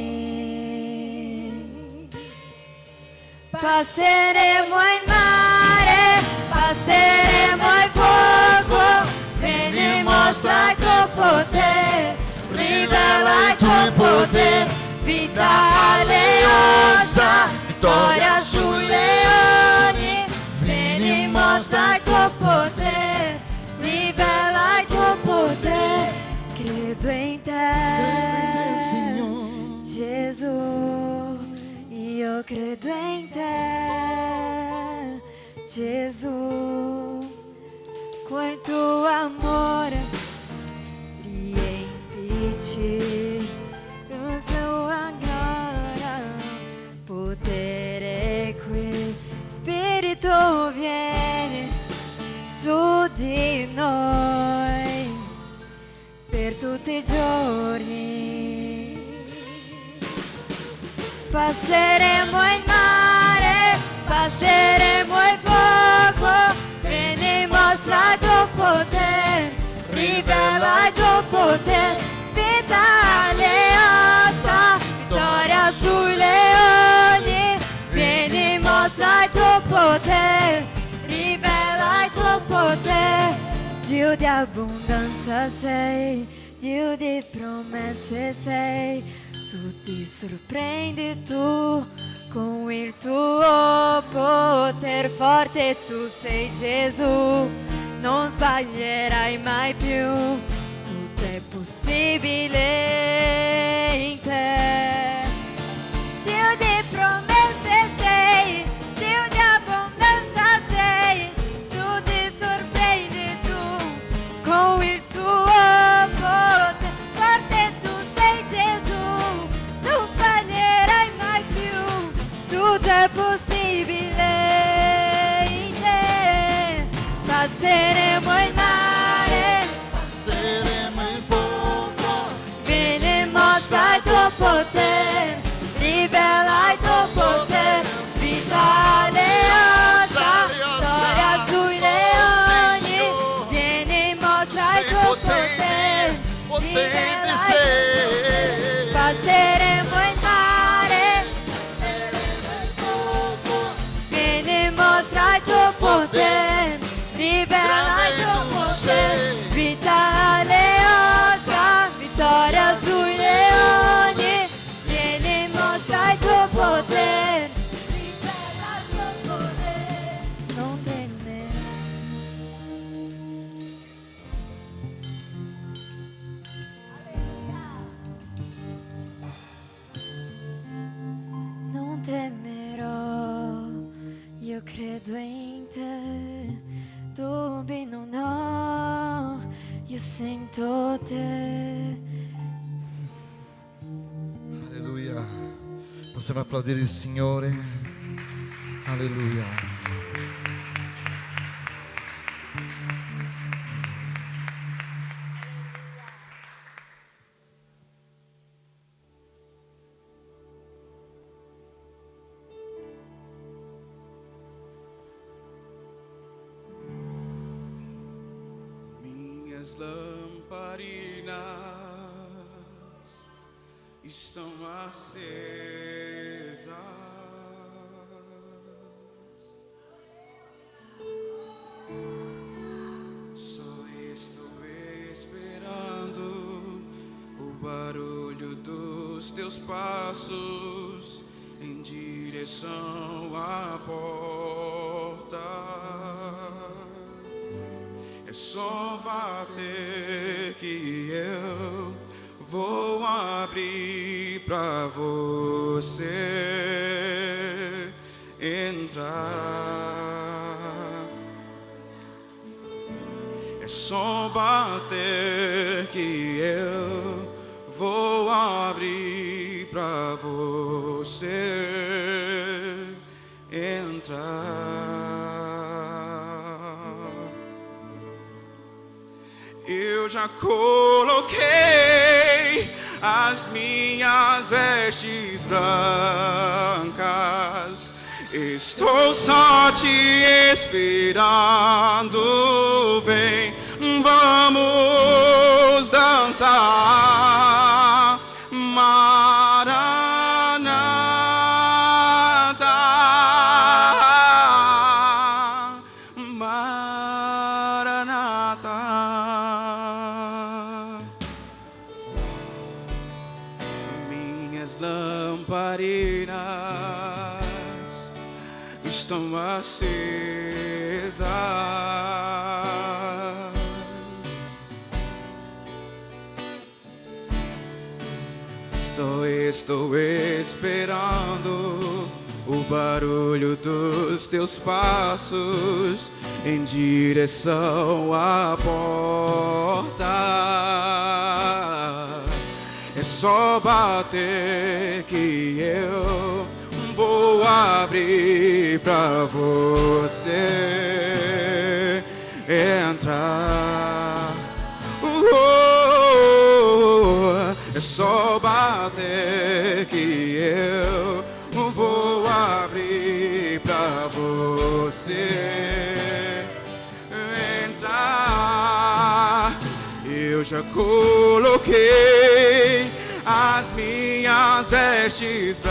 Passeremo il mare, passeremo il fuoco, vieni mostra il tuo potere, rivela il tuo potere, vita alle ossa, vittoria sui leoni, vieni mostra il tuo potere, rivela il tuo potere, credo in te, Gesù, io credo in te, Gesù, col tuo amore riempici con sua gloria, potere qui, Spirito vieni su di noi per tutti i giorni. Passeremo il mare, passeremo il fuoco, vieni mostra il tuo potere, rivela il tuo potere, vita alle ossa, vittoria sui leoni, vieni mostra il tuo potere, rivela il tuo potere, Dio di abbondanza sei, Dio di promesse sei, tu ti sorprendi tu con il tuo potere forte, tu sei Gesù, non sbaglierai mai più, tutto è possibile in te. Dio di promesse sei, Dio di abbondanza sei, tu ti sorprendi tu con il tuo potere forte, tu sei Gesù, non sbaglierai mai più, tutto è possibile in te. Passeremo il mare, passeremo il fuoco, vieni mostra il tuo potere, rivela il tuo potere, vita alle ossa, storia sui leoni, vieni mostra il tuo potere, potente sei. passeremo il mare, vieni mostra il tuo potere, rivela il tuo potere, vita alle ossa, vittoria sui leoni, vieni mostra il tuo potere, rivela il tuo potere, non temere. Non temerò, io credo in te, dubbi non ho, io sento te. Alleluia. Possiamo applaudire il Signore. Alleluia. Minhas lamparinas estão acesas, só estou esperando o barulho dos teus passos em direção à porta. É só bater que eu vou abrir pra você entrar. É só bater que eu vou abrir pra você entrar. Eu já coloquei as minhas vestes brancas, estou só te esperando. Vem, vamos dançar. lamparinas estão acesas. Só estou esperando o barulho dos teus passos em direção à porta. É só bater que eu vou abrir pra você entrar. É só bater que eu vou abrir pra você entrar. Eu já coloquei as minhas vestes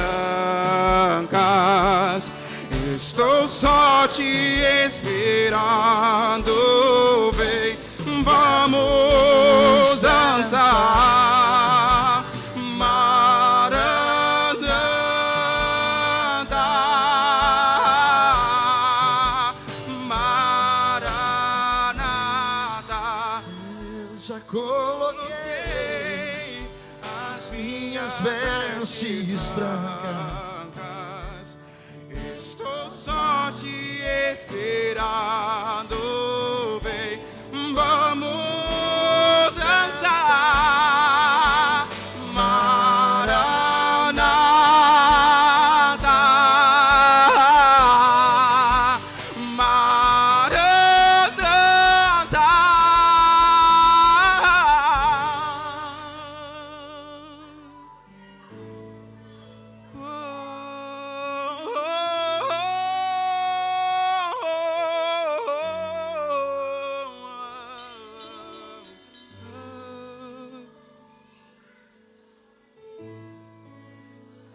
brancas. Estou só te esperando. Vem, vamos dançar. Maranata, Maranata. Eu já coloquei as minhas vestes brancas. Estou só te esperando. Vem, vamos dançar. Maranata, Maranata.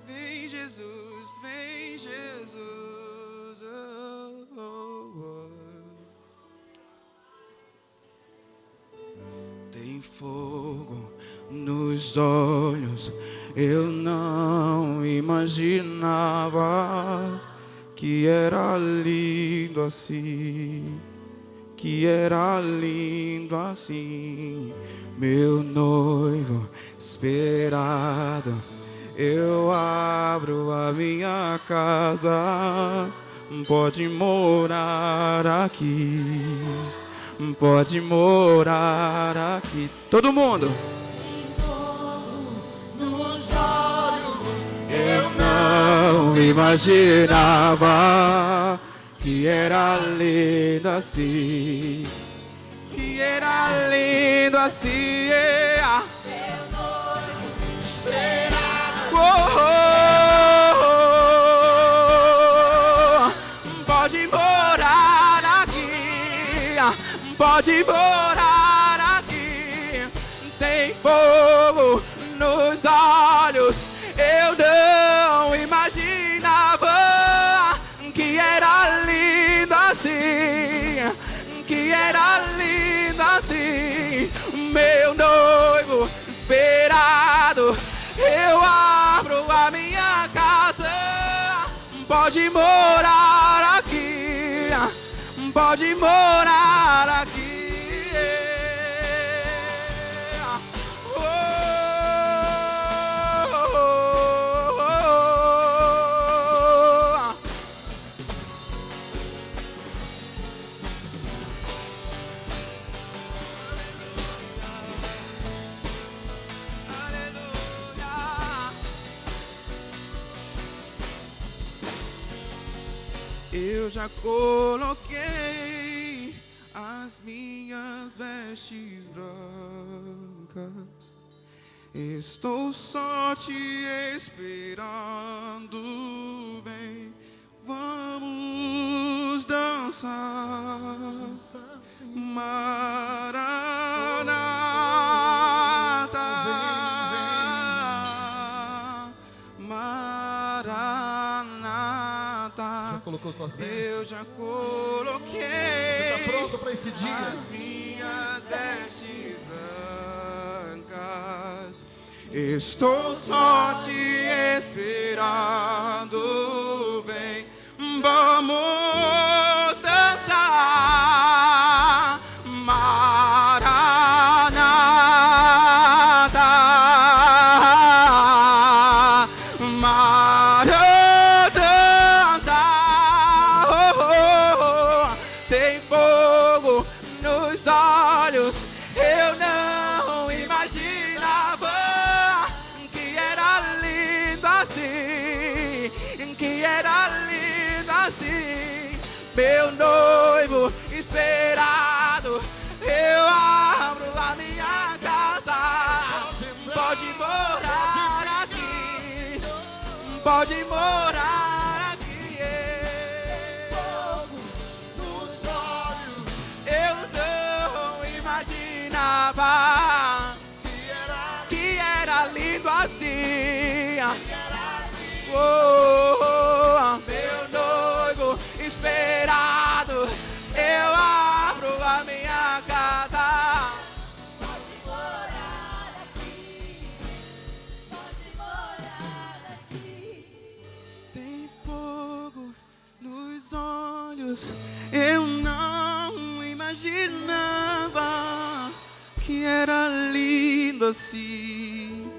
Vem Jesus, vem Jesus. Tem fogo nos olhos, eu não imaginava que era lindo assim, que era lindo assim. Meu noivo esperado, eu abro a minha casa, pode morar aqui, pode morar aqui. Todo mundo. Nos olhos Eu não imaginava que era lindo assim, que era lindo assim. Pode morar aqui, pode morar aqui. Tem fogo nos olhos, eu não imaginava que era lindo assim, que era lindo assim. Meu noivo esperado, eu abro a minha casa, pode morar aqui, pode morar aqui. Eu já coloquei as minhas vestes brancas. Estou só te esperando. Vem, vamos dançar. Maranata, Maranata. Já colocou tuas vestes? Eu já coloquei. Você está pronto para esse dia? As minhas vestes brancas. Estou só te pode morar aqui. Fogo nos olhos, Eu não imaginava que era lindo assim. Oh, meu noivo esperado, eu abro a minha casa. Pode morar aqui. Pode morar aqui. Tem fogo nos olhos, eu não imaginava que era lindo assim.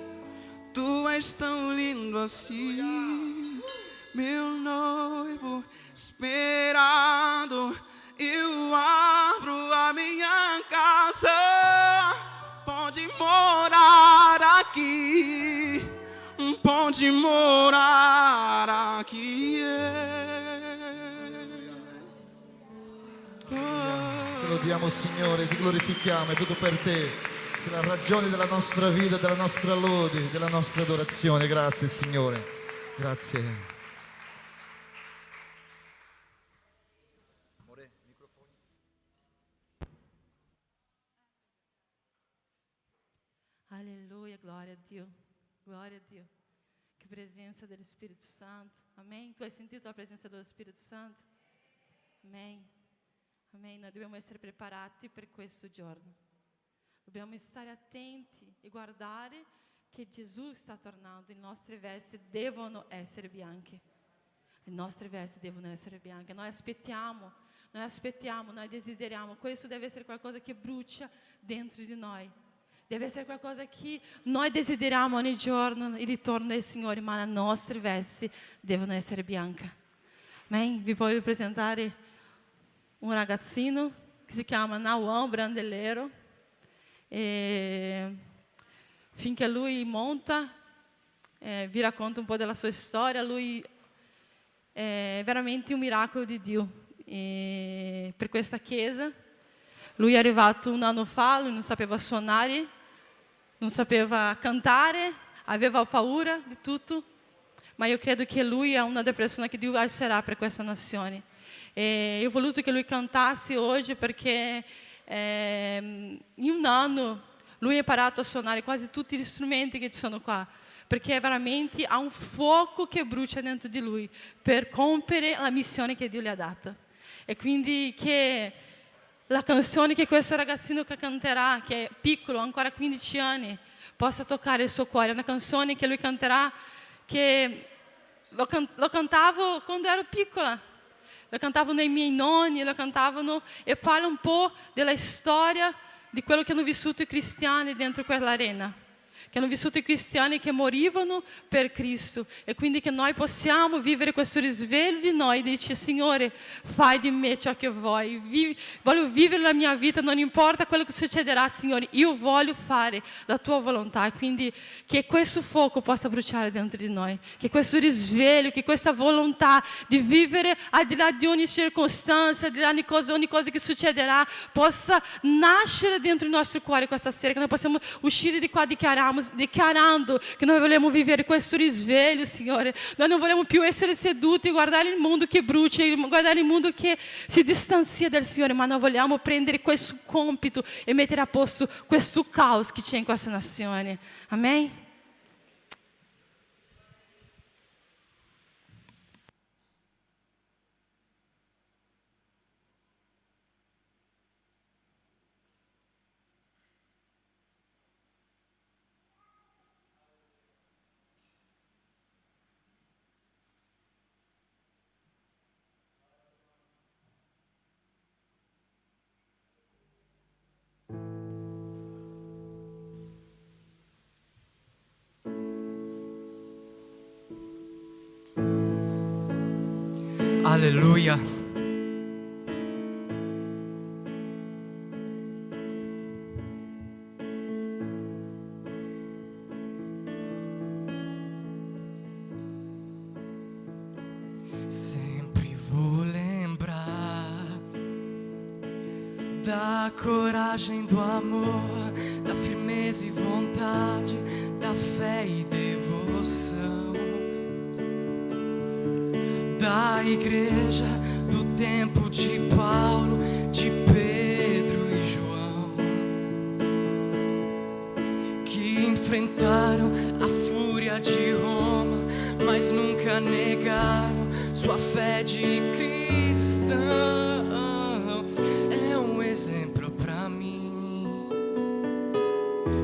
Tu és tão lindo assim, meu noivo esperado. Eu abro a minha casa, pode morar aqui, pode morar aqui. Ti lodiamo Signore, ti glorifichiamo, è tutto per te. Sei la ragione della nostra vita, della nostra lode, della nostra adorazione. Grazie Signore, grazie. Aleluia, glória a Dio, glória a Dio. Que presença do Espírito Santo, amém? Tu hai sentito a presença do Espírito Santo? Amém, amém. Nós dobbiamo essere preparati per questo giorno. Dobbiamo stare attenti e guardare che Gesù sta tornando. Le nostre vesti devono essere bianche. Le nostre vesti devono essere bianche. Noi aspettiamo, noi desideriamo. Questo deve essere qualcosa che brucia dentro di noi. Deve essere qualcosa che noi desideriamo ogni giorno, il ritorno del Signore, ma le nostre vesti devono essere bianche. Amen? Vi voglio presentare un ragazzino che si chiama Nauan Brandeleiro. E finché lui monta, vi racconto un po' della sua storia. Lui è veramente un miracolo di Dio per questa chiesa. Lui è arrivato un anno fa, lui non sapeva suonare, non sapeva cantare, aveva paura di tutto, ma io credo che lui è una delle persone che Dio alzerà per questa nazione. E io ho voluto che lui cantasse oggi perché in un anno lui ha imparato a suonare quasi tutti gli strumenti che ci sono qua, perché veramente ha un fuoco che brucia dentro di lui per compiere la missione che Dio gli ha dato. E quindi che la canzone che questo ragazzino che canterà, che è piccolo, ancora 15 anni, possa toccare il suo cuore. È una canzone che lui canterà che lo cantavo quando ero piccola. Lo cantavano i miei nonni, lo cantavano e parla un po' della storia di quello che hanno vissuto i cristiani dentro quell'arena, che hanno vissuto i cristiani che morivano per Cristo, e quindi che noi possiamo vivere questo risveglio di noi, di dire: Signore, fai di me ciò che vuoi, voglio vivere la mia vita, non importa quello che succederà, Signore, io voglio fare la tua volontà. E quindi che questo fuoco possa bruciare dentro di noi, che questo risveglio, che questa volontà di vivere al di là di ogni circostanza, al di là di ogni cosa che succederà, possa nascere dentro il nostro cuore questa sera, che noi possiamo uscire di qua dichiarando che noi vogliamo vivere questo risveglio, Signore. Noi non vogliamo più essere seduti e guardare il mondo che brucia, guardare il mondo che si distanzia dal Signore, ma noi vogliamo prendere questo compito e mettere a posto questo caos che c'è in questa nazione. Amen? Alleluia. Sempre vou lembrar da coragem, do amor, da firmeza e vontade, da fé e devoção. a igreja do tempo de Paulo, de Pedro e João, que enfrentaram a fúria de Roma, mas nunca negaram sua fé de cristão. É um exemplo pra mim,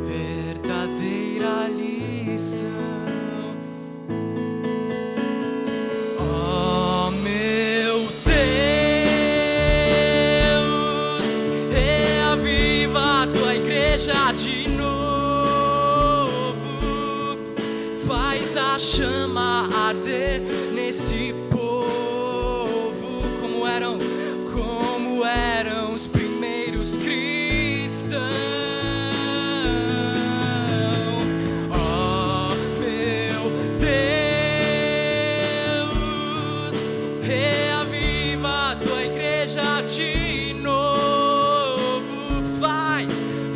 verdadeira lição. Oh meu Deus, reaviva a tua igreja de novo, faz a chama arder nesse povo, como eram os primeiros cristãos. Oh meu Deus, reaviva a tua igreja de novo,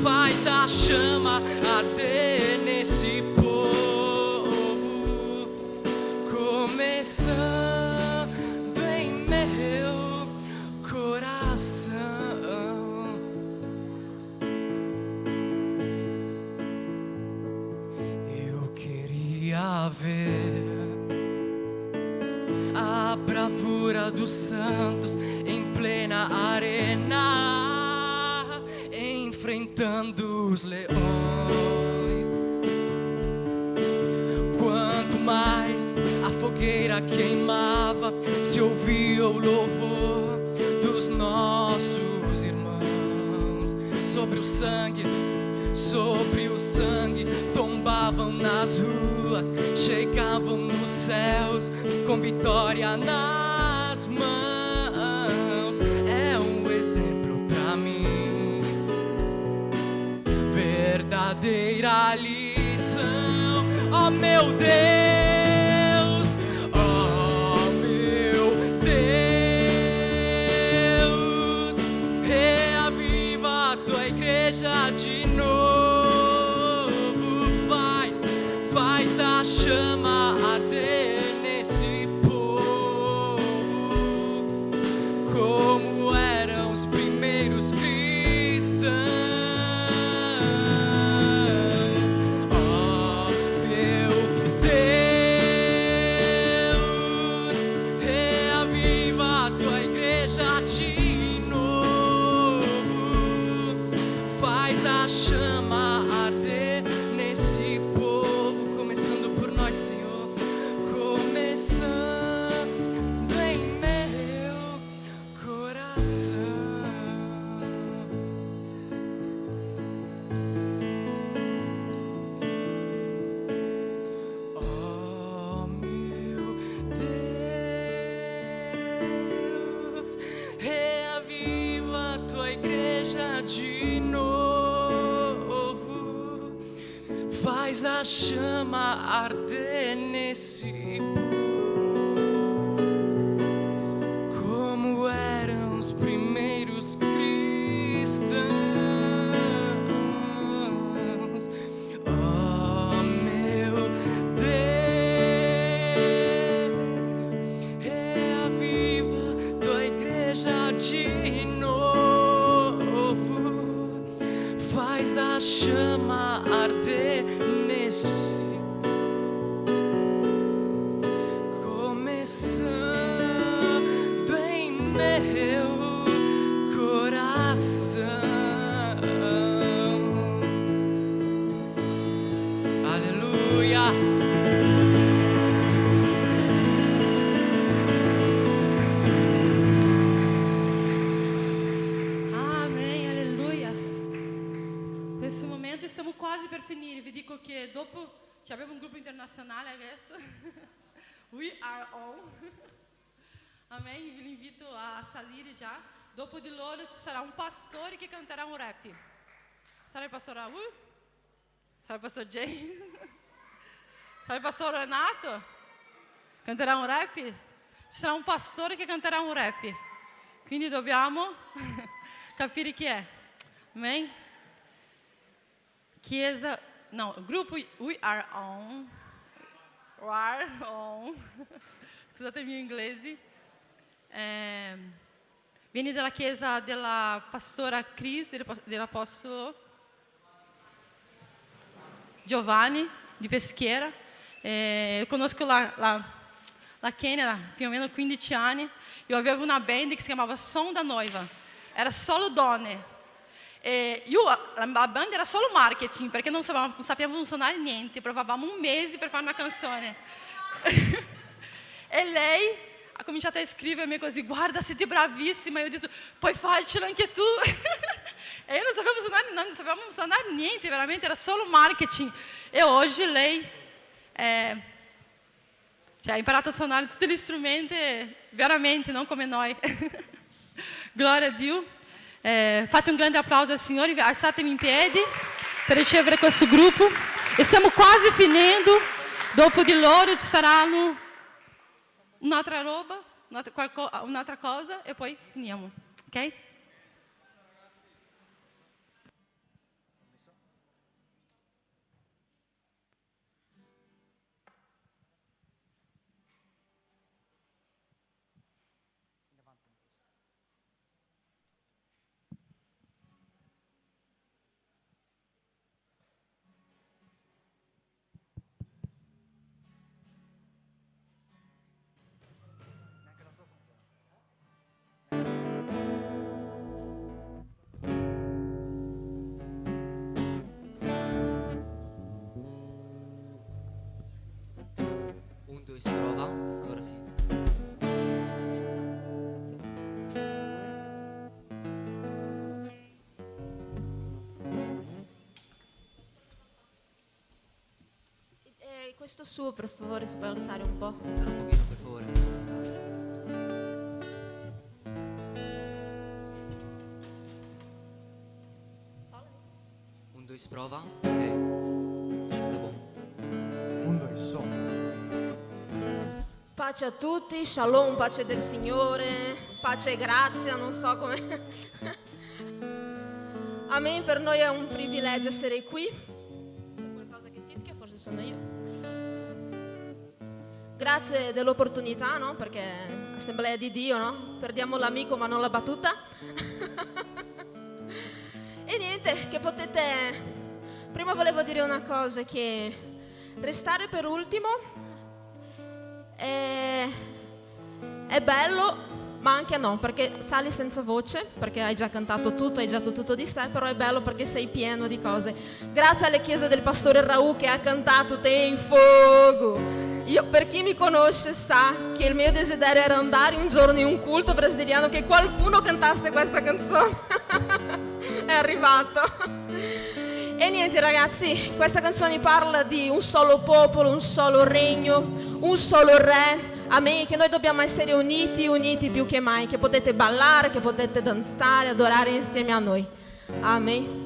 faz a chama arder nesse povo, começando em meu coração. Eu queria ver a bravura dos santos em plena arena, enfrentando os leões. Quanto mais a fogueira queimava, se ouvia o louvor dos nossos irmãos. Sobre o sangue tombavam nas ruas, chegavam nos céus com vitória nas mãos. É um exemplo pra mim, verdadeira lição. Oh meu Deus, oh meu Deus, reaviva a tua igreja de novo, faz a chama arder nesse povo, como eram os primeiros cristãos. Oh meu Deus, reaviva a tua igreja de novo, faz a chama arder nesse povo, começando por nós, Senhor, começando em meu coração. Oh meu Deus, reaviva a tua igreja de novo, faz a chama arder nesse povo, como eram os primeiros cristãos. Oh meu Deus, reaviva tua igreja de novo, faz a chama arder nesse começando em meu coração. Aleluia. Amém, alleluias. Questo momento stiamo quasi per finire, vi dico che dopo abbiamo un gruppo internazionale adesso. We are on. Amém, vi invito a salire già. Dopo di loro ci sarà un pastore che canterà un rap. Sarà il pastore Raul? Sarà il pastore Jay? Sarà il pastore Renato? Canterà un rap? Ci sarà un pastore che canterà un rap. Quindi dobbiamo capire chi è. Amém? Chiesa, no, gruppo We Are On. We Are On. Scusate il mio inglese. Vieni dalla chiesa della pastora Cris, dell'apostolo Giovanni di Peschiera. Conosco la Kenia da più o meno 15 anni. Io avevo una band che si chiamava Som da Noiva. Era solo donne. La band era solo marketing, perché non sapevamo suonare niente. Provavamo un mese per fare una canzone. E lei ha cominciato a scrivermi così: guarda, siete bravissima. E io ho detto: puoi farcelo anche tu? E io non sapevamo suonare niente, veramente era solo marketing. E oggi lei ha imparato a suonare tutti gli strumenti, veramente, non come noi. Gloria a Dio. Fate un grande applauso al Signore, alzatevi in piedi per ricevere questo gruppo. E stiamo quasi finendo. Dopo di loro ci saranno un'altra roba, un'altra cosa, e poi finiamo, ok? Si prova, allora sì. Questo suo, per favore, si può alzare un po'? Alzare un pochino, per favore. Grazie. Un, due, si prova. Ok. Scelta buono. Un, due, sono. Pace a tutti, shalom, pace del Signore, pace e grazia, non so come. Amen, per noi è un privilegio essere qui. C'è qualcosa che fischia, forse sono io. Grazie dell'opportunità, no? Perché Assemblea di Dio, no? Perdiamo l'amico ma non la battuta. E niente, che potete... Prima volevo dire una cosa, che restare per ultimo è bello, ma anche no, perché sali senza voce, perché hai già cantato tutto, hai già dato tutto di sé, però è bello perché sei pieno di cose. Grazie alle chiese del pastore Raul che ha cantato Te in fuoco. Per chi mi conosce sa che il mio desiderio era andare un giorno in un culto brasiliano che qualcuno cantasse questa canzone. È arrivato. E niente ragazzi, questa canzone parla di un solo popolo, un solo regno, un solo re. Amen, che noi dobbiamo essere uniti più che mai, che potete ballare, che potete danzare, adorare insieme a noi. Amen.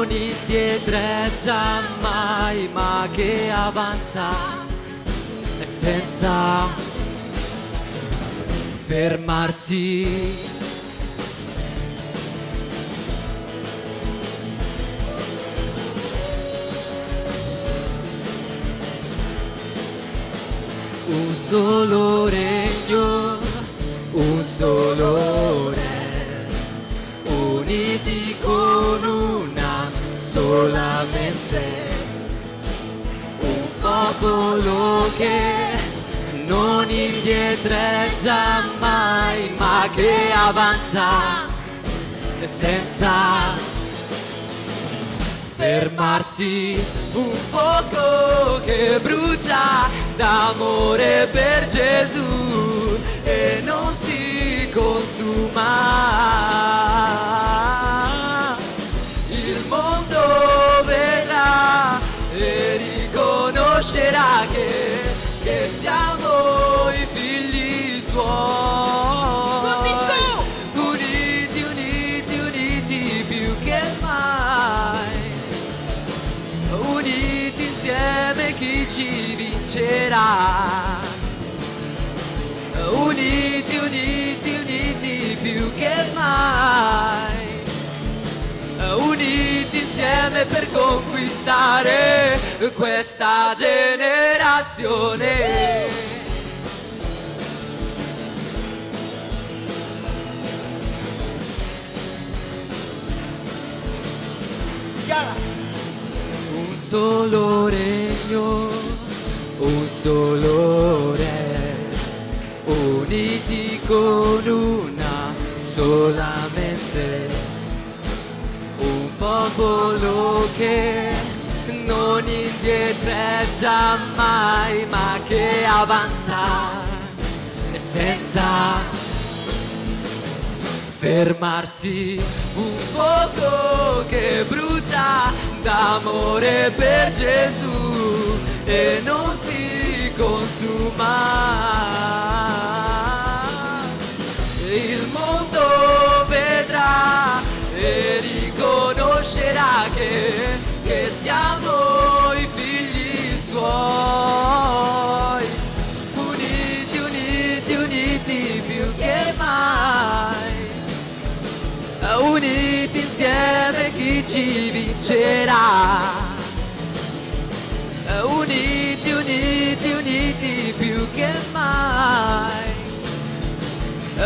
Indietreggia mai, ma che avanza e senza fermarsi. Un solo regno, un solo re, uniti con una solamente, un popolo che non indietreggia mai, ma che avanza senza fermarsi. Un fuoco che brucia d'amore per Gesù e non si consuma. Il mondo vedrà e riconoscerà che siamo i figli suoi. Tutti su! chi ci vincerà. Uniti, uniti, uniti più che mai, uniti insieme per conquistare questa generazione. Un solo regno, un solo re, uniti con una sola mente, un popolo che non indietreggia mai, ma che avanza senza fermarsi, un fuoco che brucia d'amore per Gesù e non si consuma. Il mondo vedrà e riconoscerà che siamo i figli suoi, uniti, uniti, uniti più che mai, uniti insieme chi ci vincerà. Uniti, uniti, uniti più che mai,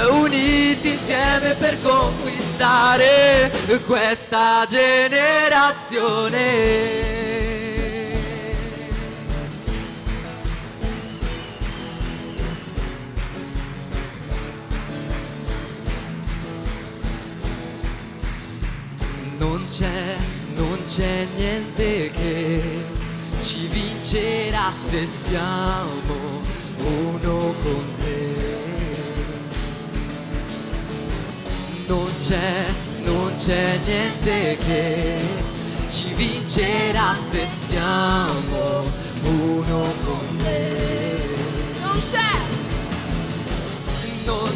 uniti insieme per conquistare questa generazione. Non c'è niente che ci vincerà se siamo uno con te. Non c'è niente che ci vincerà se siamo uno con te. Non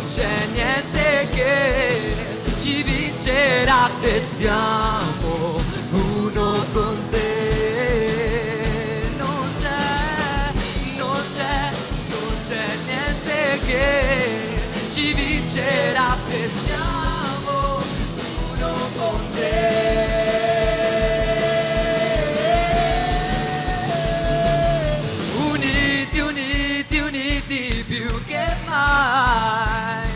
c'è niente che ci vincerà se siamo uno con te. Non c'è niente che ci vincerà se siamo uno con te. Uniti, uniti, uniti più che mai,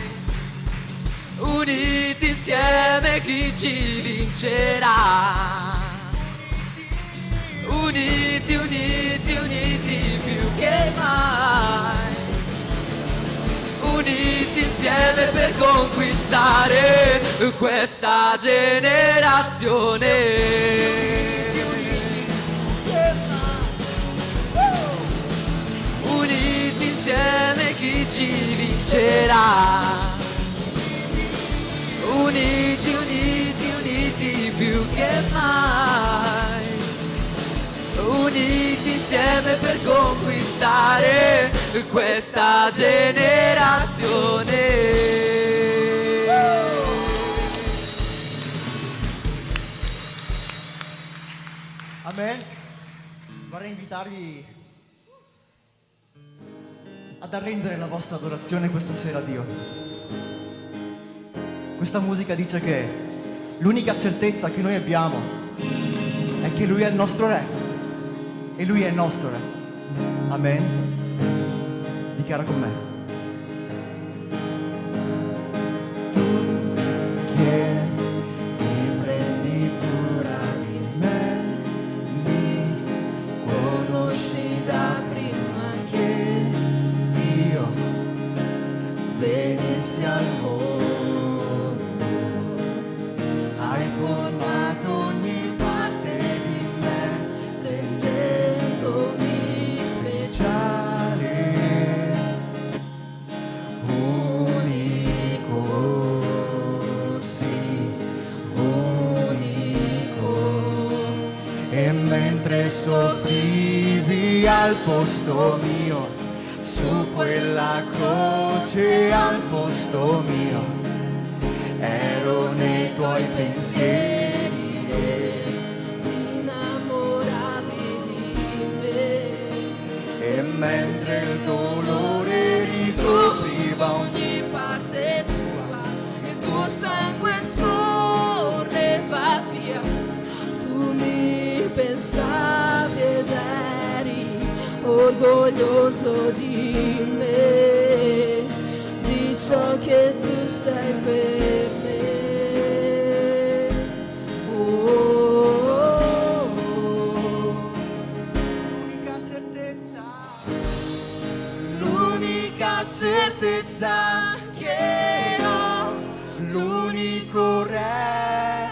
uniti insieme chi ci vincerà. Uniti, uniti, uniti più che mai, uniti insieme per conquistare questa generazione. Uniti insieme chi ci vincerà. Uniti, uniti, uniti più che mai, uniti insieme per conquistare questa generazione. Amen. Vorrei invitarvi ad arrendere la vostra adorazione questa sera a Dio. Questa musica dice che l'unica certezza che noi abbiamo è che Lui è il nostro Re e Lui è il nostro Re. Amen. Dichiara con me. Tu che ti prendi cura di me, mi conosci da prima che io venissi al mondo. Hai formato ogni parte di me, rendendomi speciale, unico, sì, unico. E mentre soffrivi al posto mio, su quella croce al posto mio, ero nei tuoi pensieri e ti innamoravi di orgoglioso di me, di ciò che tu sei per me. L'unica certezza che ho, l'unico re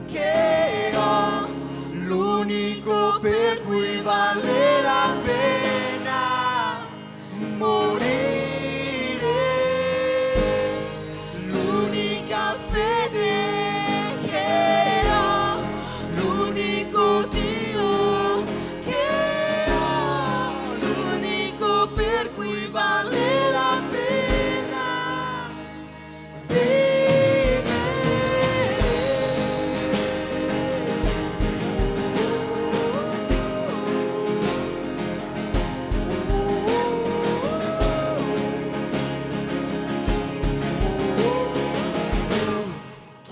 che ho, l'unico per cui vale la pena morire, l'unica fede che ho, l'unico Dio che ho, l'unico per cui vale la pena vivere.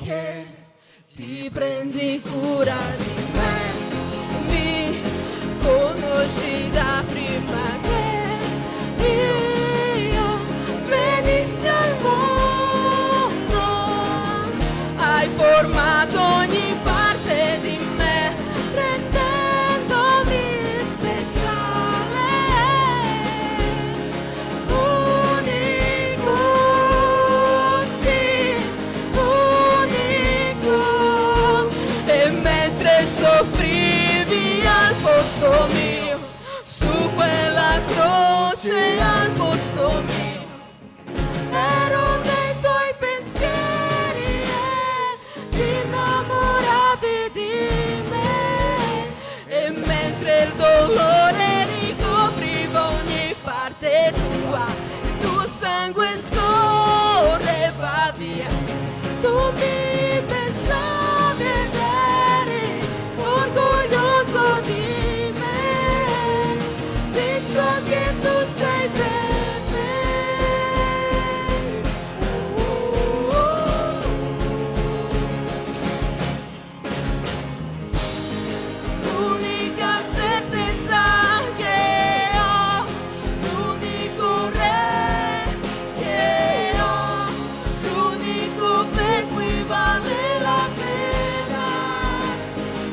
Che ti prendi cura di me, mi conosci da prima che io venissi al mondo, hai formato ogni parte di me, rendendomi speciale, unico, sì, unico, e mentre soffrivi al posto mio, su quella croce al posto mio, ero nei tuoi pensieri e ti innamoravi di me, e mentre il dolore ricopriva ogni parte tua, il tuo sangue scorreva via, tu mi pensavi ed eri orgoglioso di me, di ciò che tu sei per me. L'unica certezza che ho, l'unico re che ho, l'unico per cui vale la pena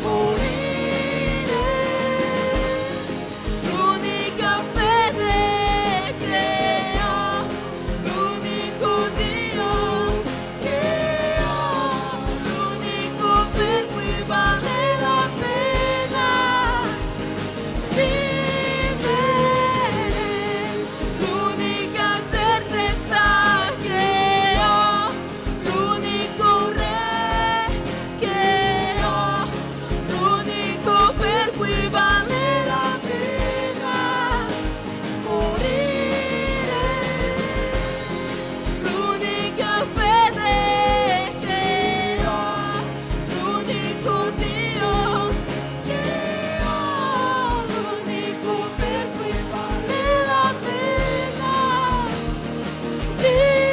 morire, l'unica fede che ho, l'unico Dio che ho, l'unico per cui vale la pena vivere, l'unica certezza che ho, l'unico re che ho, l'unico per cui vale la pena morire, l'unica fede che ho, l'unico Dio che ho, l'unico per cui vale la pena vivere.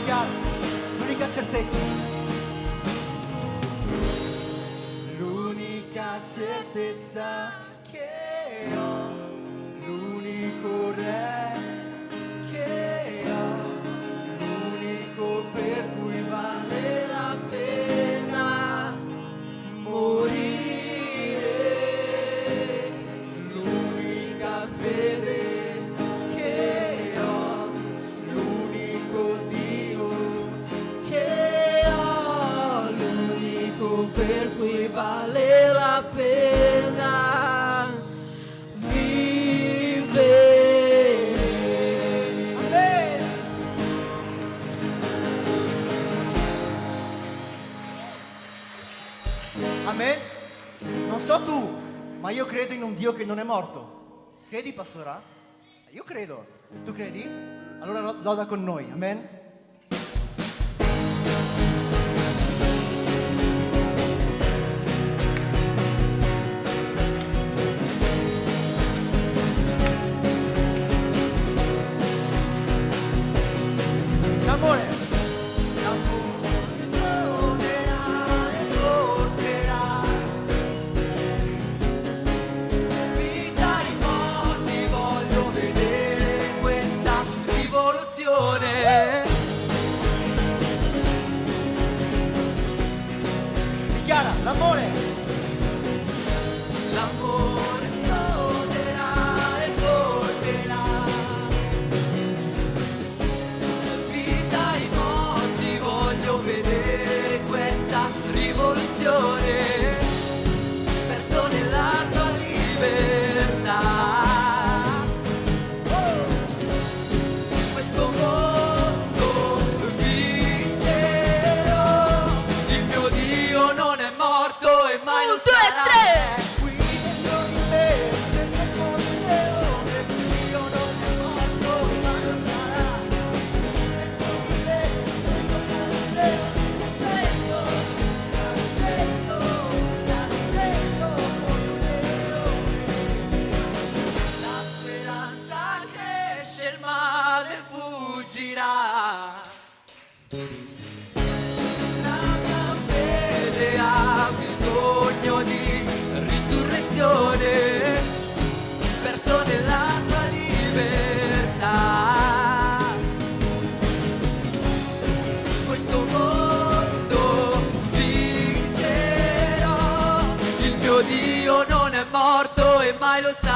Chiaro, l'unica certezza. L'unica certezza che ho, l'unico re che ho, l'unico per cui vale la pena morire, l'unica fede che ho, l'unico Dio che ho, l'unico per cui vale la pena vivere. Amen. Non so tu, ma io credo in un Dio che non è morto. Credi, pastora? Io credo. Tu credi? Allora loda con noi. Amen.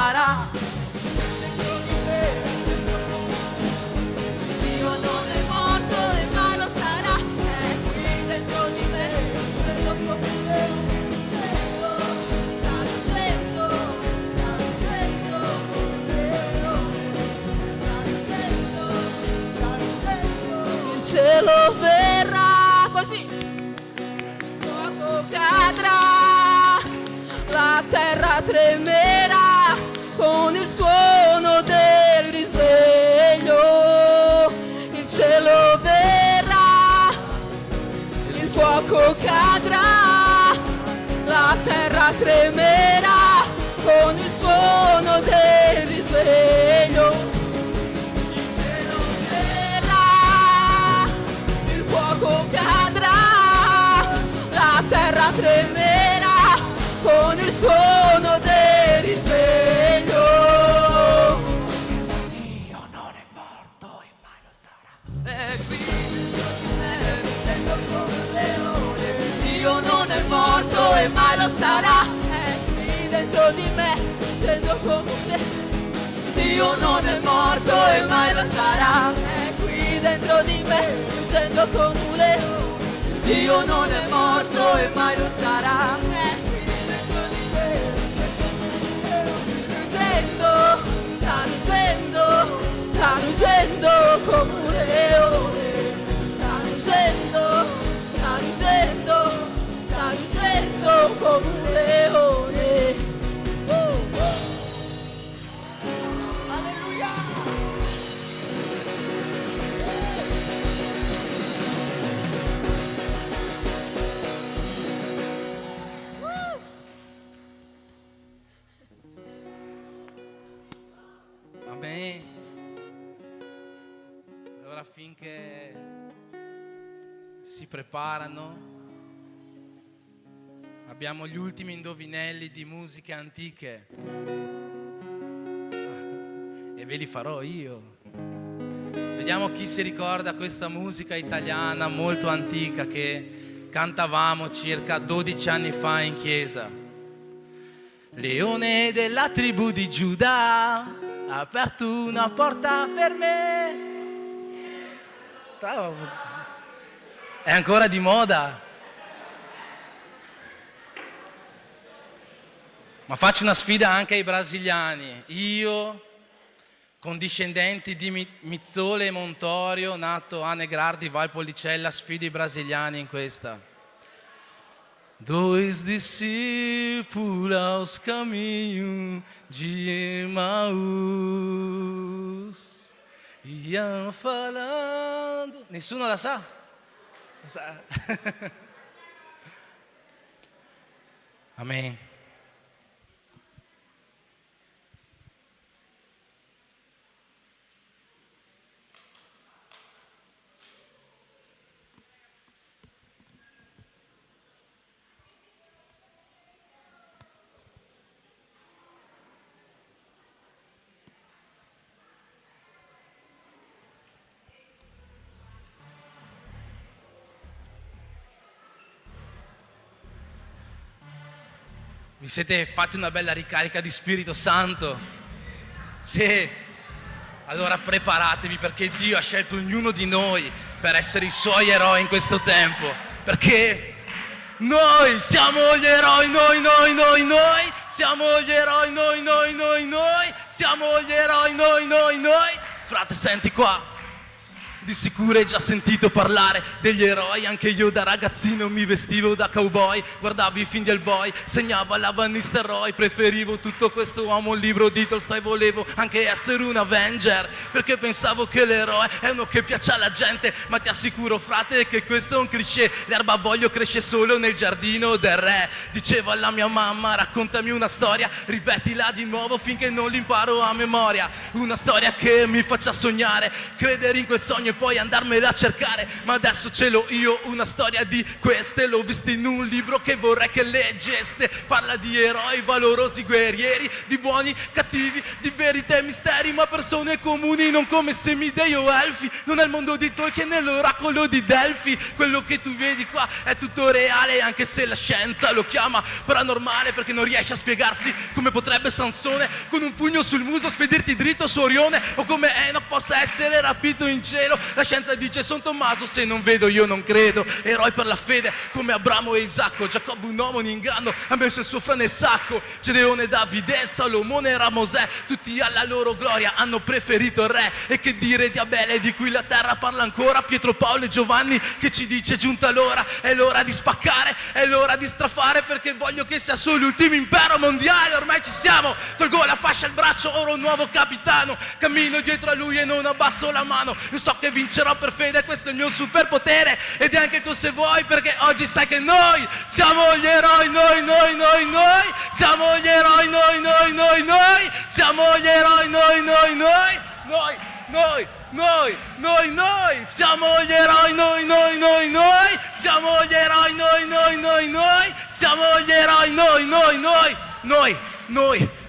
sarà. Dio non è morto e mai lo sarà. È qui dentro di me, credo come te. Sta dicendo il cielo verrà così, fuoco cadrà, la terra tremerà con il suono del risveglio. Il cielo verrà, il fuoco cadrà, la terra tremerà con il suono del risveglio. Il cielo verrà, il fuoco cadrà, la terra tremerà con il suono del risveglio. Dio non è morto e mai lo sarà. È qui, dicendo come un leone. Dio non è morto e mai lo sarà. È qui dentro di me, dicendo come un leone. Dio non è morto e mai lo sarà. È qui dentro di me, dicendo come un leone. Dio non è morto e mai lo sarà. È qui dentro di me, sta ruggendo come un leone. Sta ruggendo come un leone. Alleluia! Amen. Allora finché si preparano, abbiamo gli ultimi indovinelli di musiche antiche e ve li farò io. Vediamo chi si ricorda questa musica italiana molto antica che cantavamo circa 12 anni fa in chiesa. Leone della tribù di Giuda, ha aperto una porta per me. È ancora di moda. Ma faccio una sfida anche ai brasiliani. Io, con discendenti di Mizzole e Montorio, nato a Negrardi, Valpolicella, sfido i brasiliani in questa. Dois discípulos aos caminhos de Emaús iam falando. Nessuno la sa? La sa? Amen. Vi siete fatti una bella ricarica di Spirito Santo? Sì. Allora preparatevi, perché Dio ha scelto ognuno di noi per essere i suoi eroi in questo tempo. Perché noi siamo gli eroi, noi. Siamo gli eroi, noi. Siamo gli eroi, noi. Frate, senti qua. Di sicuro hai già sentito parlare degli eroi. Anche io da ragazzino mi vestivo da cowboy, guardavo i film di Hellboy, segnavo alla Van Nistelrooy. Preferivo tutto questo uomo, il libro di Tolstoi. Volevo anche essere un Avenger, perché pensavo che l'eroe è uno che piace alla gente. Ma ti assicuro, frate, che questo è un cliché. L'erba voglio cresce solo nel giardino del re. Dicevo alla mia mamma, raccontami una storia, ripetila di nuovo finché non l'imparo a memoria. Una storia che mi faccia sognare, credere in quel sogno sogno e poi andarmela a cercare, ma adesso ce l'ho io una storia di queste. L'ho vista in un libro che vorrei che leggeste. Parla di eroi valorosi guerrieri, di buoni, cattivi, di verità e misteri, ma persone comuni, non come semidei o elfi. Non è il mondo di Tolkien, è l'oracolo di Delfi. Quello che tu vedi qua è tutto reale, anche se la scienza lo chiama paranormale, perché non riesce a spiegarsi come potrebbe Sansone con un pugno sul muso spedirti dritto su Orione, o come Enoch possa essere rapito in cielo. La scienza dice son Tommaso, se non vedo io non credo. Eroi per la fede come Abramo e Isacco, Giacobbe un uomo in inganno ha messo il suo fra nel sacco. Gedeone, Davide, Salomone era Mosè, tutti alla loro gloria hanno preferito il re. E che dire di Abele, di cui la terra parla ancora, Pietro, Paolo e Giovanni, che ci dice giunta l'ora, è l'ora di spaccare, è l'ora di strafare, perché voglio che sia solo l'ultimo impero mondiale. Ormai ci siamo, tolgo la fascia al braccio, ora un nuovo capitano, cammino dietro a lui e non abbasso la mano. Io so che vincerò per fede, questo è il mio superpotere, ed è anche tu se vuoi, perché oggi sai che noi siamo gli eroi, noi siamo gli eroi, noi siamo gli eroi, noi siamo gli eroi, noi siamo gli eroi, noi siamo gli eroi,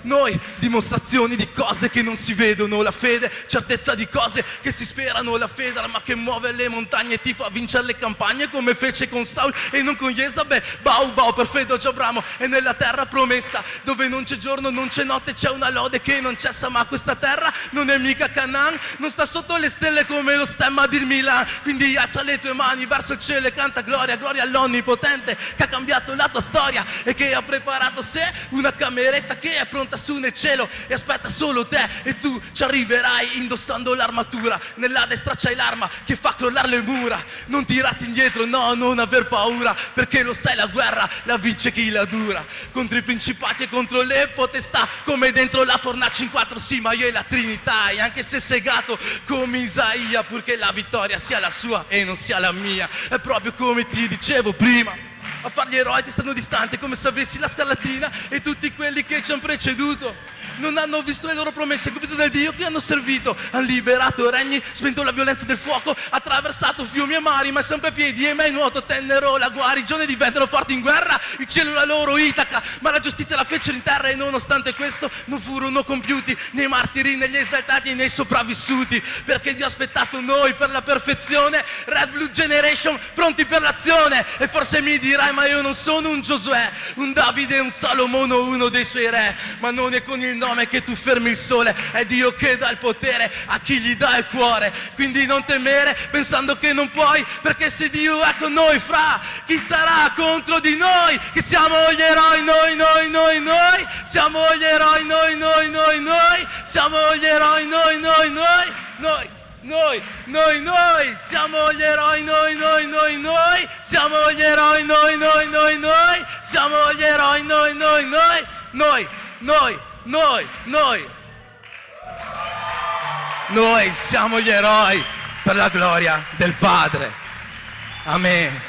noi, dimostrazioni di cose che non si vedono, la fede, certezza di cose che si sperano, la fede, ma che muove le montagne e ti fa vincere le campagne, come fece con Saul e non con Jezabel. Bau, per fede oggi Abramo è nella terra promessa, dove non c'è giorno, non c'è notte, c'è una lode che non cessa. Ma questa terra non è mica Canaan, non sta sotto le stelle come lo stemma di Milan. Quindi alza le tue mani verso il cielo e canta gloria, gloria all'Onnipotente, che ha cambiato la tua storia e che ha preparato sé una cameretta che è pronta su nel cielo e aspetta solo te, e tu ci arriverai indossando l'armatura. Nella destra c'hai l'arma che fa crollare le mura. Non tirarti indietro, no, non aver paura, perché lo sai, la guerra la vince chi la dura. Contro i principati e contro le potestà, come dentro la fornace in quattro, sì, ma io e la Trinità. E anche se sei gatto come Isaia, purché la vittoria sia la sua e non sia la mia. È proprio come ti dicevo prima, a fare gli eroi ti stanno distanti, come se avessi la scarlatina, e tutti quelli che ci hanno preceduto non hanno visto le loro promesse, il compito del Dio che hanno servito. Hanno liberato regni, spento la violenza del fuoco, attraversato fiumi e mari, ma sempre a piedi e mai nuoto tennero la guarigione, diventano forti in guerra, il cielo la loro Itaca, ma la giustizia la fecero in terra, e nonostante questo non furono compiuti nei martiri, negli esaltati e nei sopravvissuti, perché Dio ha aspettato noi per la perfezione. Red Blue Generation, pronti per l'azione. E forse mi dirai, ma io non sono un Giosuè, un Davide, un Salomone, uno dei suoi re, ma non è con il nome che tu fermi il sole, è Dio che dà il potere a chi gli dà il cuore. Quindi non temere pensando che non puoi, perché se Dio è con noi, fra chi sarà contro di noi? Che siamo gli eroi, noi siamo gli eroi, noi siamo gli eroi, noi siamo gli eroi, noi siamo gli eroi, noi siamo gli eroi, noi siamo gli eroi per la gloria del Padre. Amen.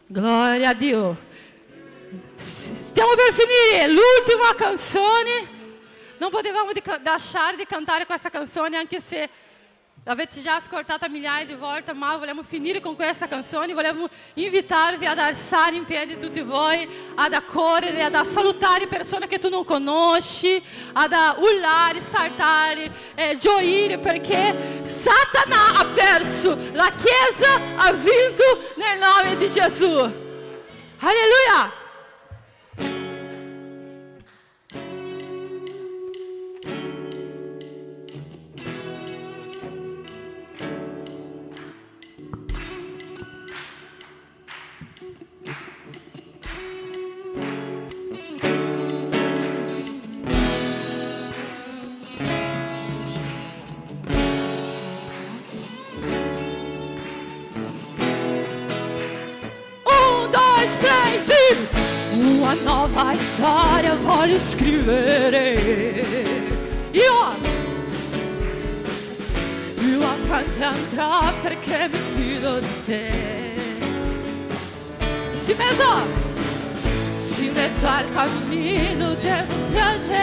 Gloria a Dio. Stiamo per finire l'ultima canzone. Non potevamo lasciare di cantare questa canzone, anche se l'avete già ascoltata migliaia di volte, ma vogliamo finire con questa canzone. Vogliamo invitarvi ad alzare in piedi tutti voi, ad correre, ad salutare persone che tu non conosci, ad urlare, saltare, gioire, perché Satana ha perso, la Chiesa ha vinto nel nome di Gesù. Alleluia! Una nuova storia voglio scrivere. Io avanti andrò perché mi fido di te. Si se in mezzo al cammino devo piangere,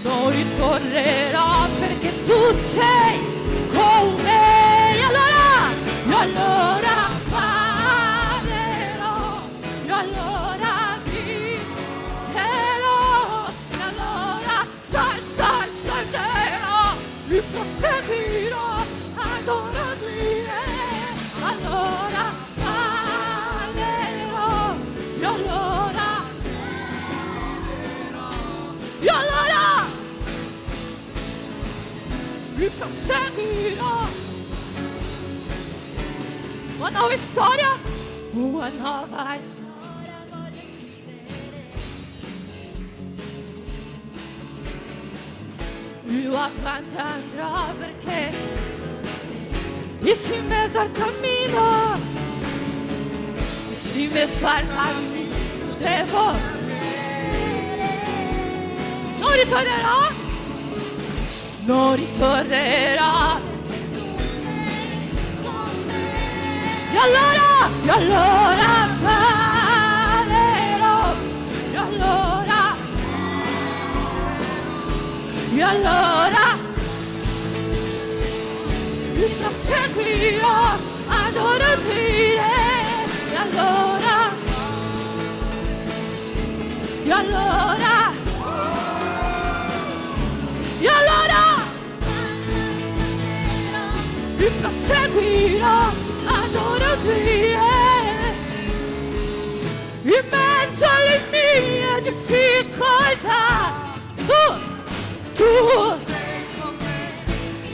non ritornerò perché tu sei con me. E allora parlerò, e allora vivrò, e allora salterò, mi proseguirò ad ora dire. Allora parlerò, e allora mi proseguirò. Una nuova storia, una nuova storia voglio scrivere. Io avanti andrò perché in mezzo al cammino, in mezzo al cammino devo, non ritornerò, non ritornerò. E allora parlerò, e allora mi proseguirò ad ora dire. E allora mi proseguirò ad ora dire. In mezzo alle mie difficoltà tu sei con me.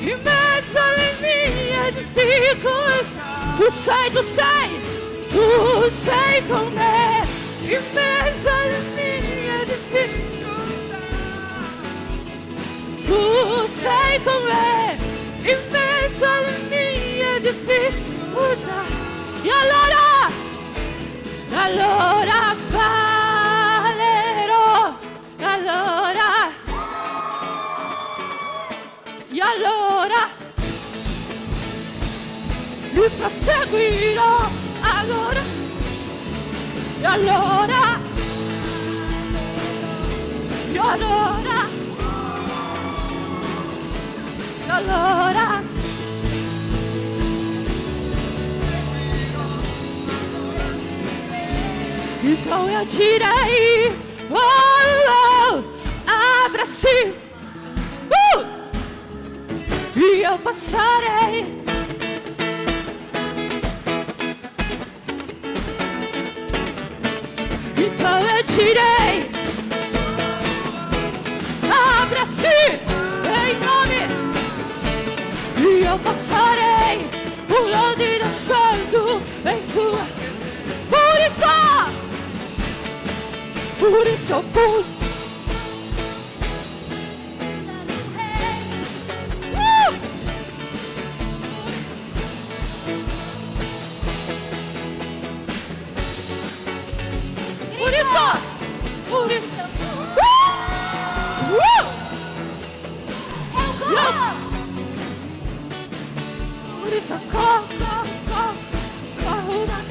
In mezzo alle mie difficoltà tu sei con me. In mezzo alle mie difficoltà tu sei con me. In mezzo alle mie difficoltà. E allora parlerò, e allora mi proseguirò ad ora. E allora então eu direi, abra sì, e eu passarei. Então eu direi, abra sì, em nome, e eu passarei, pulando e dançando em sua. Por isso eu pulo. Por isso. Por isso eu corro na minha.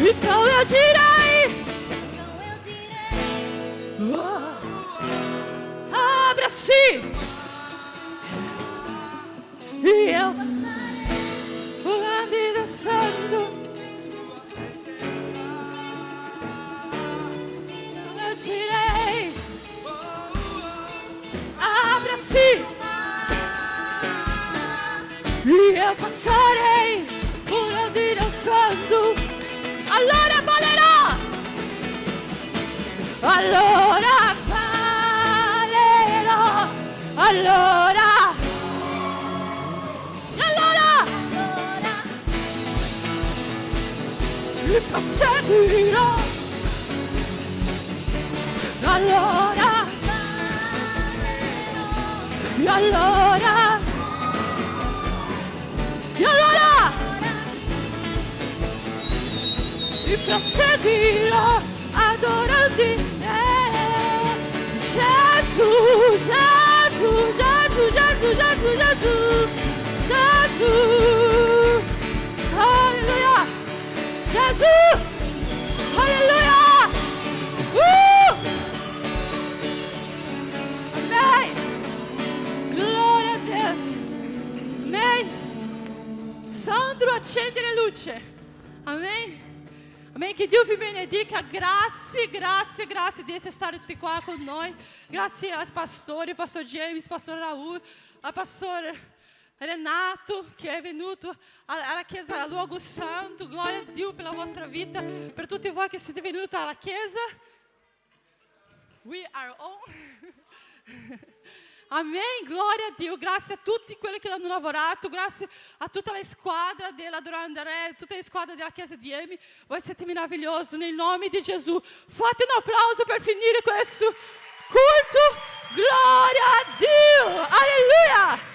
Então eu direi. Abra-se e eu pulando e dançando. Eu direi, abra-se e eu passarei pulando e dançando. Allora ballerò, allora parlerò, allora, e allora mi proseguirò, allora, e allora, e allora mi proseguirò adorando Gesù, Gesù, Gesù, Gesù, Gesù, Gesù, Gesù. Jesus! Aleluia! Amém! Glória a Deus! Amém! Sandro, accendi le luci. Amém? Amém? Que Dio vi benedica. Grazie di essere stati qua con noi. Grazie al pastore, pastor James, pastor Raul, al pastor Renato, che è venuto alla chiesa, al luogo santo. Gloria a Dio per la vostra vita, per tutti voi che siete venuti alla chiesa. We are all. Amém, glória a Dio, grazie a tutti quelli che hanno lavorato, grazie a tutta la squadra dell'Adorando Re, tutta la squadra della chiesa di Emi. Voi siete meravigliosi, nel nome di Gesù. Fate un applauso per finire questo culto. Glória a Dio, alleluia.